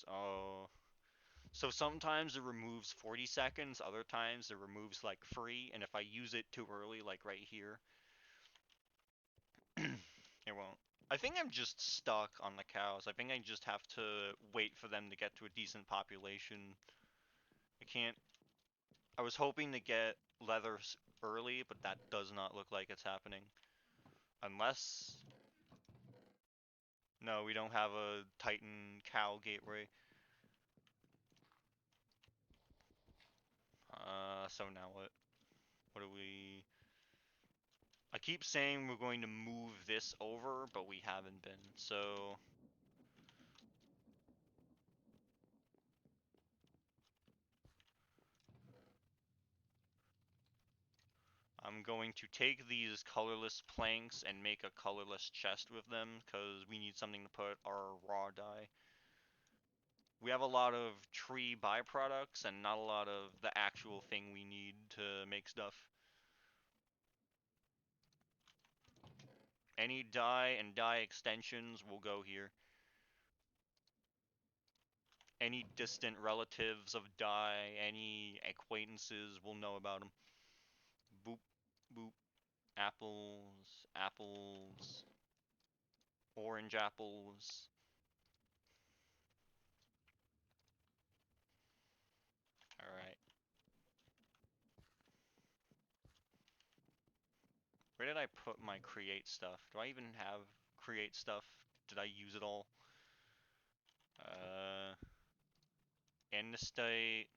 Oh. So sometimes it removes 40 seconds, other times it removes like free, and if I use it too early, like right here, it won't. I think I'm just stuck on the cows. I think I just have to wait for them to get to a decent population. I can't. I was hoping to get leather early, but that does not look like it's happening. Unless... No, we don't have a Titan cow gateway. So now what? What do we... I keep saying we're going to move this over, but we haven't been, so... I'm going to take these colorless planks and make a colorless chest with them, because we need something to put our raw dye. We have a lot of tree byproducts and not a lot of the actual thing we need to make stuff. Any dye and dye extensions will go here. Any distant relatives of dye, any acquaintances will know about them. Boop, boop. Apples, apples, orange apples. Alright. Where did I put my create stuff? Do I even have create stuff? Did I use it all? Andesite.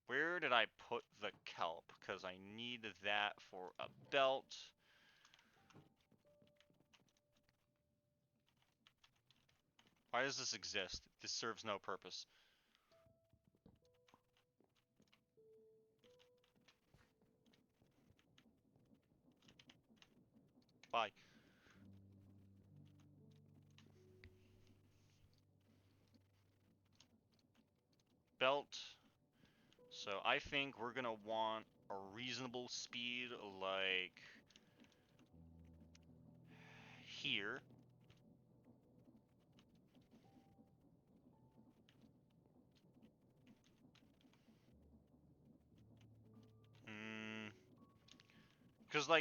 Where did I put the kelp? Because I need that for a belt. Why does this exist? This serves no purpose. Bye. Belt. So I think we're gonna want a reasonable speed like here.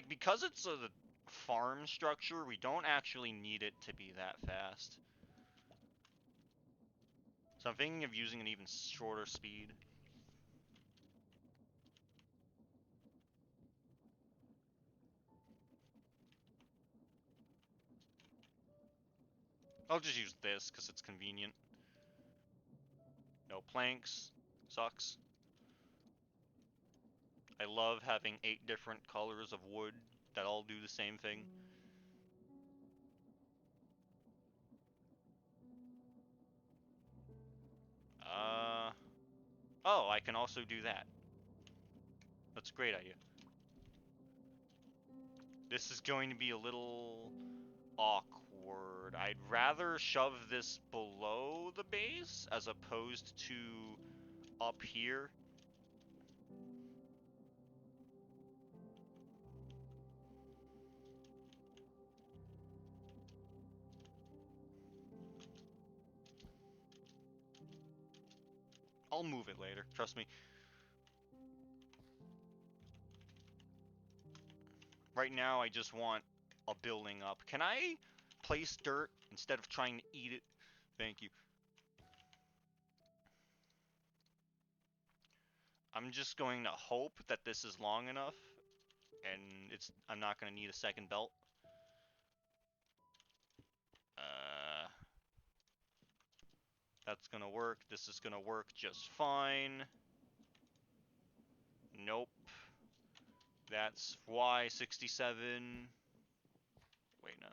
Because it's a farm structure, we don't actually need it to be that fast. So I'm thinking of using an even shorter speed. I'll just use this because it's convenient. No planks. Sucks. I love having 8 different colors of wood that all do the same thing. Oh, I can also do that. That's a great idea. This is going to be a little awkward. I'd rather shove this below the base as opposed to up here. I'll move it later, trust me. Right now, I just want a building up. Can I place dirt instead of trying to eat it? Thank you. I'm just going to hope that this is long enough, and I'm not going to need a second belt. That's going to work. This is going to work just fine. Nope. That's Y67. Wait, no.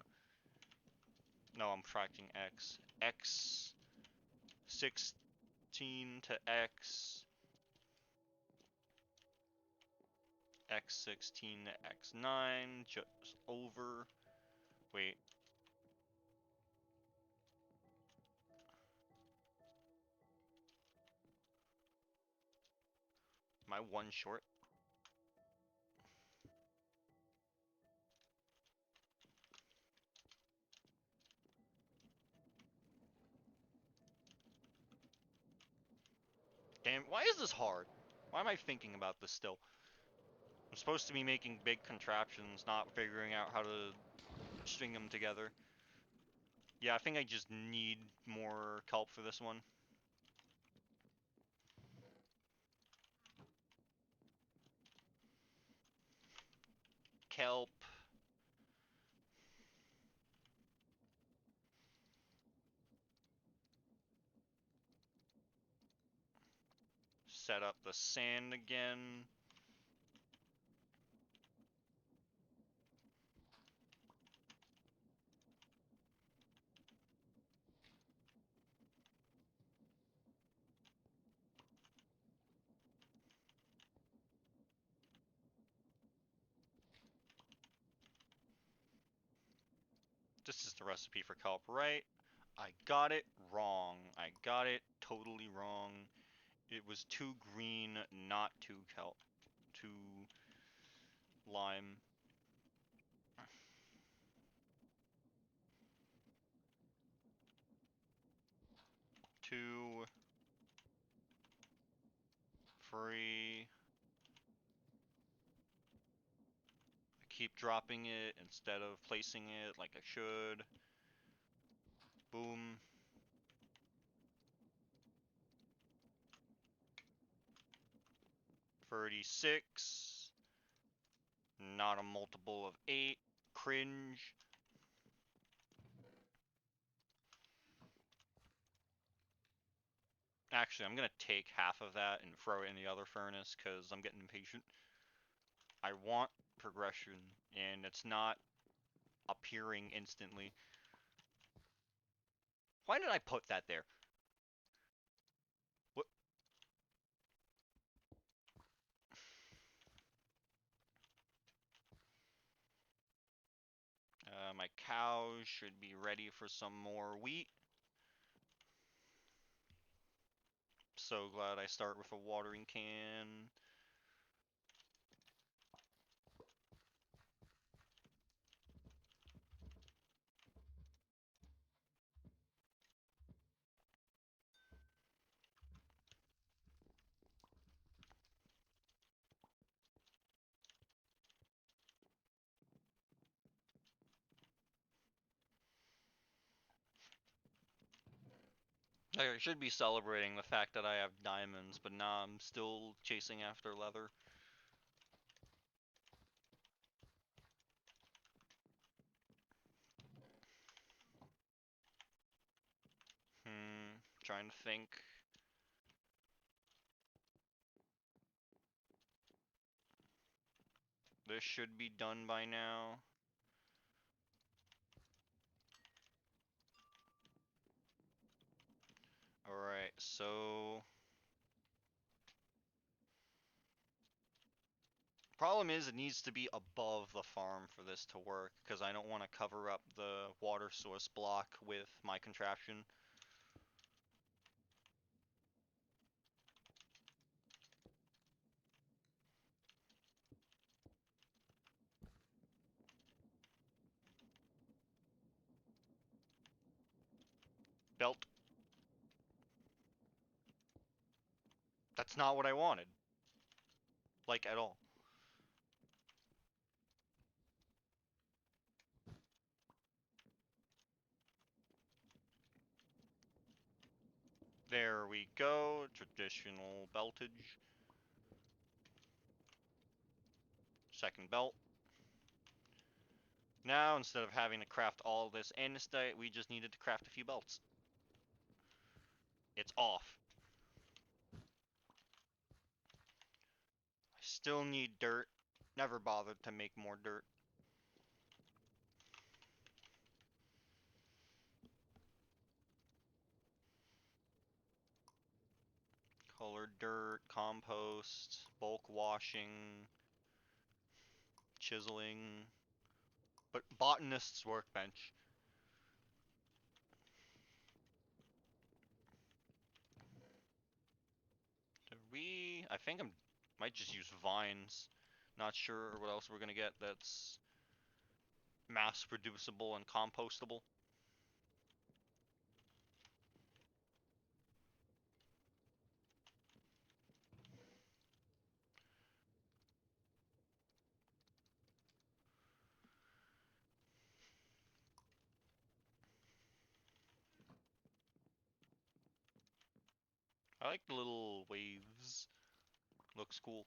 No, I'm tracking X. X6. X16 to X. X16 to X9, just over. Wait. Am I one short? Damn, why is this hard? Why am I thinking about this still? I'm supposed to be making big contraptions, not figuring out how to string them together. Yeah, I think I just need more kelp for this one. Kelp. Set up the sand again. This is the recipe for kelp, right? I got it wrong. I got it totally wrong. It was too green, not too kelp. Too lime. Too free. I keep dropping it instead of placing it like I should. Boom. 36. Not a multiple of 8. Cringe. Actually, I'm gonna take half of that and throw it in the other furnace because I'm getting impatient. I want progression, and it's not appearing instantly. Why did I put that there? What? My cows should be ready for some more wheat. So glad I start with a watering can. I should be celebrating the fact that I have diamonds, but nah, I'm still chasing after leather. Trying to think. This should be done by now. Alright, so... Problem is, it needs to be above the farm for this to work, because I don't want to cover up the water source block with my contraption. Belt. That's not what I wanted. Like, at all. There we go. Traditional beltage. Second belt. Now, instead of having to craft all this andesite, we just needed to craft a few belts. It's off. I still need dirt. Never bothered to make more dirt. Colored dirt, compost, bulk washing, chiseling, but botanist's workbench. I think might just use vines. Not sure what else we're gonna get that's mass producible and compostable. I like the little waves. Looks cool.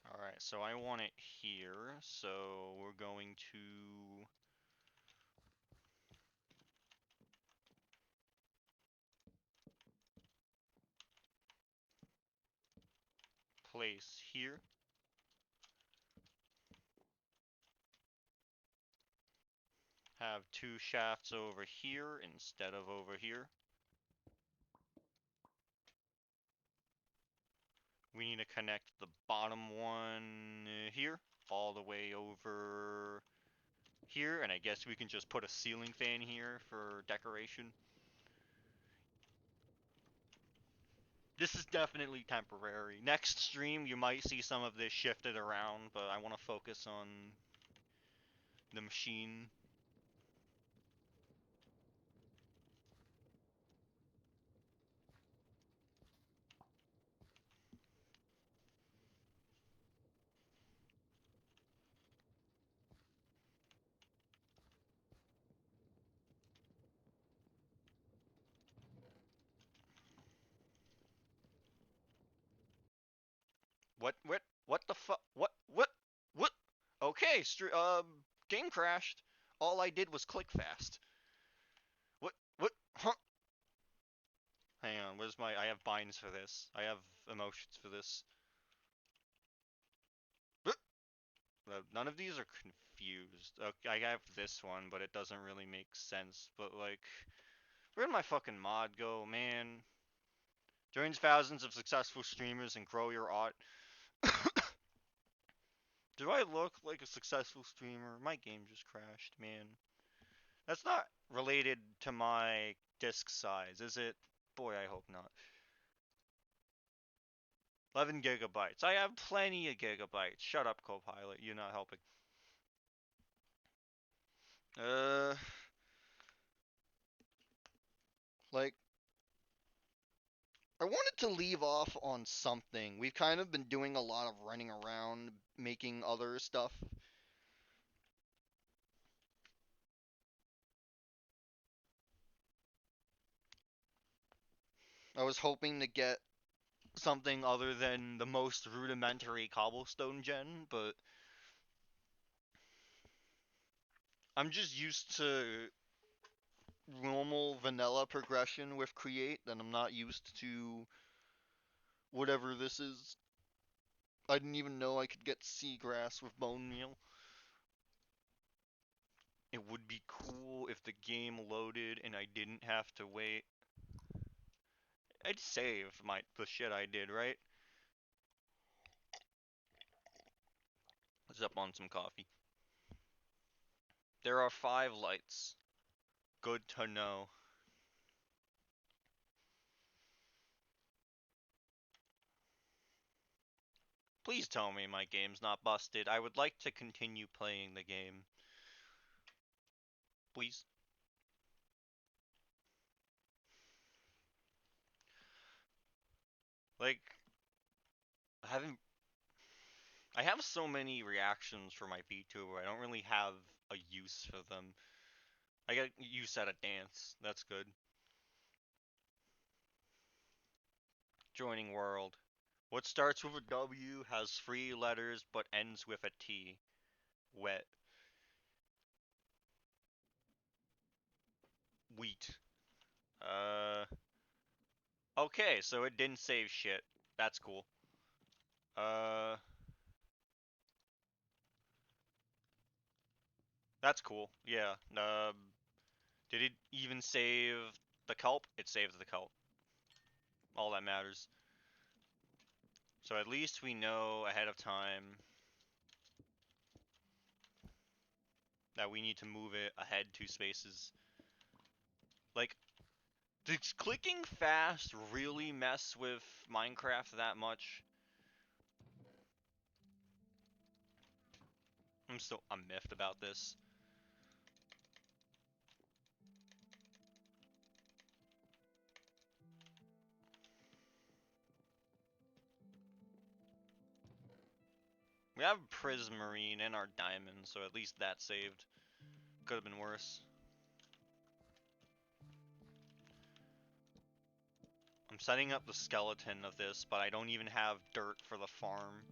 Alright, so I want it here, so we're going to place here. Have two shafts over here instead of over here. We need to connect the bottom one here, all the way over here, and I guess we can just put a ceiling fan here for decoration. This is definitely temporary. Next stream, you might see some of this shifted around, but I want to focus on the machine. What the fuck? What? Okay, game crashed. All I did was click fast. What? Huh? Hang on, where's my, I have binds for this. I have emotions for this. None of these are confused. Okay, I have this one, but it doesn't really make sense. But like, where'd my fucking mod go, man? Join thousands of successful streamers and grow your art. Do I look like a successful streamer? My game just crashed, man. That's not related to my disk size, is it? Boy, I hope not. 11 gigabytes. I have plenty of gigabytes. Shut up, Copilot. You're not helping. Uh, like, I wanted to leave off on something. We've kind of been doing a lot of running around, making other stuff. I was hoping to get something other than the most rudimentary cobblestone gen, but I'm just used to normal vanilla progression with create, and I'm not used to whatever this is. I didn't even know I could get seagrass with bone meal. It would be cool if the game loaded and I didn't have to wait. I'd save the shit I did, right? Let's up on some coffee. There are 5 lights. Good to know. Please tell me my game's not busted. I would like to continue playing the game. Please. Like, I haven't. I have so many reactions for my VTuber. I don't really have a use for them. I get use at a dance. That's good. Joining world. What starts with a W has 3 letters but ends with a T. Wet. Wheat. Uh. Okay, so it didn't save shit. That's cool. Uh. That's cool. Yeah. Did it even save the kelp? It saved the kelp. All that matters. So at least we know ahead of time that we need to move it ahead 2 spaces. Like, does clicking fast really mess with Minecraft that much? I'm miffed about this. We have Prismarine and our diamond, so at least that's saved. Could have been worse. I'm setting up the skeleton of this, but I don't even have dirt for the farm.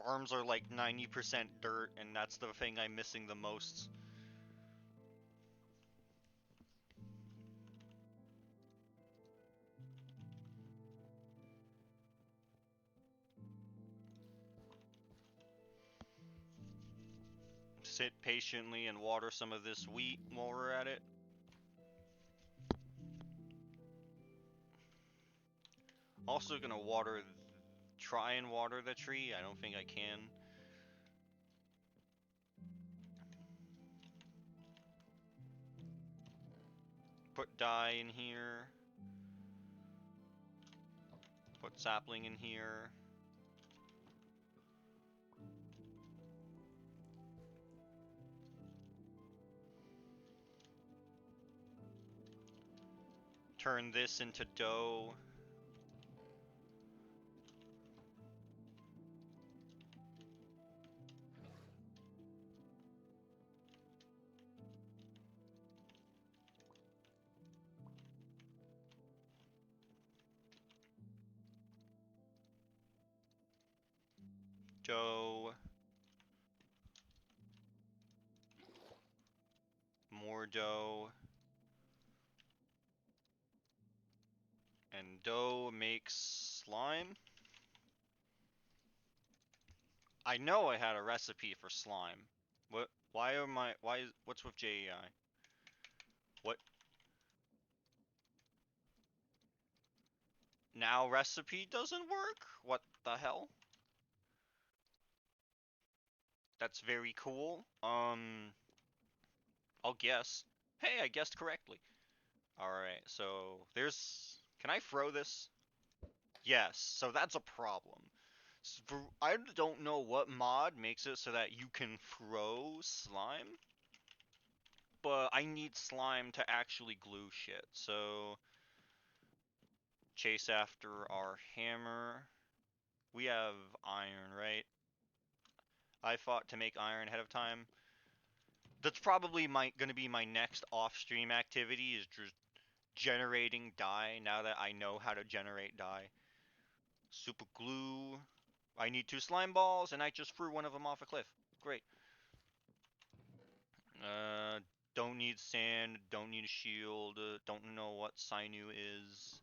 Farms are like 90% dirt, and that's the thing I'm missing the most. Sit patiently and water some of this wheat while we're at it. Also gonna try and water the tree. I don't think I can. Put dye in here. Put sapling in here. Turn this into dough. Dough. More dough. And dough makes slime. I know I had a recipe for slime. What? Why am I? What's with JEI? What? Now recipe doesn't work? What the hell? That's very cool. I'll guess. Hey, I guessed correctly. Alright, so can I throw this? Yes, so that's a problem. I don't know what mod makes it so that you can throw slime, but I need slime to actually glue shit, so chase after our hammer. We have iron, right? I fought to make iron ahead of time. That's probably gonna be my next off-stream activity, is just generating dye now that I know how to generate dye. Super glue. I need 2 slime balls, and I just threw one of them off a cliff. Great. Uh, don't need sand, don't need a shield, don't know what sinew is.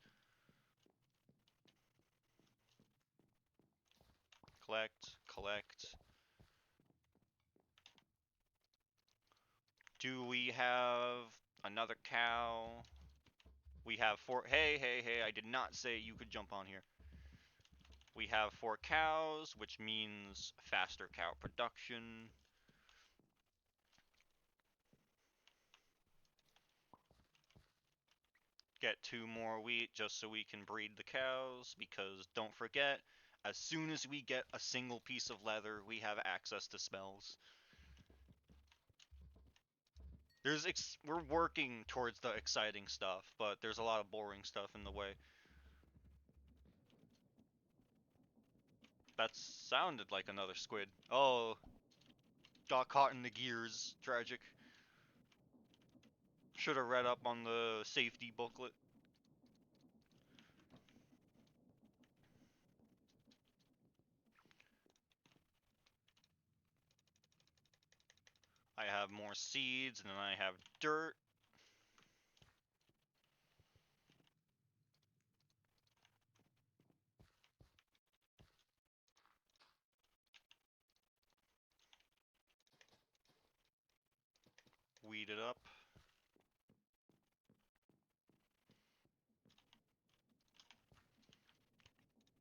Collect. Do we have another cow? We have 4. Hey, I did not say you could jump on here. We have 4 cows, which means faster cow production. Get 2 more wheat just so we can breed the cows, because don't forget, as soon as we get a single piece of leather, we have access to spells. We're working towards the exciting stuff, but there's a lot of boring stuff in the way. That sounded like another squid. Oh, got caught in the gears. Tragic. Should have read up on the safety booklet. I have more seeds, and then I have dirt. speed it up.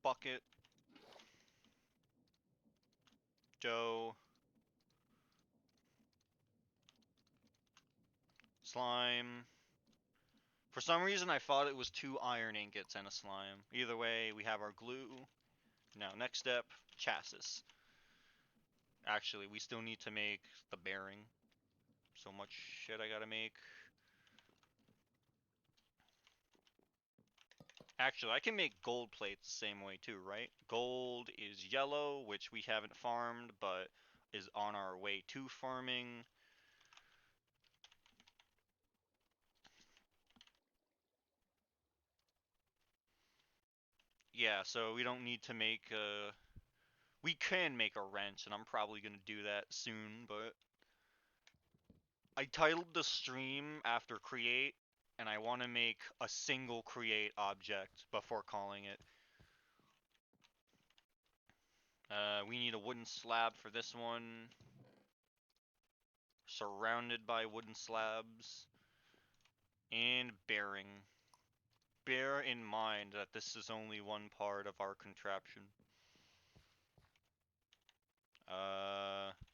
Bucket. Dough. Slime. For some reason, I thought it was 2 iron ingots and a slime. Either way, we have our glue. Now, next step, chassis. Actually, we still need to make the bearing. So much shit I gotta make. Actually, I can make gold plates the same way too, right? Gold is yellow, which we haven't farmed, but is on our way to farming. Yeah, so we don't need to make we can make a wrench, and I'm probably gonna do that soon, but I titled the stream after create, and I want to make a single create object before calling it. We need a wooden slab for this one. Surrounded by wooden slabs. And bearing. Bear in mind that this is only one part of our contraption.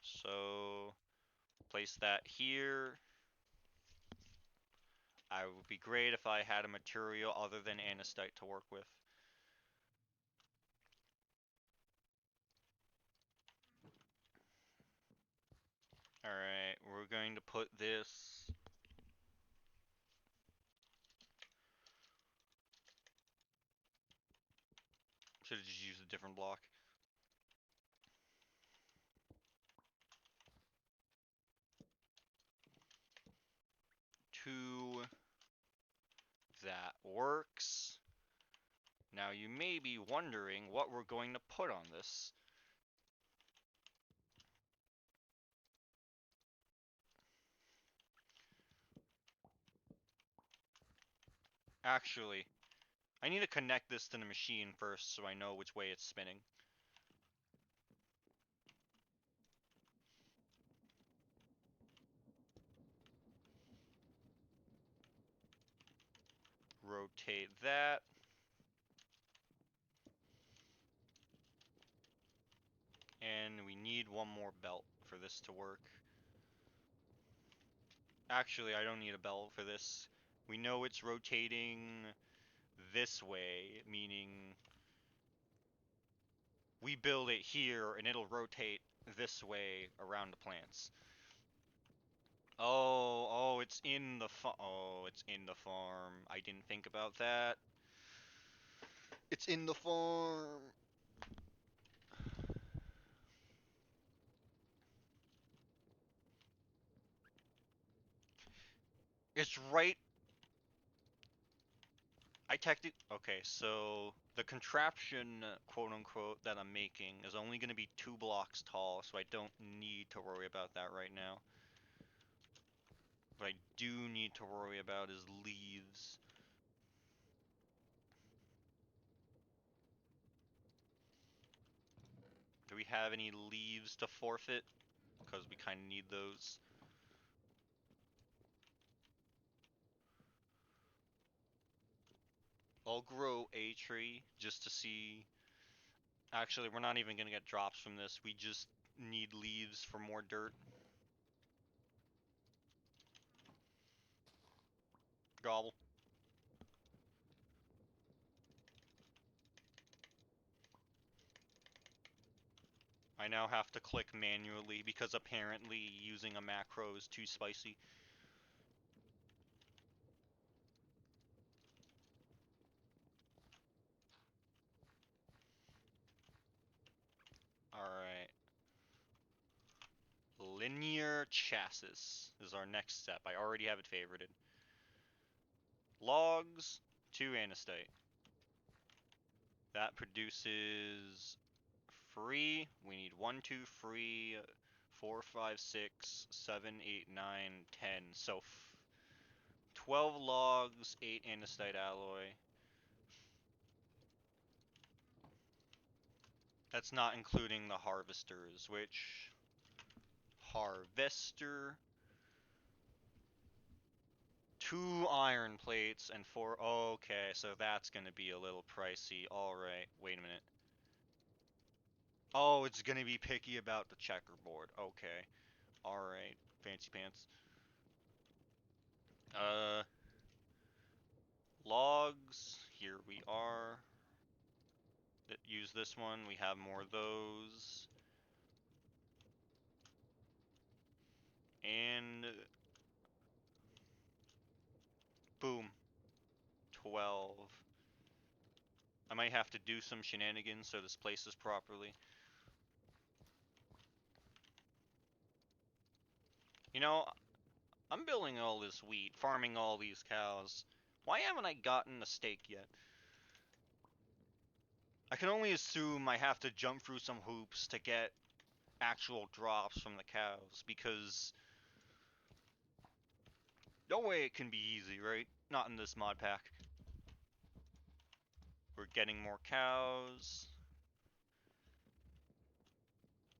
So place that here. I would be great if I had a material other than andesite to work with. Alright, we're going to put this... Should have just used a different block. Two. That works. Now you may be wondering what we're going to put on this. Actually, I need to connect this to the machine first so I know which way it's spinning. Rotate that. And we need one more belt for this to work. Actually, I don't need a belt for this. We know it's rotating this way, meaning we build it here and it'll rotate this way around the plants. Oh, it's in the it's in the farm. I didn't think about that. It's in the farm. It's right. Okay, so the contraption, quote unquote, that I'm making is only going to be 2 blocks tall, so I don't need to worry about that right now. What I do need to worry about is leaves. Do we have any leaves to forfeit? Because we kind of need those. I'll grow a tree just to see. Actually, we're not even going to get drops from this. We just need leaves for more dirt. Gobble. I now have to click manually because apparently using a macro is too spicy. Alright. Linear chassis is our next step. I already have it favorited. Logs, 2 andesite. That produces free. We need 1, 2, 3, 4, 5, 6, 7, 8, 9, 10. So 12 logs, 8 andesite alloy. That's not including the harvesters, which... Harvester... 2 iron plates and 4. Okay, so that's gonna be a little pricey. Alright, wait a minute. Oh, it's gonna be picky about the checkerboard. Okay. Alright, fancy pants. Logs. Here we are. Use this one. We have more of those. And boom. 12. I might have to do some shenanigans so this places properly. You know, I'm building all this wheat, farming all these cows. Why haven't I gotten a steak yet? I can only assume I have to jump through some hoops to get actual drops from the cows, because no way it can be easy, right? Not in this mod pack. We're getting more cows.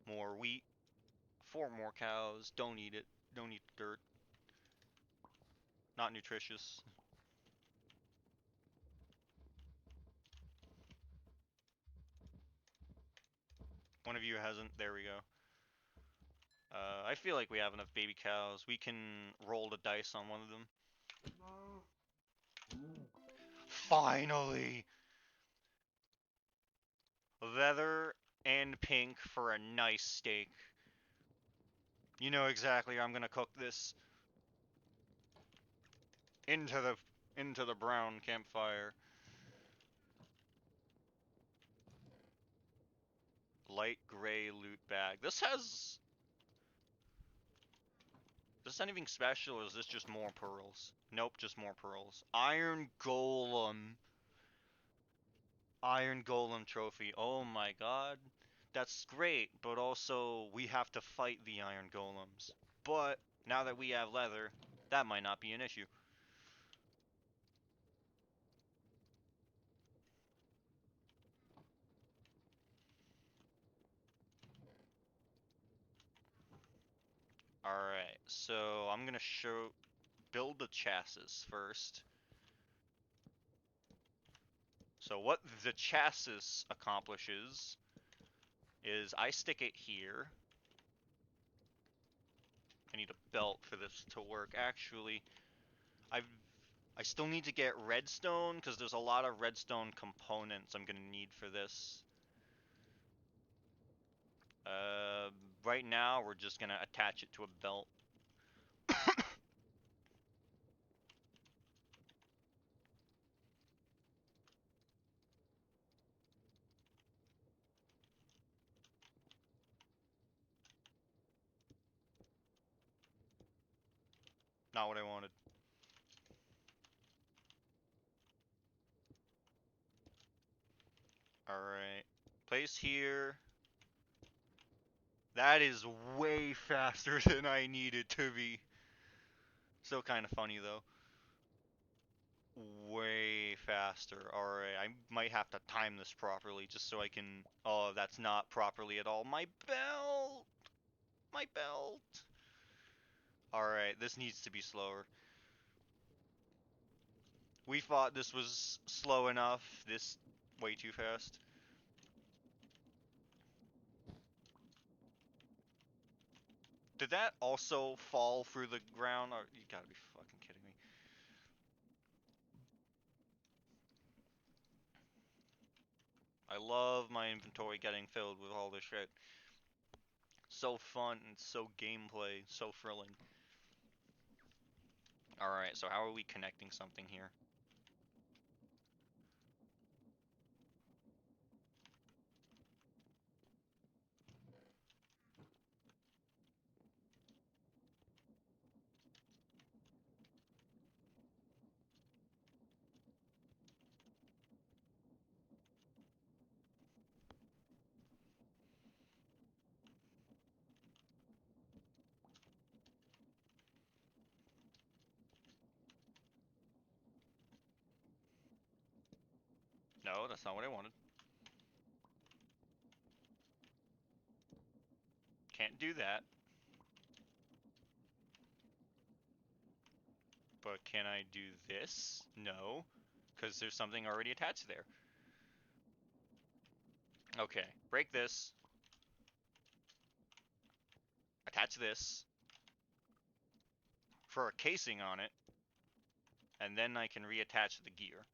More wheat. 4 more cows. Don't eat it. Don't eat the dirt. Not nutritious. One of you hasn't. There we go. I feel like we have enough baby cows. We can roll the dice on one of them. Finally! Leather and pink for a nice steak. You know exactly how I'm gonna cook this. Into the brown campfire. Light gray loot bag. This has... Is this anything special, or is this just more pearls? Nope, just more pearls. Iron Golem. Iron Golem trophy. Oh my god. That's great, but also we have to fight the Iron Golems. But now that we have leather, that might not be an issue. Alright, so I'm gonna build the chassis first. So what the chassis accomplishes is I stick it here. I need a belt for this to work. Actually, I still need to get redstone, because there's a lot of redstone components I'm gonna need for this. Uh, right now we're just gonna attach it to a belt. Not what I wanted. Alright. Place here. That is way faster than I need it to be. Still kind of funny though. Way faster. Alright, I might have to time this properly just so I can... Oh, that's not properly at all. My belt! My belt! Alright, this needs to be slower. We thought this was slow enough. This way too fast. Did that also fall through the ground? Oh, you gotta be fucking kidding me. I love my inventory getting filled with all this shit. So fun and so gameplay, so thrilling. Alright, so how are we connecting something here? No, that's not what I wanted. Can't do that. But can I do this? No, because there's something already attached there. Okay, break this. Attach this. For a casing on it. And then I can reattach the gear.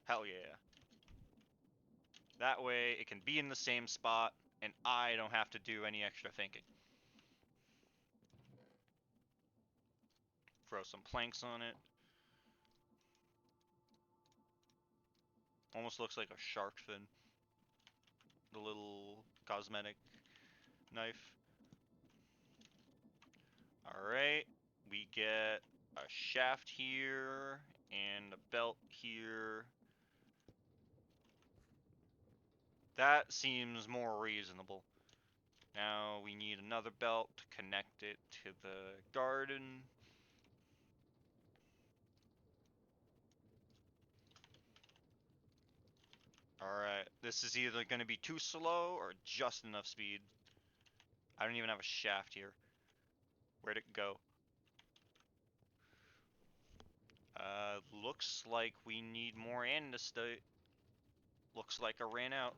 Hell yeah. That way it can be in the same spot and I don't have to do any extra thinking. Throw some planks on it. Almost looks like a shark fin. The little cosmetic knife. Alright, we get a shaft here and a belt here. That seems more reasonable. Now we need another belt to connect it to the garden. Alright, this is either going to be too slow or just enough speed. I don't even have a shaft here. Where'd it go? Looks like we need more andesite. Looks like I ran out.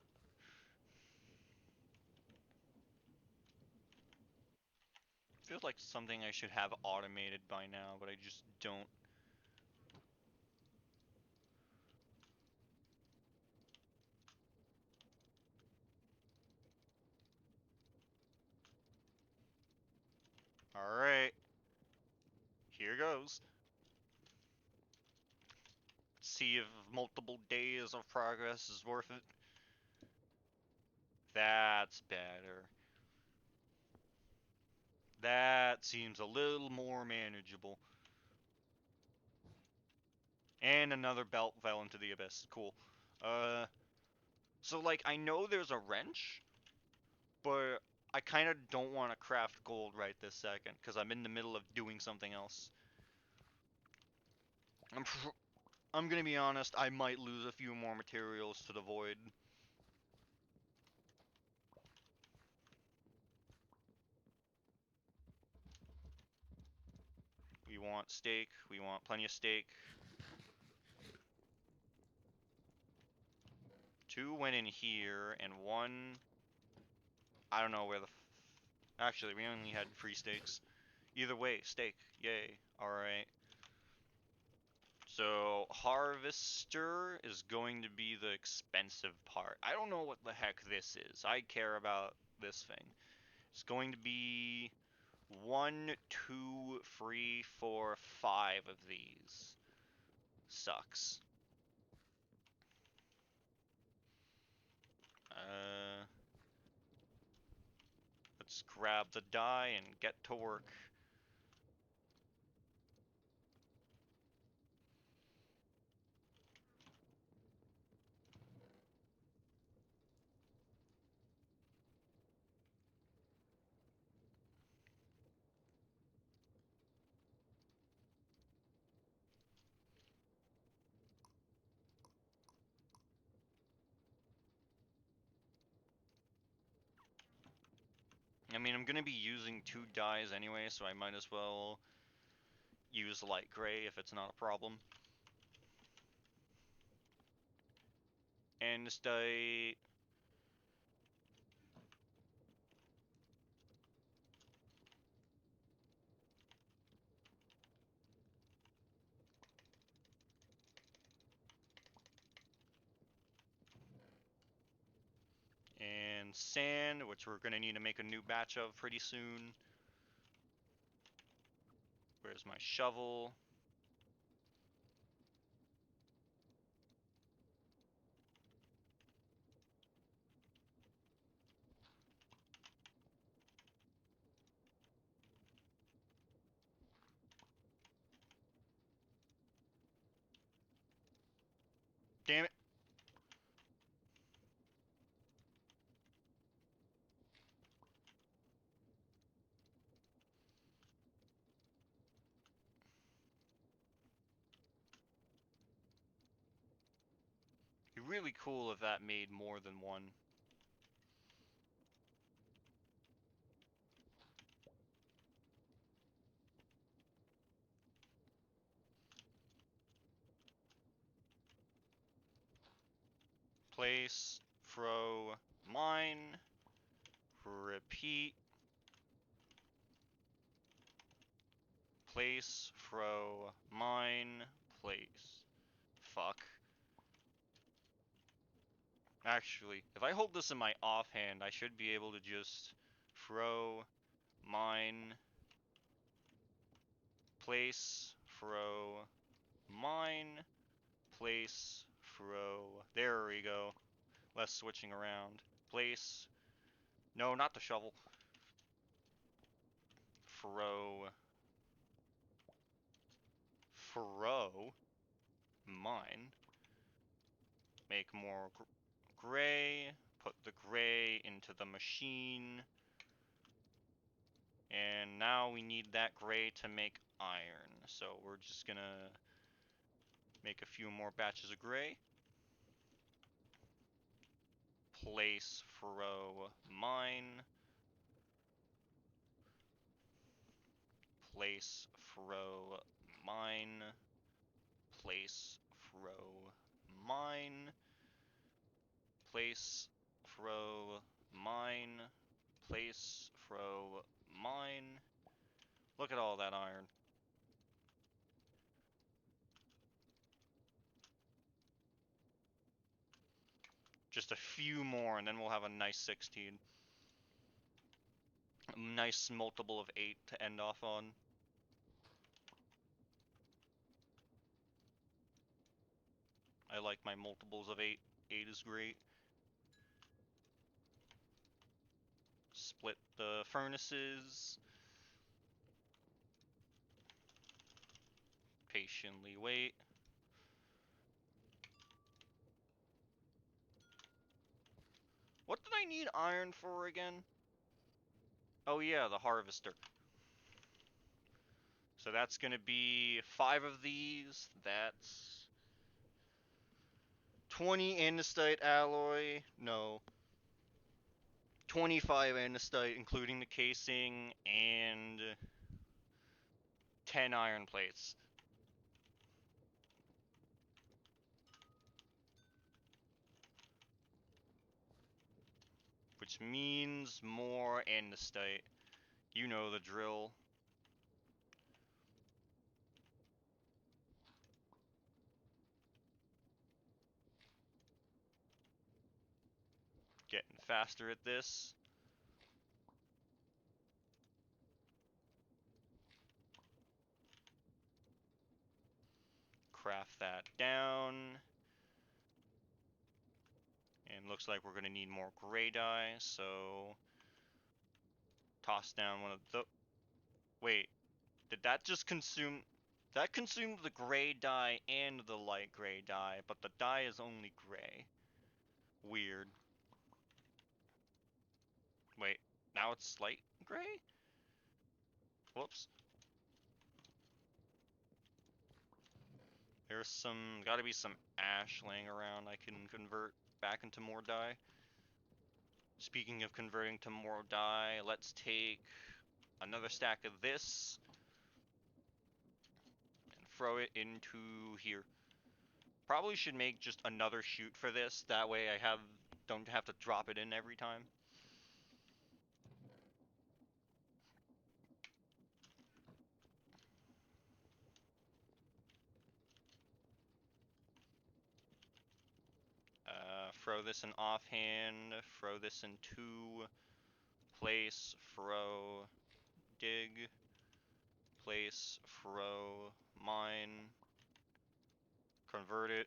Feels like something I should have automated by now, but I just don't. Alright. Here goes. See if multiple days of progress is worth it. That's better. That seems a little more manageable. And another belt fell into the abyss. Cool. So like, I know there's a wrench, but I kind of don't want to craft gold right this second, because I'm in the middle of doing something else. I'm gonna be honest, I might lose a few more materials to the void. We want steak, we want plenty of steak. 2 went in here, and 1... I don't know where the... Actually, we only had free steaks. Either way, steak. Yay. Alright. So, harvester is going to be the expensive part. I don't know what the heck this is. I care about this thing. It's going to be 1, 2, 3, 4, 5 of these. Sucks. Let's grab the dye and get to work. I mean, I'm gonna be using 2 dyes anyway, so I might as well use light gray if it's not a problem. And this dye... and sand, which we're gonna need to make a new batch of pretty soon. Where's my shovel? Damn it. It'd be really cool if that made more than one. Place, throw, mine, repeat. Place, throw, mine, place. Fuck. Actually, if I hold this in my offhand, I should be able to just throw, mine, place, throw, mine, place, throw. There we go. Less switching around. Place. No, not the shovel. Throw. Throw. Mine. Make more gray. Put the gray into the machine. And now we need that gray to make iron. So we're just gonna make a few more batches of gray. Place, throw, mine. Place, throw, mine. Place, throw, mine. Place, throw, mine. Place, throw, mine. Look at all that iron. Just a few more and then we'll have a nice 16. A nice multiple of 8 to end off on. I like my multiples of 8. 8 is great. Split the furnaces. Patiently wait. What did I need iron for again? Oh yeah, the harvester. So that's gonna be 5 of these. That's 20 andesite alloy. No. 25 andesite, including the casing, and 10 iron plates. Which means more andesite. You know the drill. Getting faster at this. Craft that down. And looks like we're going to need more gray dye, so toss down one of the... Wait, did that just consume... That consumed the gray dye and the light gray dye, but the dye is only gray. Weird. Wait, now it's light gray? Whoops. There's some... gotta be some ash laying around I can convert back into more dye. Speaking of converting to more dye, let's take another stack of this and throw it into here. Probably should make just another chute for this, that way I don't have to drop it in every time. Throw this in offhand, throw this in 2, place, throw, dig, place, throw, mine, convert it,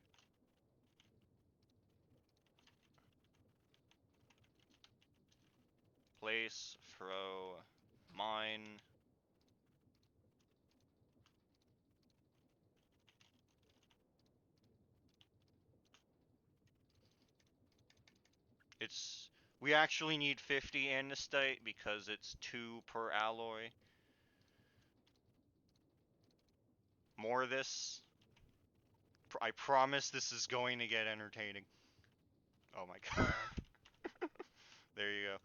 place, throw, mine, we actually need 50 andesite because it's 2 per alloy. More of this. I promise this is going to get entertaining. Oh my god. There you go.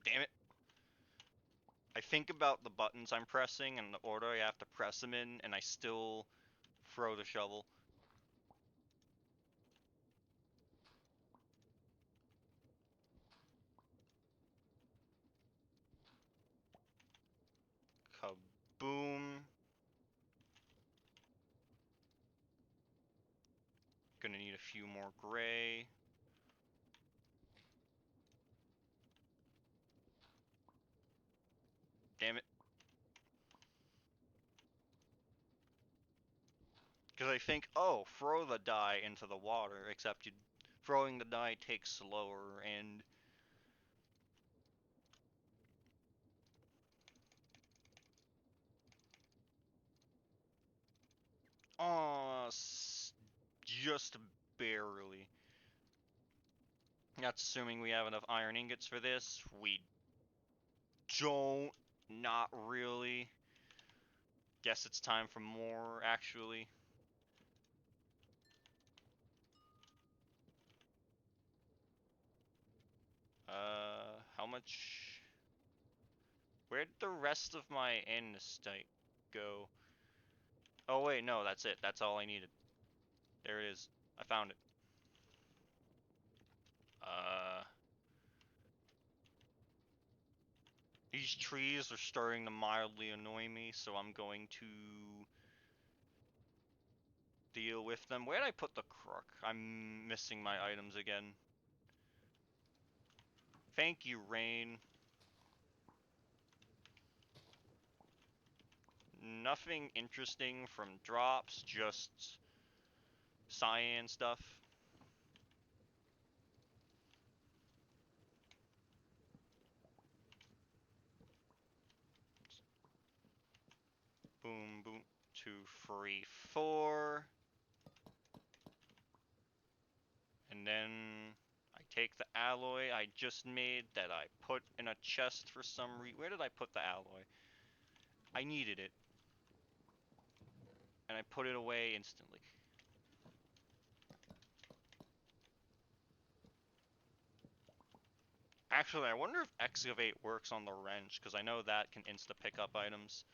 Damn it. I think about the buttons I'm pressing and the order I have to press them in, and I still throw the shovel. Kaboom. Gonna need a few more gray. Damn it. Because I think, oh, throw the dye into the water, except throwing the dye takes slower, and oh, just barely. That's assuming we have enough iron ingots for this. We don't. Not really. Guess it's time for more, actually. How much? Where did the rest of my andesite go? Oh wait, no, that's it. That's all I needed. There it is. I found it. Uh, these trees are starting to mildly annoy me, so I'm going to deal with them. Where'd I put the crook? I'm missing my items again. Thank you, Rain. Nothing interesting from drops, just cyan stuff. Boom, boom. 2, 3, 4. And then I take the alloy I just made that I put in a chest for some reason. Where did I put the alloy? I needed it. And I put it away instantly. Actually, I wonder if excavate works on the wrench, because I know that can insta-pick up items.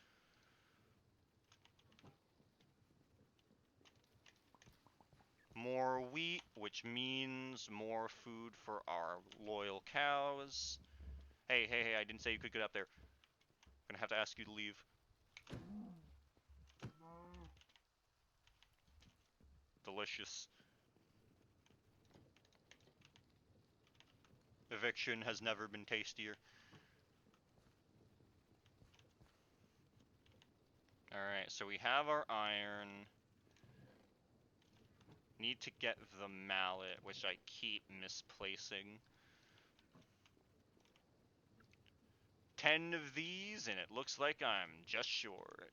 More wheat, which means more food for our loyal cows. Hey, hey, hey, I didn't say you could get up there. I'm gonna have to ask you to leave. Delicious. Eviction has never been tastier. Alright, so we have our iron. Need to get the mallet, which I keep misplacing. 10 of these, and it looks like I'm just short.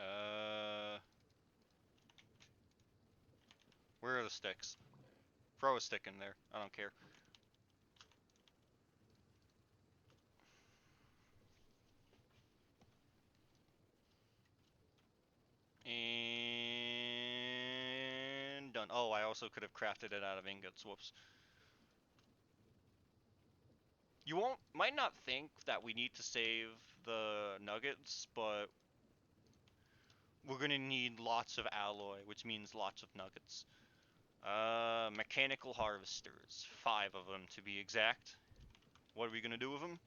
Uh, where are the sticks? Throw a stick in there. I don't care. And done. Oh, I also could have crafted it out of ingots. Whoops. You might not think that we need to save the nuggets, but we're gonna need lots of alloy, which means lots of nuggets. Mechanical harvesters. 5 of them to be exact. What are we gonna do with them?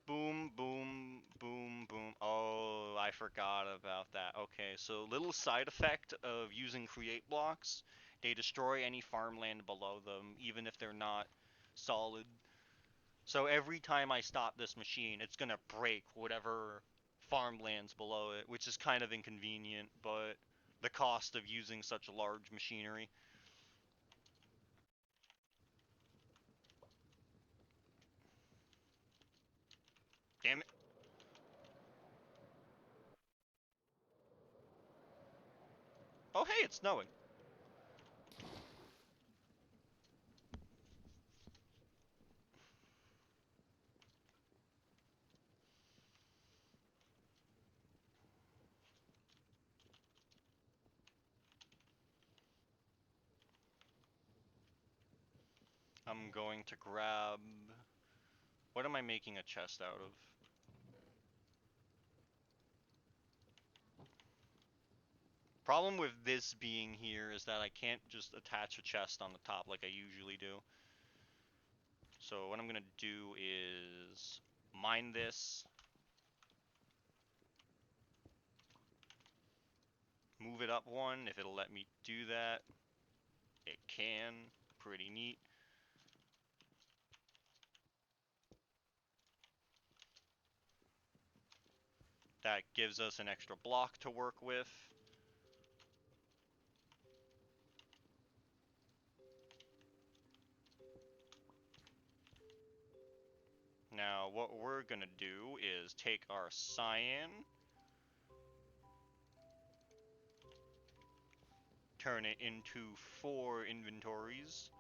Boom, boom, boom, boom. Oh, I forgot about that. Okay, so little side effect of using create blocks. They destroy any farmland below them, even if they're not solid. So every time I stop this machine, it's gonna break whatever farmlands below it, which is kind of inconvenient, but the cost of using such large machinery. Damn it. Oh, hey, it's snowing. I'm going to grab... What am I making a chest out of? Problem with this being here is that I can't just attach a chest on the top like I usually do. So what I'm gonna do is mine this, move it up one if it'll let me do that. It can, pretty neat. That gives us an extra block to work with. Now what we're gonna do is take our cyan, turn it into 4 inventories.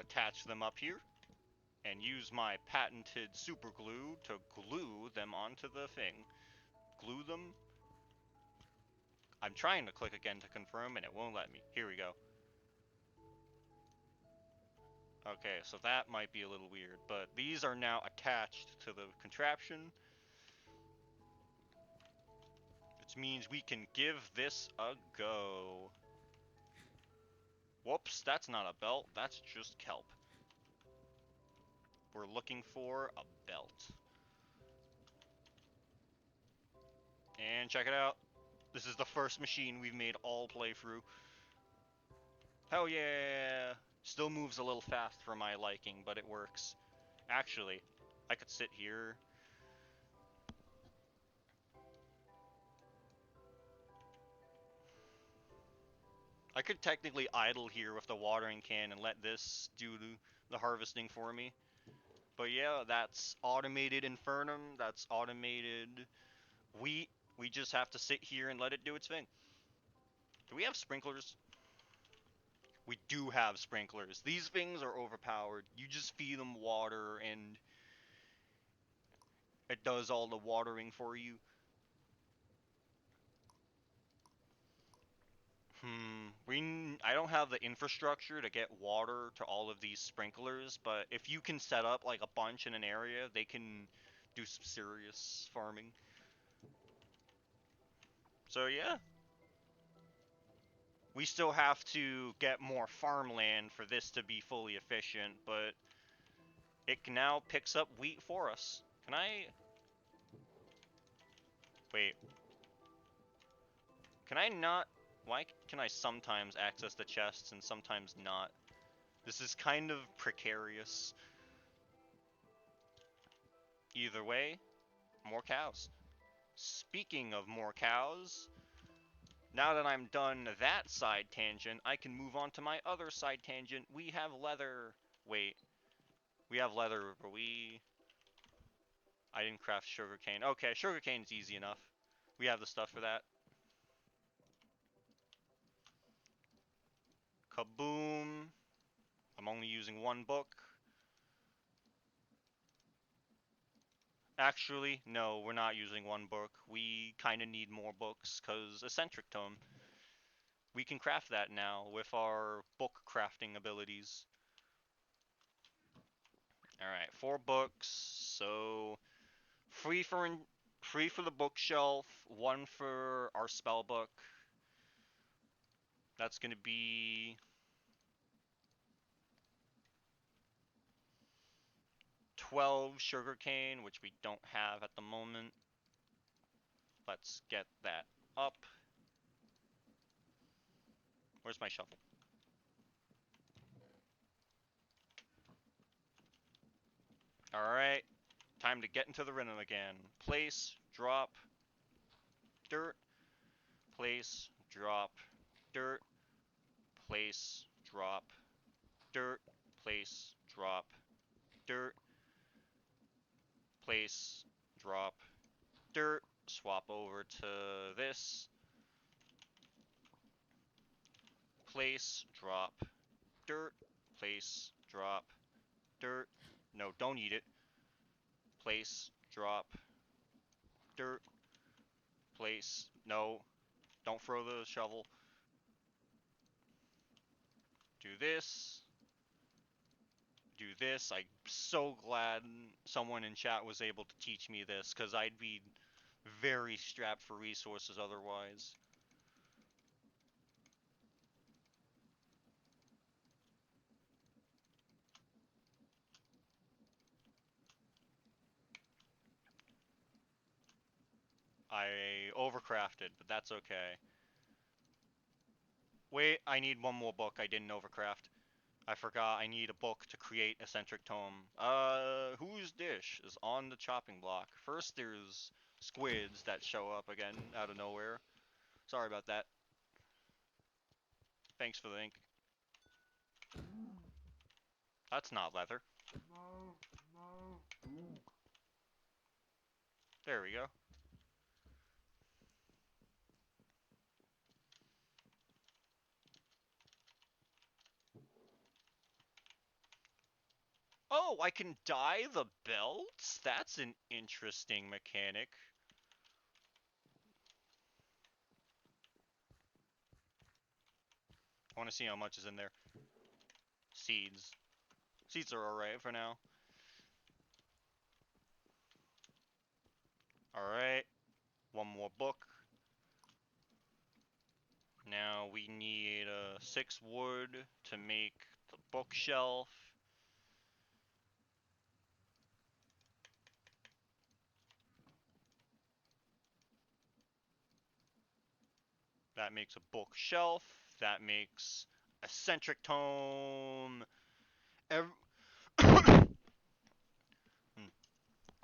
Attach them up here, and use my patented super glue to glue them onto the thing. Glue them. I'm trying to click again to confirm and it won't let me. Here we go. Okay, so that might be a little weird, but these are now attached to the contraption, which means we can give this a go. Whoops, that's not a belt, that's just kelp. We're looking for a belt. And check it out. This is the first machine we've made all playthrough. Hell yeah! Still moves a little fast for my liking, but it works. Actually, I could sit here. I could technically idle here with the watering can and let this do the harvesting for me. But yeah, that's automated infernum, that's automated wheat. We just have to sit here and let it do its thing. Do we have sprinklers? We do have sprinklers. These things are overpowered. You just feed them water and it does all the watering for you. I don't have the infrastructure to get water to all of these sprinklers, but if you can set up like a bunch in an area, they can do some serious farming. So yeah. We still have to get more farmland for this to be fully efficient, but it now picks up wheat for us. Can I... Wait. Can I not... Why can I sometimes access the chests and sometimes not? This is kind of precarious. Either way, more cows. Speaking of more cows, now that I'm done that side tangent, I can move on to my other side tangent. We have leather. Wait. We have leather, but I didn't craft sugarcane. Okay, sugarcane's easy enough. We have the stuff for that. Kaboom. I'm only using 1 book. Actually, no, we're not using 1 book. We kind of need more books, because eccentric tome. We can craft that now with our book crafting abilities. Alright, 4 books, so 3 for the bookshelf, 1 for our spell book. That's gonna be 12 sugarcane, which we don't have at the moment. Let's get that up. Where's my shovel? Alright, time to get into the rhythm again. Place, drop, dirt, place, drop, dirt, place, drop, dirt, place, drop, dirt, place, drop, dirt, swap over to this, place, drop, dirt, place, drop, dirt, no, don't eat it, place, drop, dirt, place, no, don't throw the shovel, do this, do this. I'm so glad someone in chat was able to teach me this, because I'd be very strapped for resources otherwise. I overcrafted, but that's okay. Wait, I need one more book I didn't overcraft. I forgot I need a book to create eccentric tome. Whose dish is on the chopping block? First there's squids that show up again out of nowhere. Sorry about that. Thanks for the ink. That's not leather. There we go. Oh, I can dye the belts? That's an interesting mechanic. I want to see how much is in there. Seeds. Seeds are alright for now. Alright. One more book. Now we need 6 wood to make the bookshelf. That makes a bookshelf. That makes eccentric tome.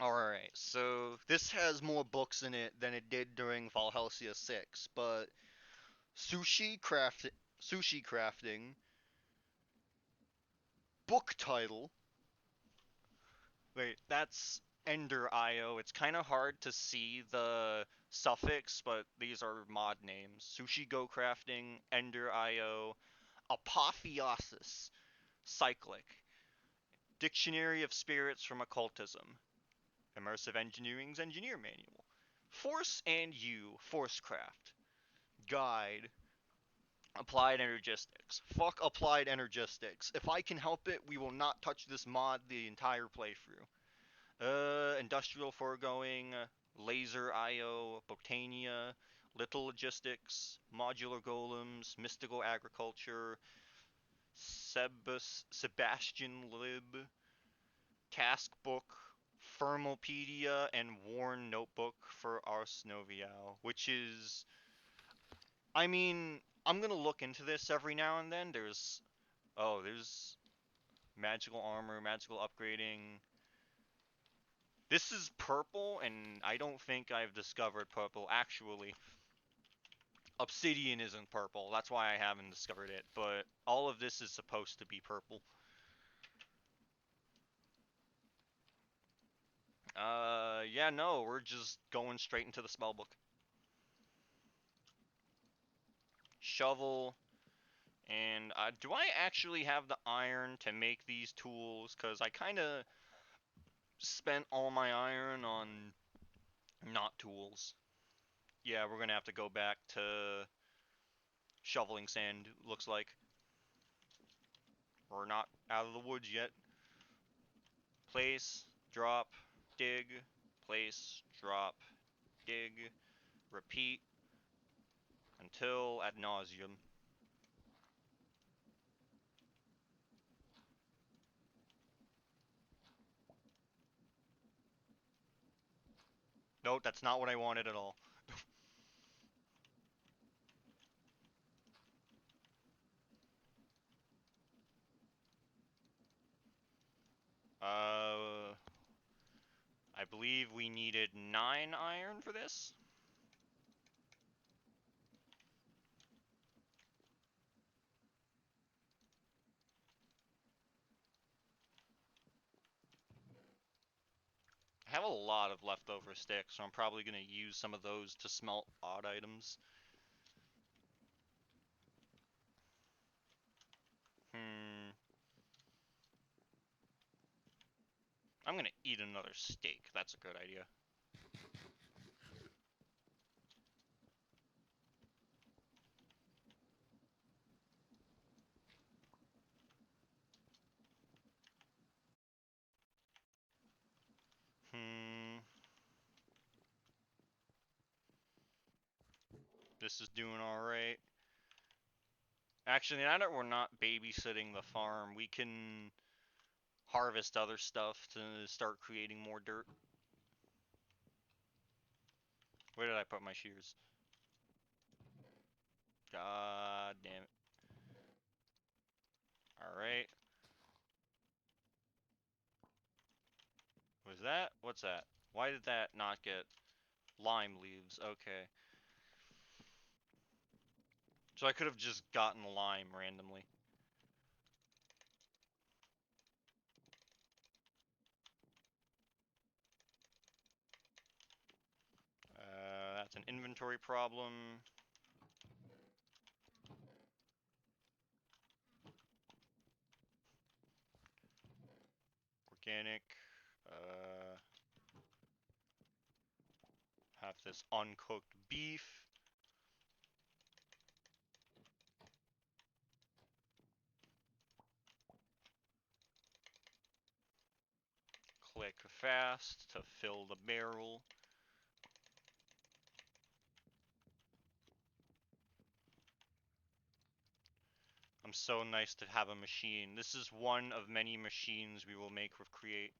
Alright, so this has more books in it than it did during Valhalla 6, but sushi crafting, book title. Wait, that's Ender IO. It's kind of hard to see the suffix, but these are mod names. Sushi Go Crafting, Ender IO, Apotheosis, Cyclic, Dictionary of Spirits from Occultism, Immersive Engineering's Engineer Manual, Force and You, Forcecraft, Guide, Applied Energistics. Fuck Applied Energistics. If I can help it, we will not touch this mod the entire playthrough. Industrial Foregoing, Laser IO, Botania, Little Logistics, Modular Golems, Mystical Agriculture, Sebastian Lib, Task Book, Thermopedia, and Worn Notebook for Ars Novial, which is, I mean, I'm gonna look into this every now and then. There's magical armor, magical upgrading. This is purple, and I don't think I've discovered purple. Actually, obsidian isn't purple. That's why I haven't discovered it. But all of this is supposed to be purple. Yeah, no, we're just going straight into the spellbook. Shovel. And do I actually have the iron to make these tools? Because I kind of spent all my iron on not tools. Yeah, we're going to have to go back to shoveling sand, looks like. We're not out of the woods yet. Place, drop, dig, place, drop, dig, repeat until ad nauseum. Nope, that's not what I wanted at all. believe we needed 9 iron for this. I have a lot of leftover sticks, so I'm probably going to use some of those to smelt odd items. I'm going to eat another steak. That's a good idea. This is doing alright. Actually, now that we're not babysitting the farm, we can harvest other stuff to start creating more dirt. Where did I put my shears? God damn it. Alright. Was that? What's that? Why did that not get lime leaves? Okay. So I could have just gotten lime randomly. That's an inventory problem. Organic. Have this uncooked beef. Click fast to fill the barrel. I'm so nice to have a machine. This is one of many machines we will make with Create.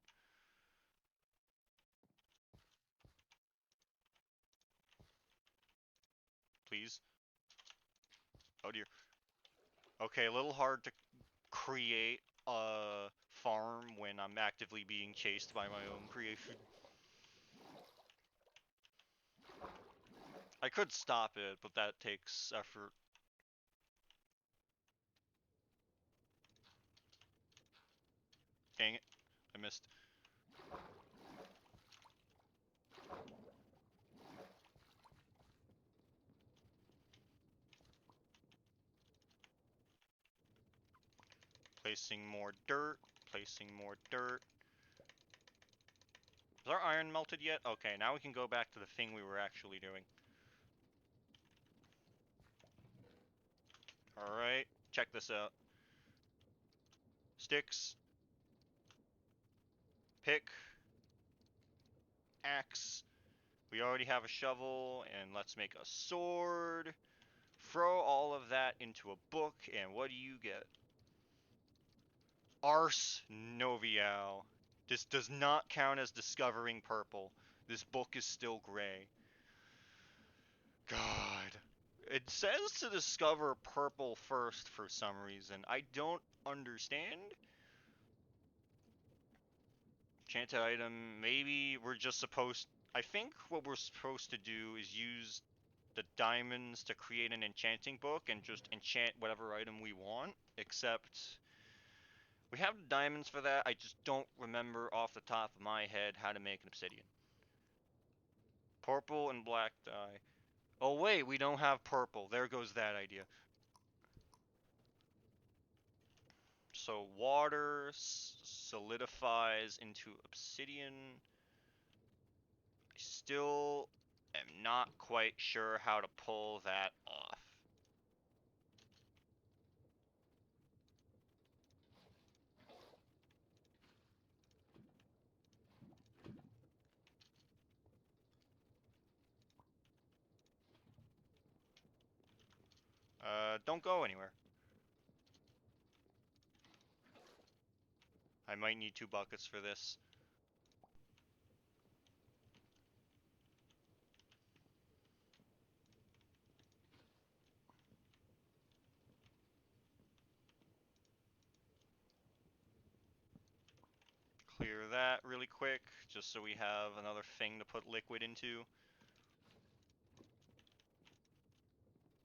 Please. Oh dear. Okay, a little hard to create a farm when I'm actively being chased by my own creation. I could stop it, but that takes effort. Dang it. I missed. Placing more dirt. Placing more dirt. Is our iron melted yet? Okay, now we can go back to the thing we were actually doing. Alright, check this out. Sticks. Pick. Axe. We already have a shovel, and let's make a sword. Throw all of that into a book, and what do you get? Ars Novial. This does not count as discovering purple. This book is still gray. God. It says to discover purple first for some reason. I don't understand. Enchanted item. Maybe we're just supposed... I think what we're supposed to do is use the diamonds to create an enchanting book and just enchant whatever item we want, except we have the diamonds for that. I just don't remember off the top of my head how to make an obsidian. Purple and black dye. Oh wait, we don't have purple. There goes that idea. So water solidifies into obsidian. I still am not quite sure how to pull that off. Don't go anywhere. I might need 2 buckets for this. Clear that really quick, just so we have another thing to put liquid into.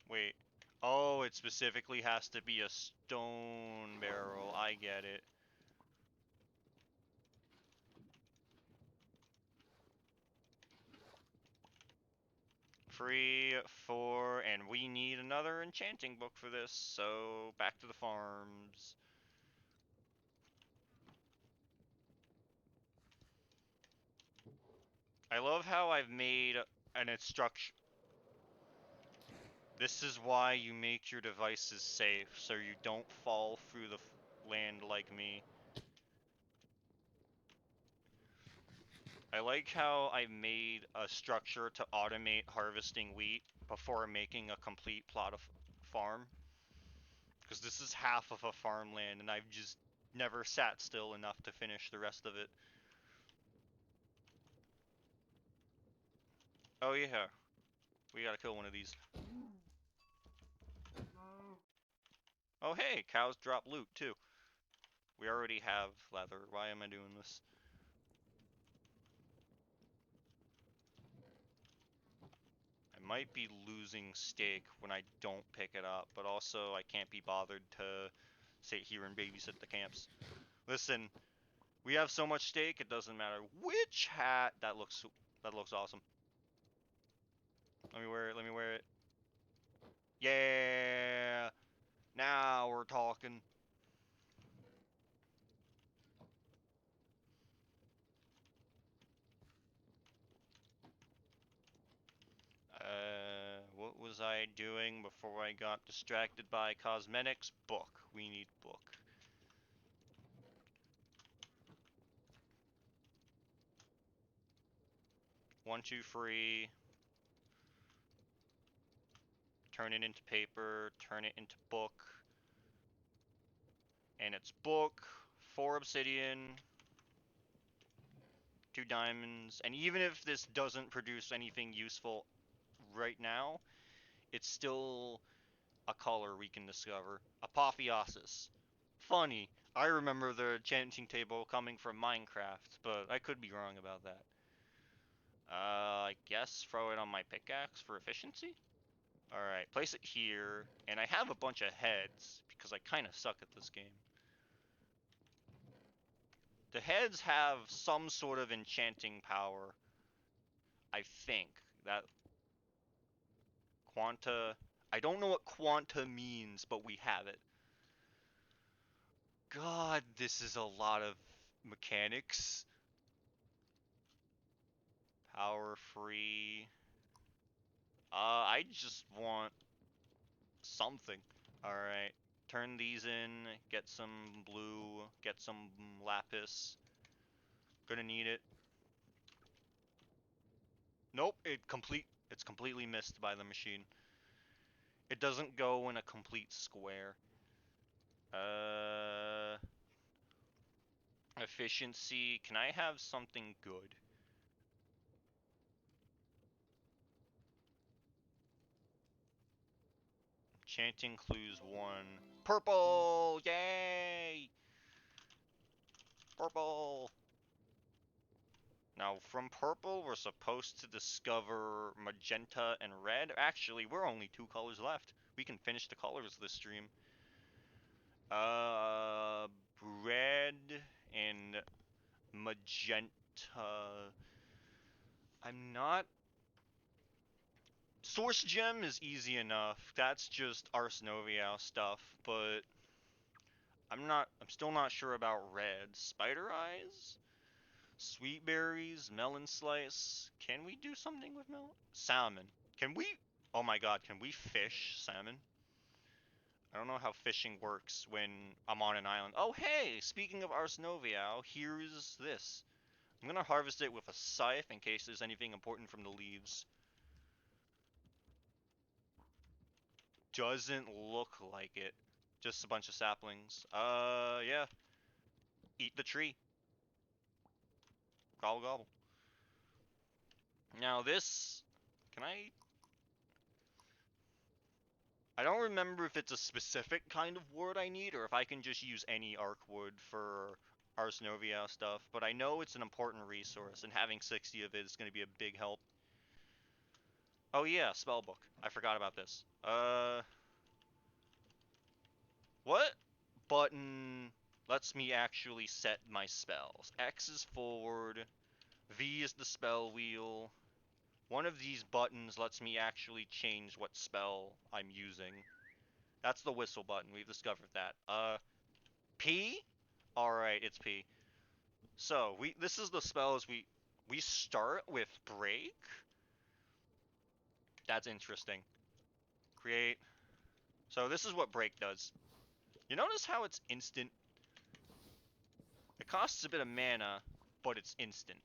Wait. Oh, it specifically has to be a stone barrel. I get it. Free, 4, and we need another enchanting book for this, so back to the farms. I love how I've made an instruction. This is why you make your devices safe, so you don't fall through the land like me. I like how I made a structure to automate harvesting wheat before making a complete plot of farm. Because this is half of a farmland, and I've just never sat still enough to finish the rest of it. Oh yeah, we gotta kill one of these. Oh hey, cows drop loot too. We already have leather. Why am I doing this? I might be losing steak when I don't pick it up, but also I can't be bothered to sit here and babysit the camps. Listen, we have so much steak, it doesn't matter which hat. That looks awesome. Let me wear it. Let me wear it. Yeah. Now we're talking. What was I doing before I got distracted by cosmetics? Book. We need book. 1, 2, 3. Turn it into paper. Turn it into book. And it's book. 4 obsidian. 2 diamonds. And even if this doesn't produce anything useful right now, it's still a color we can discover. Apotheosis. Funny. I remember the enchanting table coming from Minecraft, but I could be wrong about that. I guess throw it on my pickaxe for efficiency? Alright, place it here, and I have a bunch of heads, because I kinda suck at this game. The heads have some sort of enchanting power. I think. That... Quanta... I don't know what quanta means, but we have it. God, this is a lot of mechanics. Power free. I just want something. Alright. Turn these in, get some blue, get some lapis. Gonna need it. Nope, it's completely missed by the machine. It doesn't go in a complete square. Uh Efficiency. Can I have something good? Enchanting clues 1. Purple! Yay! Purple! Now, from purple, we're supposed to discover magenta and red. Actually, we're only 2 colors left. We can finish the colors this stream. Red and magenta. I'm not... Source gem is easy enough. That's just Ars Novial stuff, but I'm still not sure about red. Spider eyes? Sweet berries, melon slice. Can we do something with melon? Salmon. Can we? Oh my god, can we fish salmon? I don't know how fishing works when I'm on an island. Oh hey, speaking of Ars Novial, here's this. I'm gonna harvest it with a scythe in case there's anything important from the leaves. Doesn't look like it. Just a bunch of saplings. Yeah. Eat the tree. Gobble gobble. Now this... Can I... I don't remember if it's a specific kind of wood I need, or if I can just use any arc wood for Ars Novia stuff, but I know it's an important resource, and having 60 of it is going to be a big help. Oh yeah, spellbook. I forgot about this. What button lets me actually set my spells? X is forward, V is the spell wheel. One of these buttons lets me actually change what spell I'm using. That's the whistle button, we've discovered that. P? Alright, it's P. So, this is the spells we start with break. That's interesting. Create. So this is what break does. You notice how it's instant? It costs a bit of mana, but it's instant.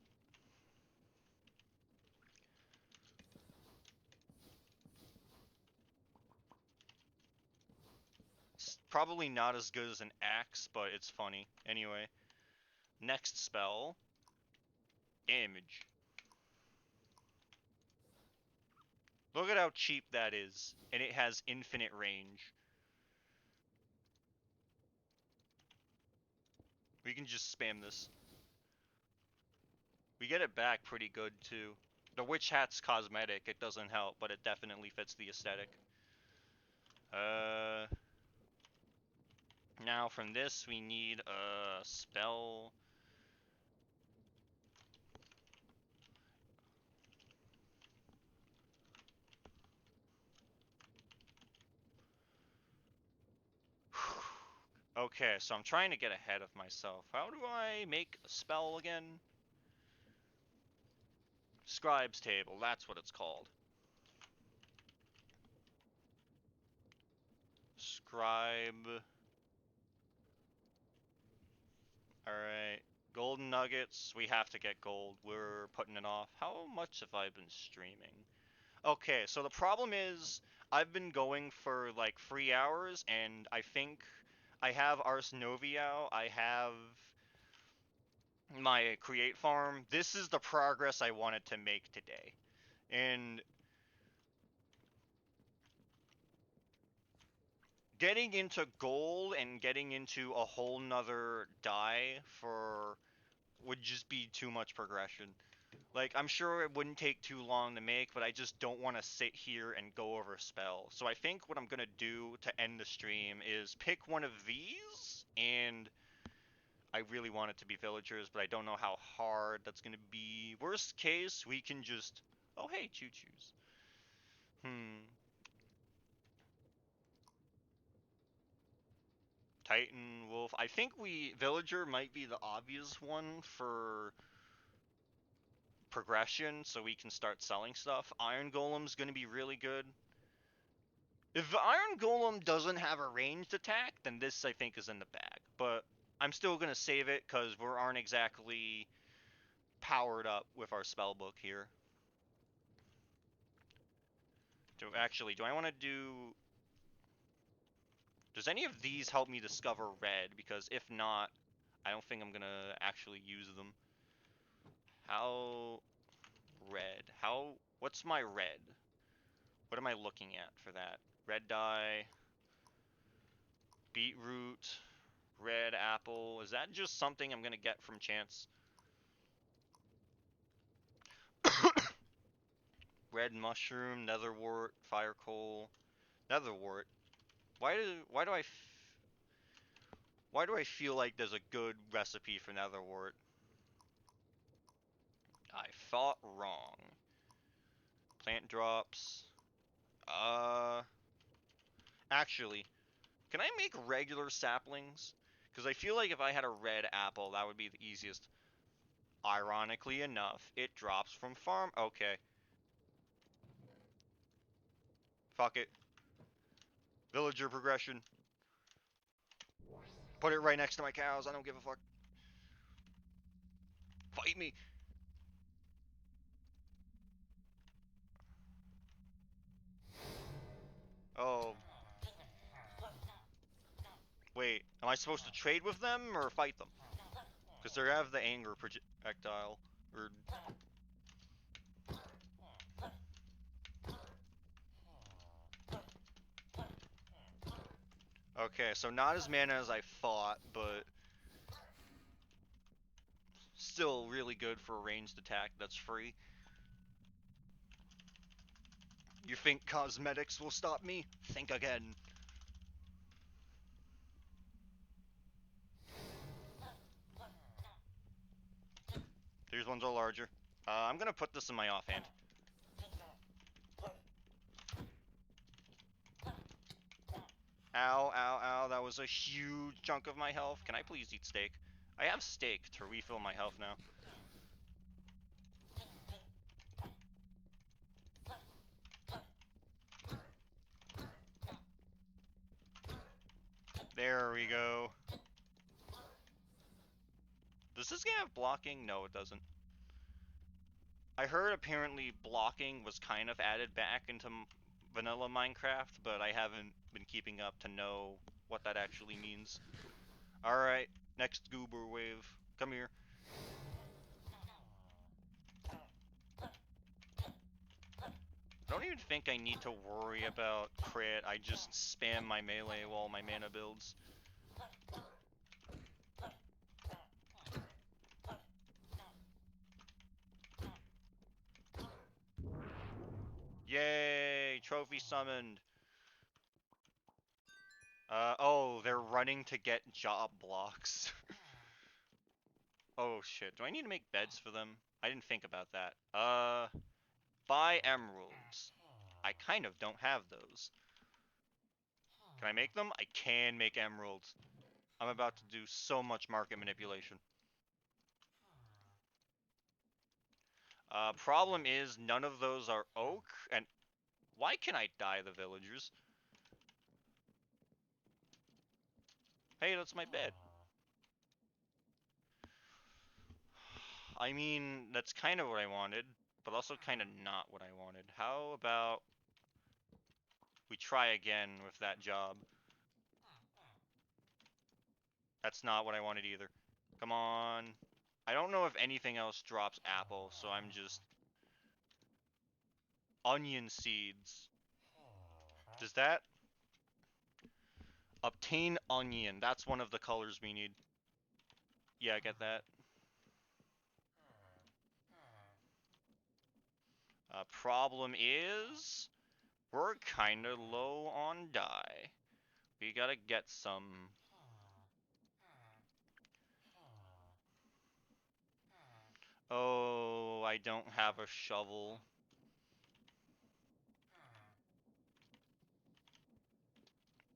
It's probably not as good as an axe, but it's funny. Anyway, next spell. Damage. Look at how cheap that is, and it has infinite range. We can just spam this. We get it back pretty good, too. The witch hat's cosmetic, it doesn't help, but it definitely fits the aesthetic. Now from this, we need a spell. Okay, so I'm trying to get ahead of myself. How do I make a spell again? Scribe's table, that's what it's called. Scribe. Alright. Golden nuggets. We have to get gold. We're putting it off. How much have I been streaming? Okay, so the problem is I've been going for like 3 hours, and I think I have Ars Novia, I have my create farm. This is the progress I wanted to make today. And getting into gold and getting into a whole nother die for would just be too much progression. Like, I'm sure it wouldn't take too long to make, but I just don't want to sit here and go over spells. So I think what I'm going to do to end the stream is pick one of these, and I really want it to be villagers, but I don't know how hard that's going to be. Worst case, we can just... Oh, hey, choo-choos. Titan, Wolf. I think Villager might be the obvious one for progression, so we can start selling stuff. Iron Golem's gonna be really good. If Iron Golem doesn't have a ranged attack, then this I think is in the bag. But I'm still gonna save it because we aren't exactly powered up with our spellbook here. Do I want to do... Does any of these help me discover red? Because if not, I don't think I'm gonna actually use them. How... Red. What's my red? What am I looking at for that? Red dye, beetroot, red apple. Is that just something I'm gonna get from chance? Red mushroom, netherwort, fire coal, netherwort. Why do I feel like there's a good recipe for netherwort? I thought wrong. Plant drops. Actually, can I make regular saplings? Because I feel like if I had a red apple, that would be the easiest. Ironically enough, it drops from farm. Okay. Fuck it. Villager progression. Put it right next to my cows. I don't give a fuck. Fight me. Oh. Wait. Am I supposed to trade with them or fight them? Because they have the anger projectile. Or... Okay, so not as mana as I thought, but... still really good for a ranged attack that's free. You think cosmetics will stop me? Think again. These ones are larger. I'm gonna put this in my offhand. Ow, ow, ow, that was a huge chunk of my health. Can I please eat steak? I have steak to refill my health now. There we go. Does this game have blocking? No, it doesn't. I heard apparently blocking was kind of added back into vanilla Minecraft, but I haven't been keeping up to know what that actually means. Alright, next goober wave. Come here. I don't even think I need to worry about crit. I just spam my melee while my mana builds. Yay! Trophy summoned. Oh, they're running to get job blocks. Oh shit, do I need to make beds for them? I didn't think about that. Buy emeralds. I kind of don't have those. Can I make them? I can make emeralds. I'm about to do so much market manipulation. Problem is, none of those are oak, and why can I die the villagers? Hey, that's my bed. I mean, that's kind of what I wanted, but also kind of not what I wanted. How about we try again with that job? That's not what I wanted either. Come on. I don't know if anything else drops apple, so I'm just... Onion seeds. Does that... Obtain onion. That's one of the colors we need. Yeah, I get that. Problem is... We're kinda low on dye. We gotta get some... Oh, I don't have a shovel.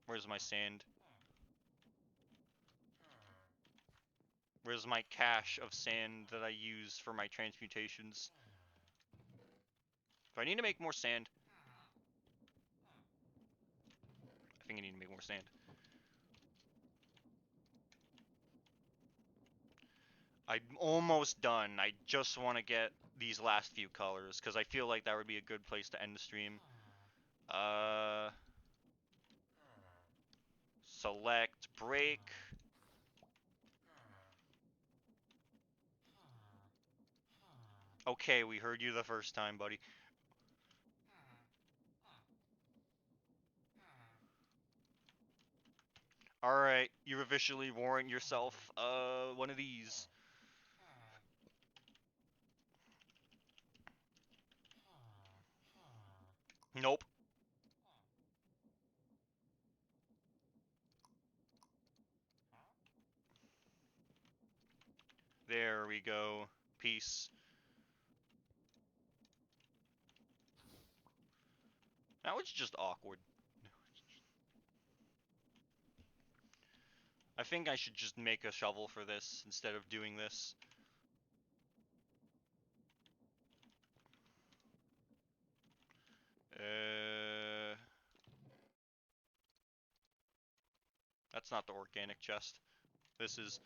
Where's my sand? Where's my cache of sand that I use for my transmutations? Do I need to make more sand? I think I need to make more sand. I'm almost done. I just want to get these last few colors, because I feel like that would be a good place to end the stream. Select, break. Okay, we heard you the first time, buddy. Alright, you officially warrant yourself, one of these. Nope. There we go. Peace. Now it's just awkward. I think I should just make a shovel for this instead of doing this. That's not the organic chest. This is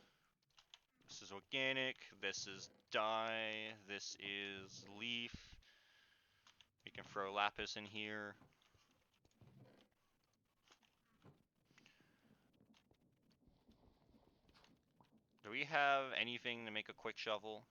organic. This is dye. This is leaf. We can throw lapis in here. Do we have anything to make a quick shovel?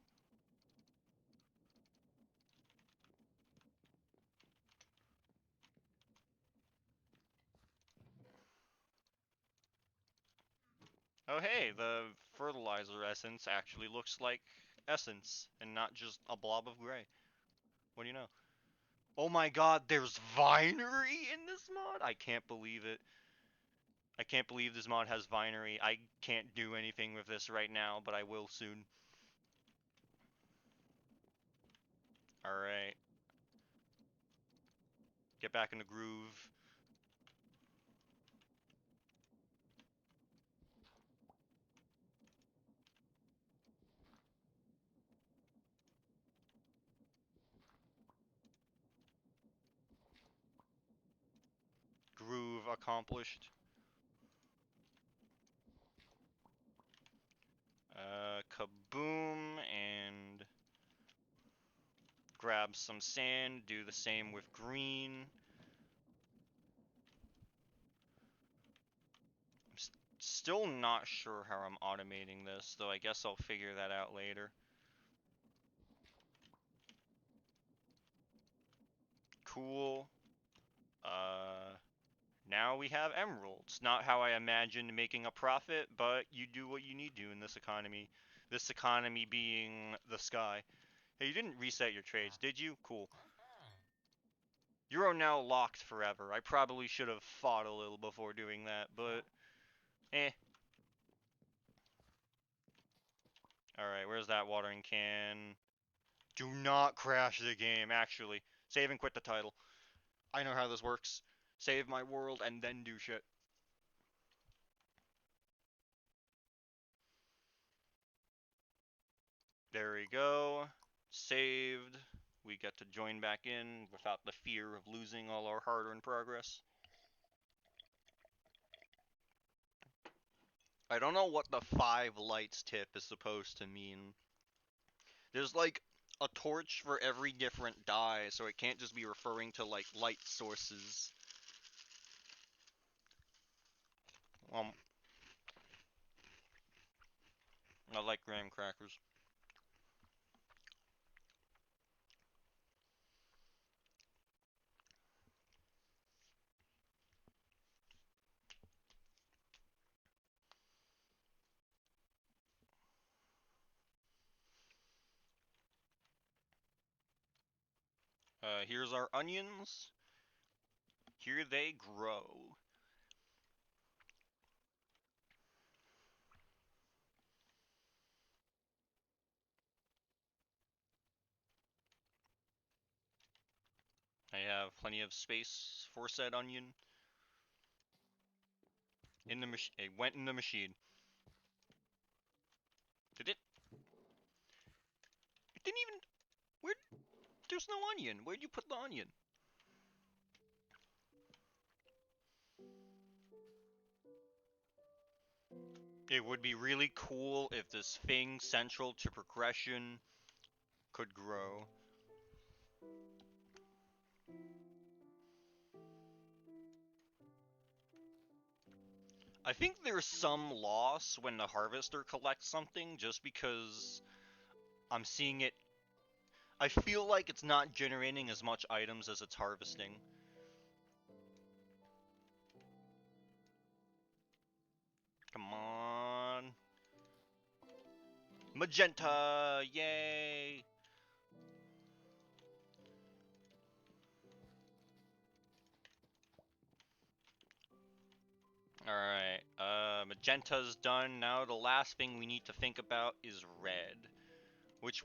Oh hey, the fertilizer essence actually looks like essence and not just a blob of gray. What do you know? Oh my god, there's vinery in this mod? I can't believe it. I can't believe this mod has vinery. I can't do anything with this right now, but I will soon. Alright. Get back in the groove. Groove accomplished. Kaboom, and grab some sand, do the same with green. I'm still not sure how I'm automating this, though I guess I'll figure that out later. Cool. Now we have emeralds. Not how I imagined making a profit, but you do what you need to in this economy. This economy being the sky. Hey, you didn't reset your trades, did you? Cool. You're now locked forever. I probably should have fought a little before doing that, but eh. Alright, where's that watering can? Do not crash the game, actually. Save and quit the title. I know how this works. Save my world and then do shit. There we go. Saved. We get to join back in without the fear of losing all our hard-earned progress. I don't know what the 5 lights tip is supposed to mean. There's like a torch for every different dye, so it can't just be referring to like light sources. I like graham crackers. Here's our onions. Here they grow. I have plenty of space for said onion. In the machine. It went in the machine. Did it? It didn't even. Where? There's no onion. Where'd you put the onion? It would be really cool if this thing central to progression could grow. I think there's some loss when the harvester collects something just because I'm seeing it. I feel like it's not generating as much items as it's harvesting. Come on. Magenta! Yay! Alright, magenta's done. Now the last thing we need to think about is red. Which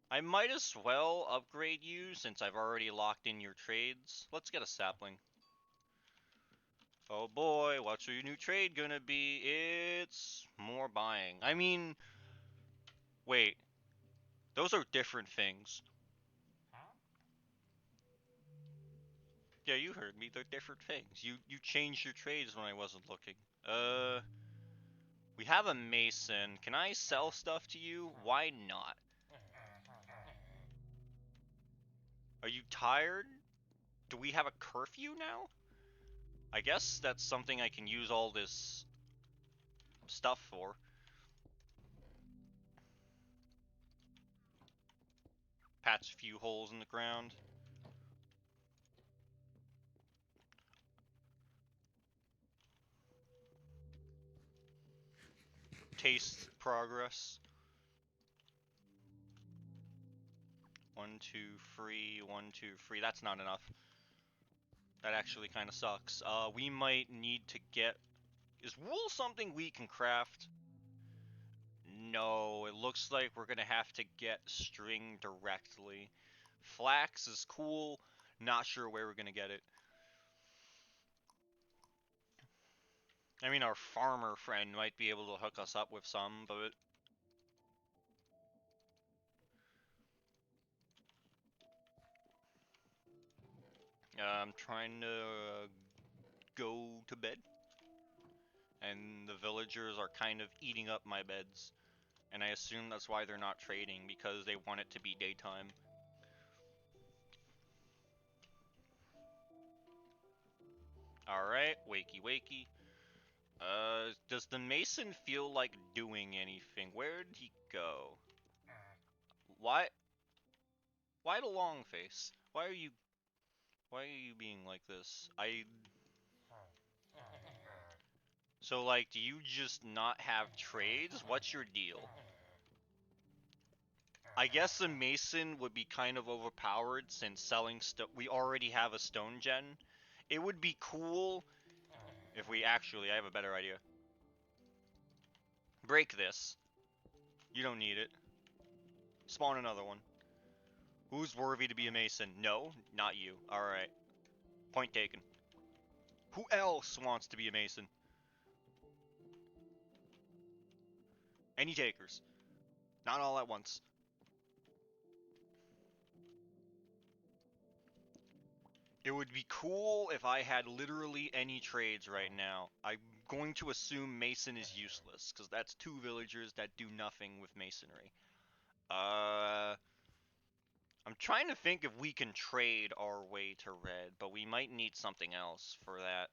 I might as well upgrade you since I've already locked in your trades. Let's get a sapling. Oh boy, what's your new trade gonna be? It's more buying. I mean, wait. Those are different things. Yeah, you heard me. They're different things. You changed your trades when I wasn't looking. We have a mason. Can I sell stuff to you? Why not? Are you tired? Do we have a curfew now? I guess that's something I can use all this stuff for. Patch a few holes in the ground. taste progress. 1, 2, free, 1, 2, free. That's not enough. That actually kind of sucks. We might need to get... Is wool something we can craft? No, it looks like we're gonna have to get string directly. Flax is cool. Not sure where we're gonna get it. I mean, our farmer friend might be able to hook us up with some, but... I'm trying to go to bed. And the villagers are kind of eating up my beds. And I assume that's why they're not trading, because they want it to be daytime. Alright, wakey wakey. Does the mason feel like doing anything? Where'd he go? Why? Why the long face? Why are you being like this? So, like, do you just not have trades? What's your deal? I guess the mason would be kind of overpowered since selling we already have a stone gen. It would be cool if we actually, I have a better idea. Break this. You don't need it. Spawn another one. Who's worthy to be a mason? No, not you. Alright. Point taken. Who else wants to be a mason? Any takers. Not all at once. It would be cool if I had literally any trades right now. I'm going to assume mason is useless, because that's 2 villagers that do nothing with masonry. I'm trying to think if we can trade our way to red, but we might need something else for that.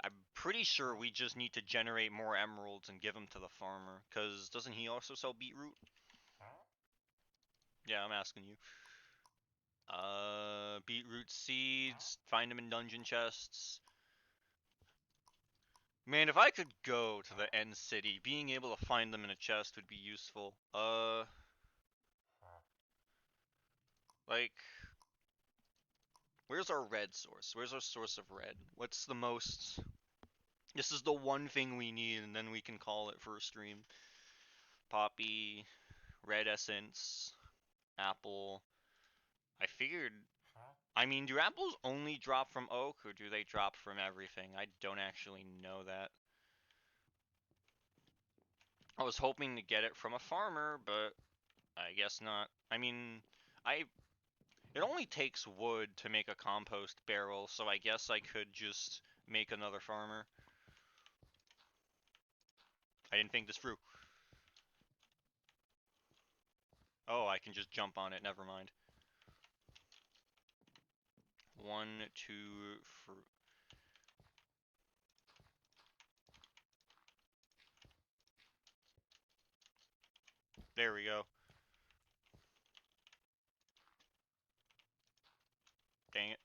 I'm pretty sure we just need to generate more emeralds and give them to the farmer, because doesn't he also sell beetroot? Yeah, I'm asking you. Beetroot seeds, find them in dungeon chests. Man, if I could go to the end city, being able to find them in a chest would be useful. Like, where's our red source? Where's our source of red? What's the most... This is the one thing we need, and then we can call it for a stream. Poppy, red essence, apple. I figured... I mean, do apples only drop from oak, or do they drop from everything? I don't actually know that. I was hoping to get it from a farmer, but I guess not. I mean, it only takes wood to make a compost barrel, so I guess I could just make another farmer. I didn't think this through. Oh, I can just jump on it, never mind. 1, 2, fruit. There we go. Dang it.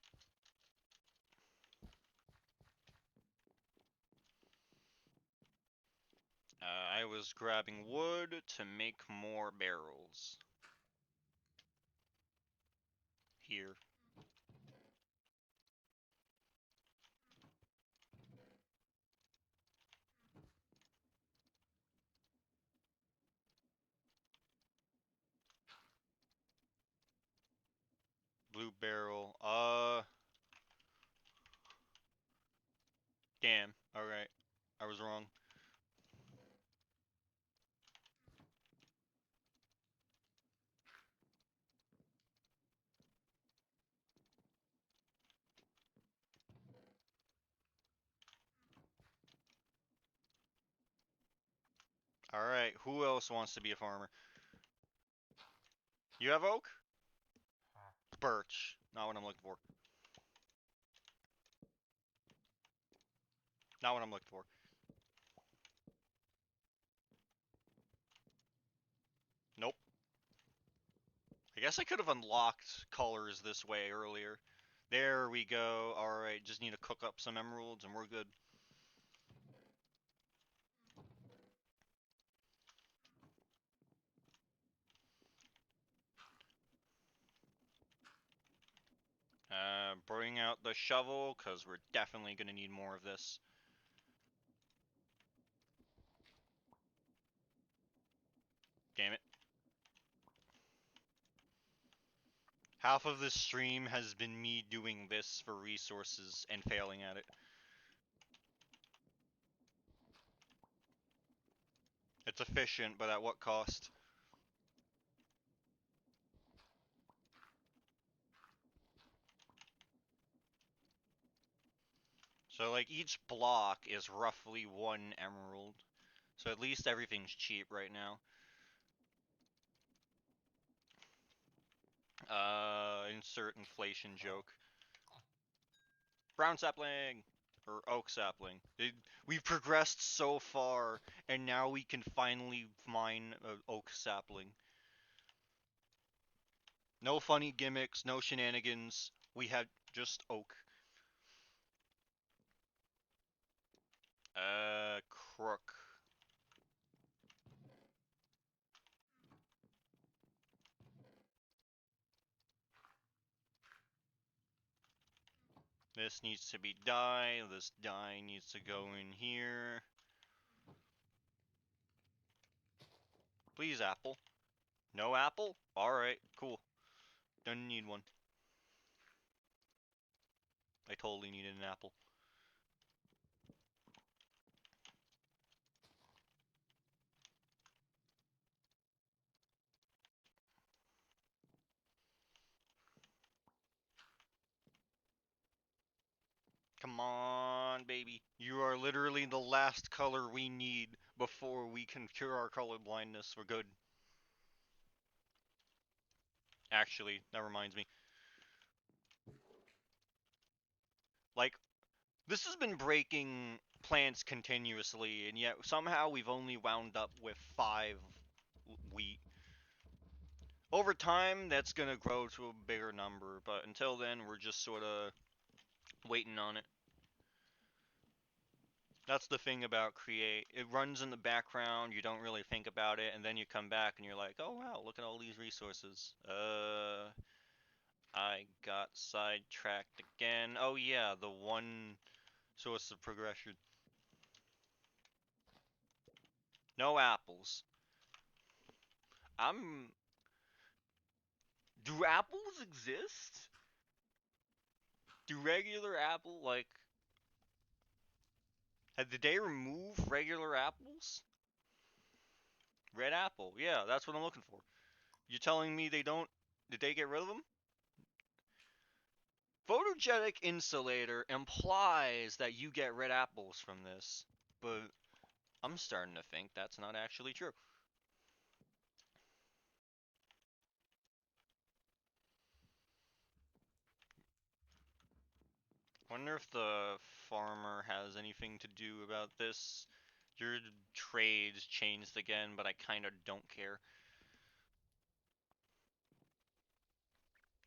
I was grabbing wood to make more barrels. Here. Blue barrel. Damn. Alright. I was wrong. Alright, who else wants to be a farmer? You have oak? Birch. Not what I'm looking for. Not what I'm looking for. Nope. I guess I could have unlocked colors this way earlier. There we go. Alright, just need to cook up some emeralds and we're good. Bring out the shovel, because we're definitely going to need more of this. Damn it. Half of this stream has been me doing this for resources and failing at it. It's efficient, but at what cost? So, like, each block is roughly 1 emerald. So at least everything's cheap right now. Insert inflation joke. Brown sapling! Or oak sapling. We've progressed so far, and now we can finally mine oak sapling. No funny gimmicks, no shenanigans. We have just oak. Crook. This needs to be dye. This dye needs to go in here. Please, apple. No apple? Alright, cool. Don't need one. I totally needed an apple. Come on, baby. You are literally the last color we need before we can cure our color blindness. We're good. Actually, that reminds me. Like, this has been breaking plants continuously, and yet somehow we've only wound up with 5 wheat. Over time, that's gonna grow to a bigger number, but until then, we're just sorta waiting on it. That's the thing about create. It runs in the background, you don't really think about it, and then you come back and you're like, oh wow, look at all these resources. I got sidetracked again. Oh yeah, the one source of progression. No apples. I'm... Do apples exist? Do regular apple, like... Did they remove regular apples? Red apple, yeah, that's what I'm looking for. You're telling me they don't... Did they get rid of them? Photogenic insulator implies that you get red apples from this, but I'm starting to think that's not actually true. Wonder if the farmer has anything to do about this. Your trades changed again, but I kinda don't care.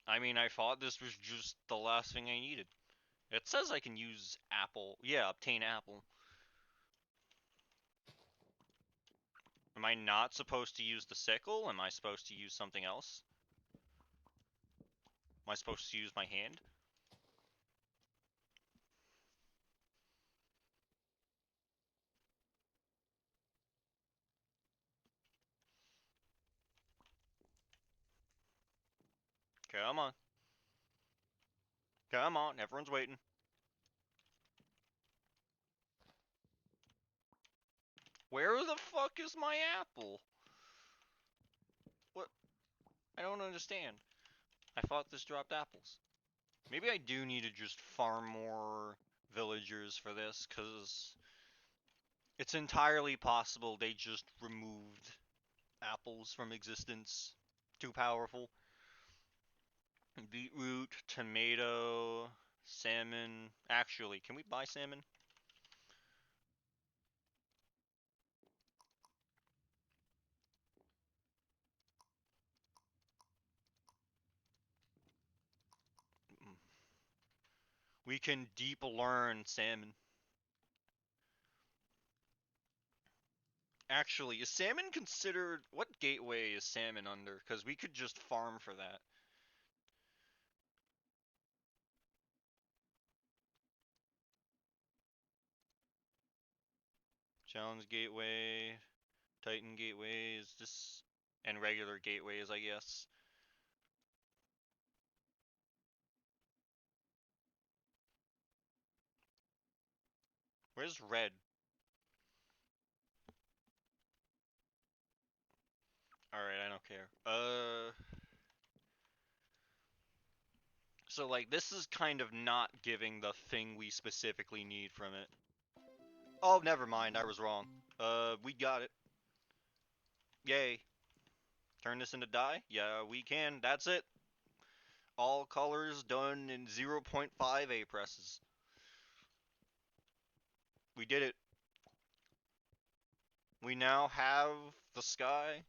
I mean, I thought this was just the last thing I needed. It says I can use apple. Yeah, obtain apple. Am I not supposed to use the sickle? Am I supposed to use something else? Am I supposed to use my hand? Come on. Come on, everyone's waiting. Where the fuck is my apple? What? I don't understand. I thought this dropped apples. Maybe I do need to just farm more villagers for this, because it's entirely possible they just removed apples from existence. Too powerful. Beetroot, tomato, salmon. Actually, can we buy salmon? We can deep learn salmon. Actually, is salmon considered... What gateway is salmon under? Because we could just farm for that. Challenge gateway, Titan gateways, just and regular gateways, I guess. Where's red? Alright, I don't care. So like this is kind of not giving the thing we specifically need from it. Oh, never mind, I was wrong. We got it. Yay. Turn this into dye? Yeah, we can. That's it. All colors done in 0.5 A presses. We did it. We now have the sky.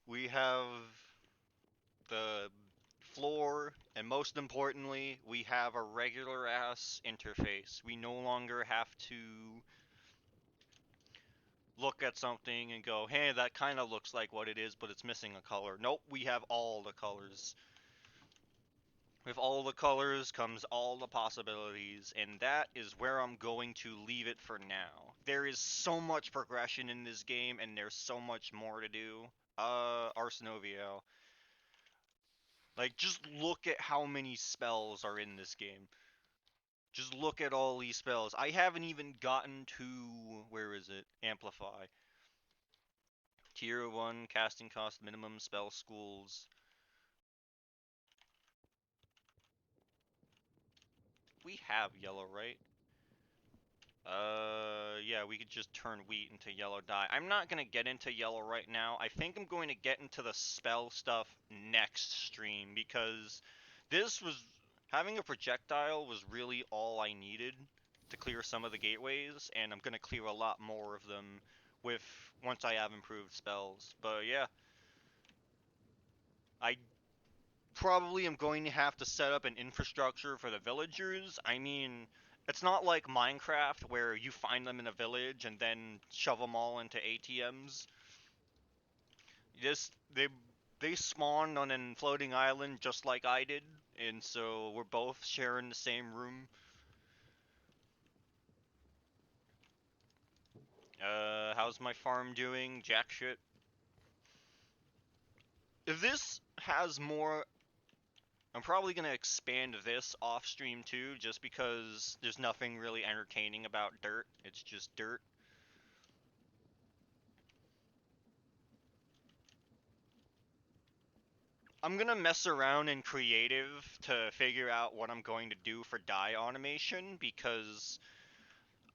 We have the floor, and most importantly, we have a regular ass interface. We no longer have to look at something and go, hey, that kind of looks like what it is, but it's missing a color. Nope, we have all the colors. With all the colors comes all the possibilities, and that is where I'm going to leave it for now. There is so much progression in this game, and there's so much more to do. Arsenovio. Like, just look at how many spells are in this game. Just look at all these spells. I haven't even gotten to, where is it? Amplify. Tier 1, casting cost minimum, spell schools. We have yellow, right? Yeah, we could just turn wheat into yellow dye. I'm not gonna get into yellow right now. I think I'm going to get into the spell stuff next stream, because this was, having a projectile was really all I needed to clear some of the gateways, and I'm gonna clear a lot more of them with, once I have improved spells. But yeah, I probably am going to have to set up an infrastructure for the villagers. I mean, it's not like Minecraft where you find them in a village and then shove them all into ATMs. Just they spawned on a floating island just like I did, and so we're both sharing the same room. How's my farm doing? Jack shit. If this has more, I'm probably gonna expand this off stream too, just because there's nothing really entertaining about dirt. It's just dirt. I'm gonna mess around in creative to figure out what I'm going to do for dye automation, because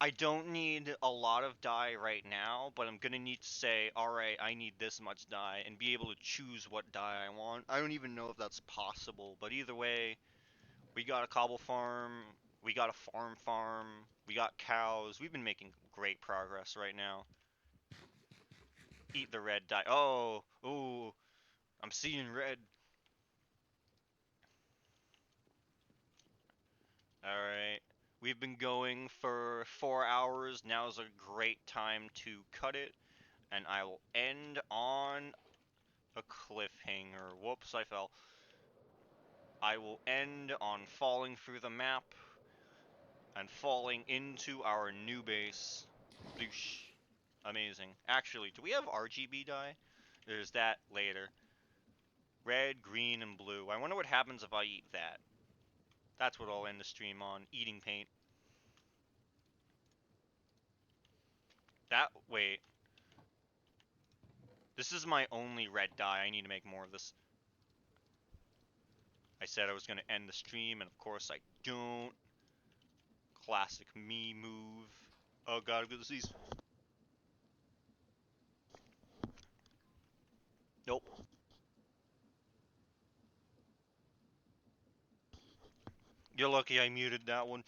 I don't need a lot of dye right now, but I'm gonna need to say, alright, I need this much dye, and be able to choose what dye I want. I don't even know if that's possible, but either way, we got a cobble farm, we got a farm, we got cows. We've been making great progress right now. Eat the red dye. Oh, ooh, I'm seeing red. Alright. We've been going for 4 hours. Now's a great time to cut it. And I will end on a cliffhanger. Whoops, I fell. I will end on falling through the map and falling into our new base. Bloosh. Amazing. Actually, do we have RGB dye? There's that later. Red, green, and blue. I wonder what happens if I eat that. That's what I'll end the stream on. Eating paint. That, wait. This is my only red dye. I need to make more of this. I said I was going to end the stream, and of course I don't. Classic me move. Oh god, I'm gonna see. Nope. You're lucky I muted that one.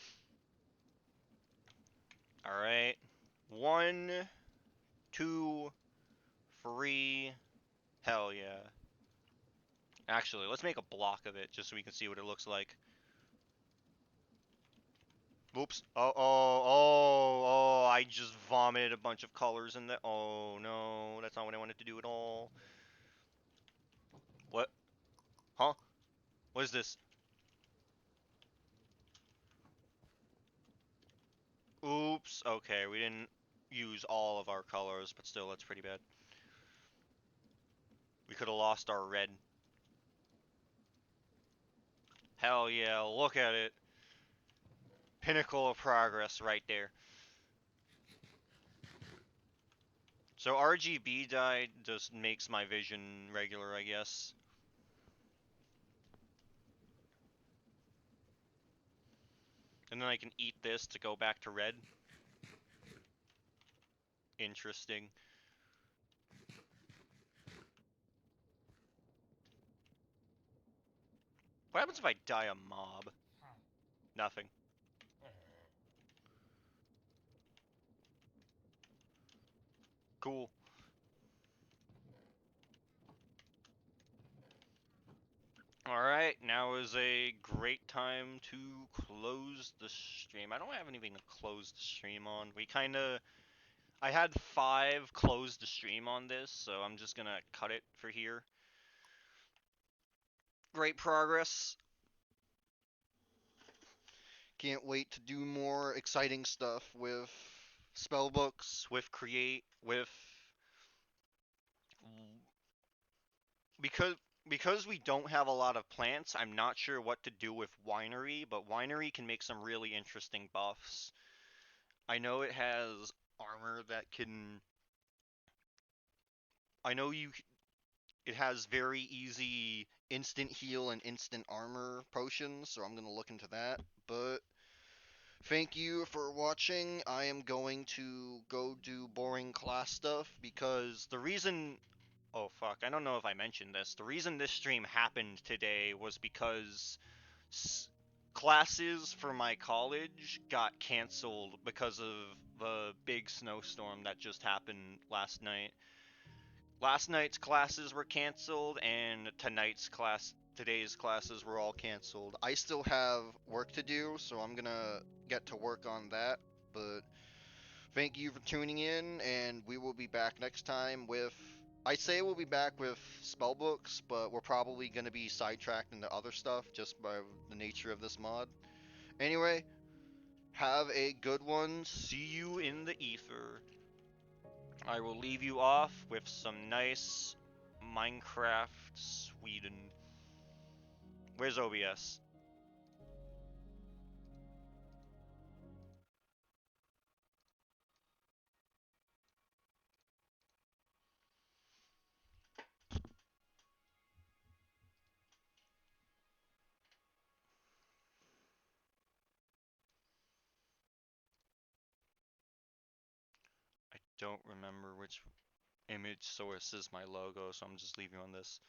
Alright. 1, 2, 3. Hell yeah. Actually, let's make a block of it just so we can see what it looks like. Oops. Oh, I just vomited a bunch of colors in there. Oh no, that's not what I wanted to do at all. What? Huh? What is this? Oops. Okay, we didn't. use all of our colors, but still, that's pretty bad. We could have lost our red. Hell yeah, look at it. Pinnacle of progress right there. So RGB dye just makes my vision regular, I guess. And then I can eat this to go back to red. Interesting. What happens if I dye a mob? Nothing. Cool. Alright, now is a great time to close the stream. I don't have anything to close the stream on. I had 5 close the stream on this, so I'm just gonna cut it for here. Great progress. Can't wait to do more exciting stuff with spellbooks, with create, with because because we don't have a lot of plants, I'm not sure what to do with winery, but winery can make some really interesting buffs. I know it has armor that can I know you it has very easy instant heal and instant armor potions, so I'm going to look into that. But thank you for watching. I am going to go do boring class stuff because the reason. Oh fuck, I don't know if I mentioned this. The reason this stream happened today was because classes for my college got canceled because of the big snowstorm that just happened last night. Last night's classes were canceled, and today's classes were all canceled. I still have work to do, so I'm gonna get to work on that. But thank you for tuning in, and we will be back next time with. I say we'll be back with spell books, but we're probably gonna be sidetracked into other stuff just by the nature of this mod. Anyway, have a good one. See you in the ether. I will leave you off with some nice Minecraft Sweden. Where's OBS? I don't remember which image source is my logo, so I'm just leaving on this.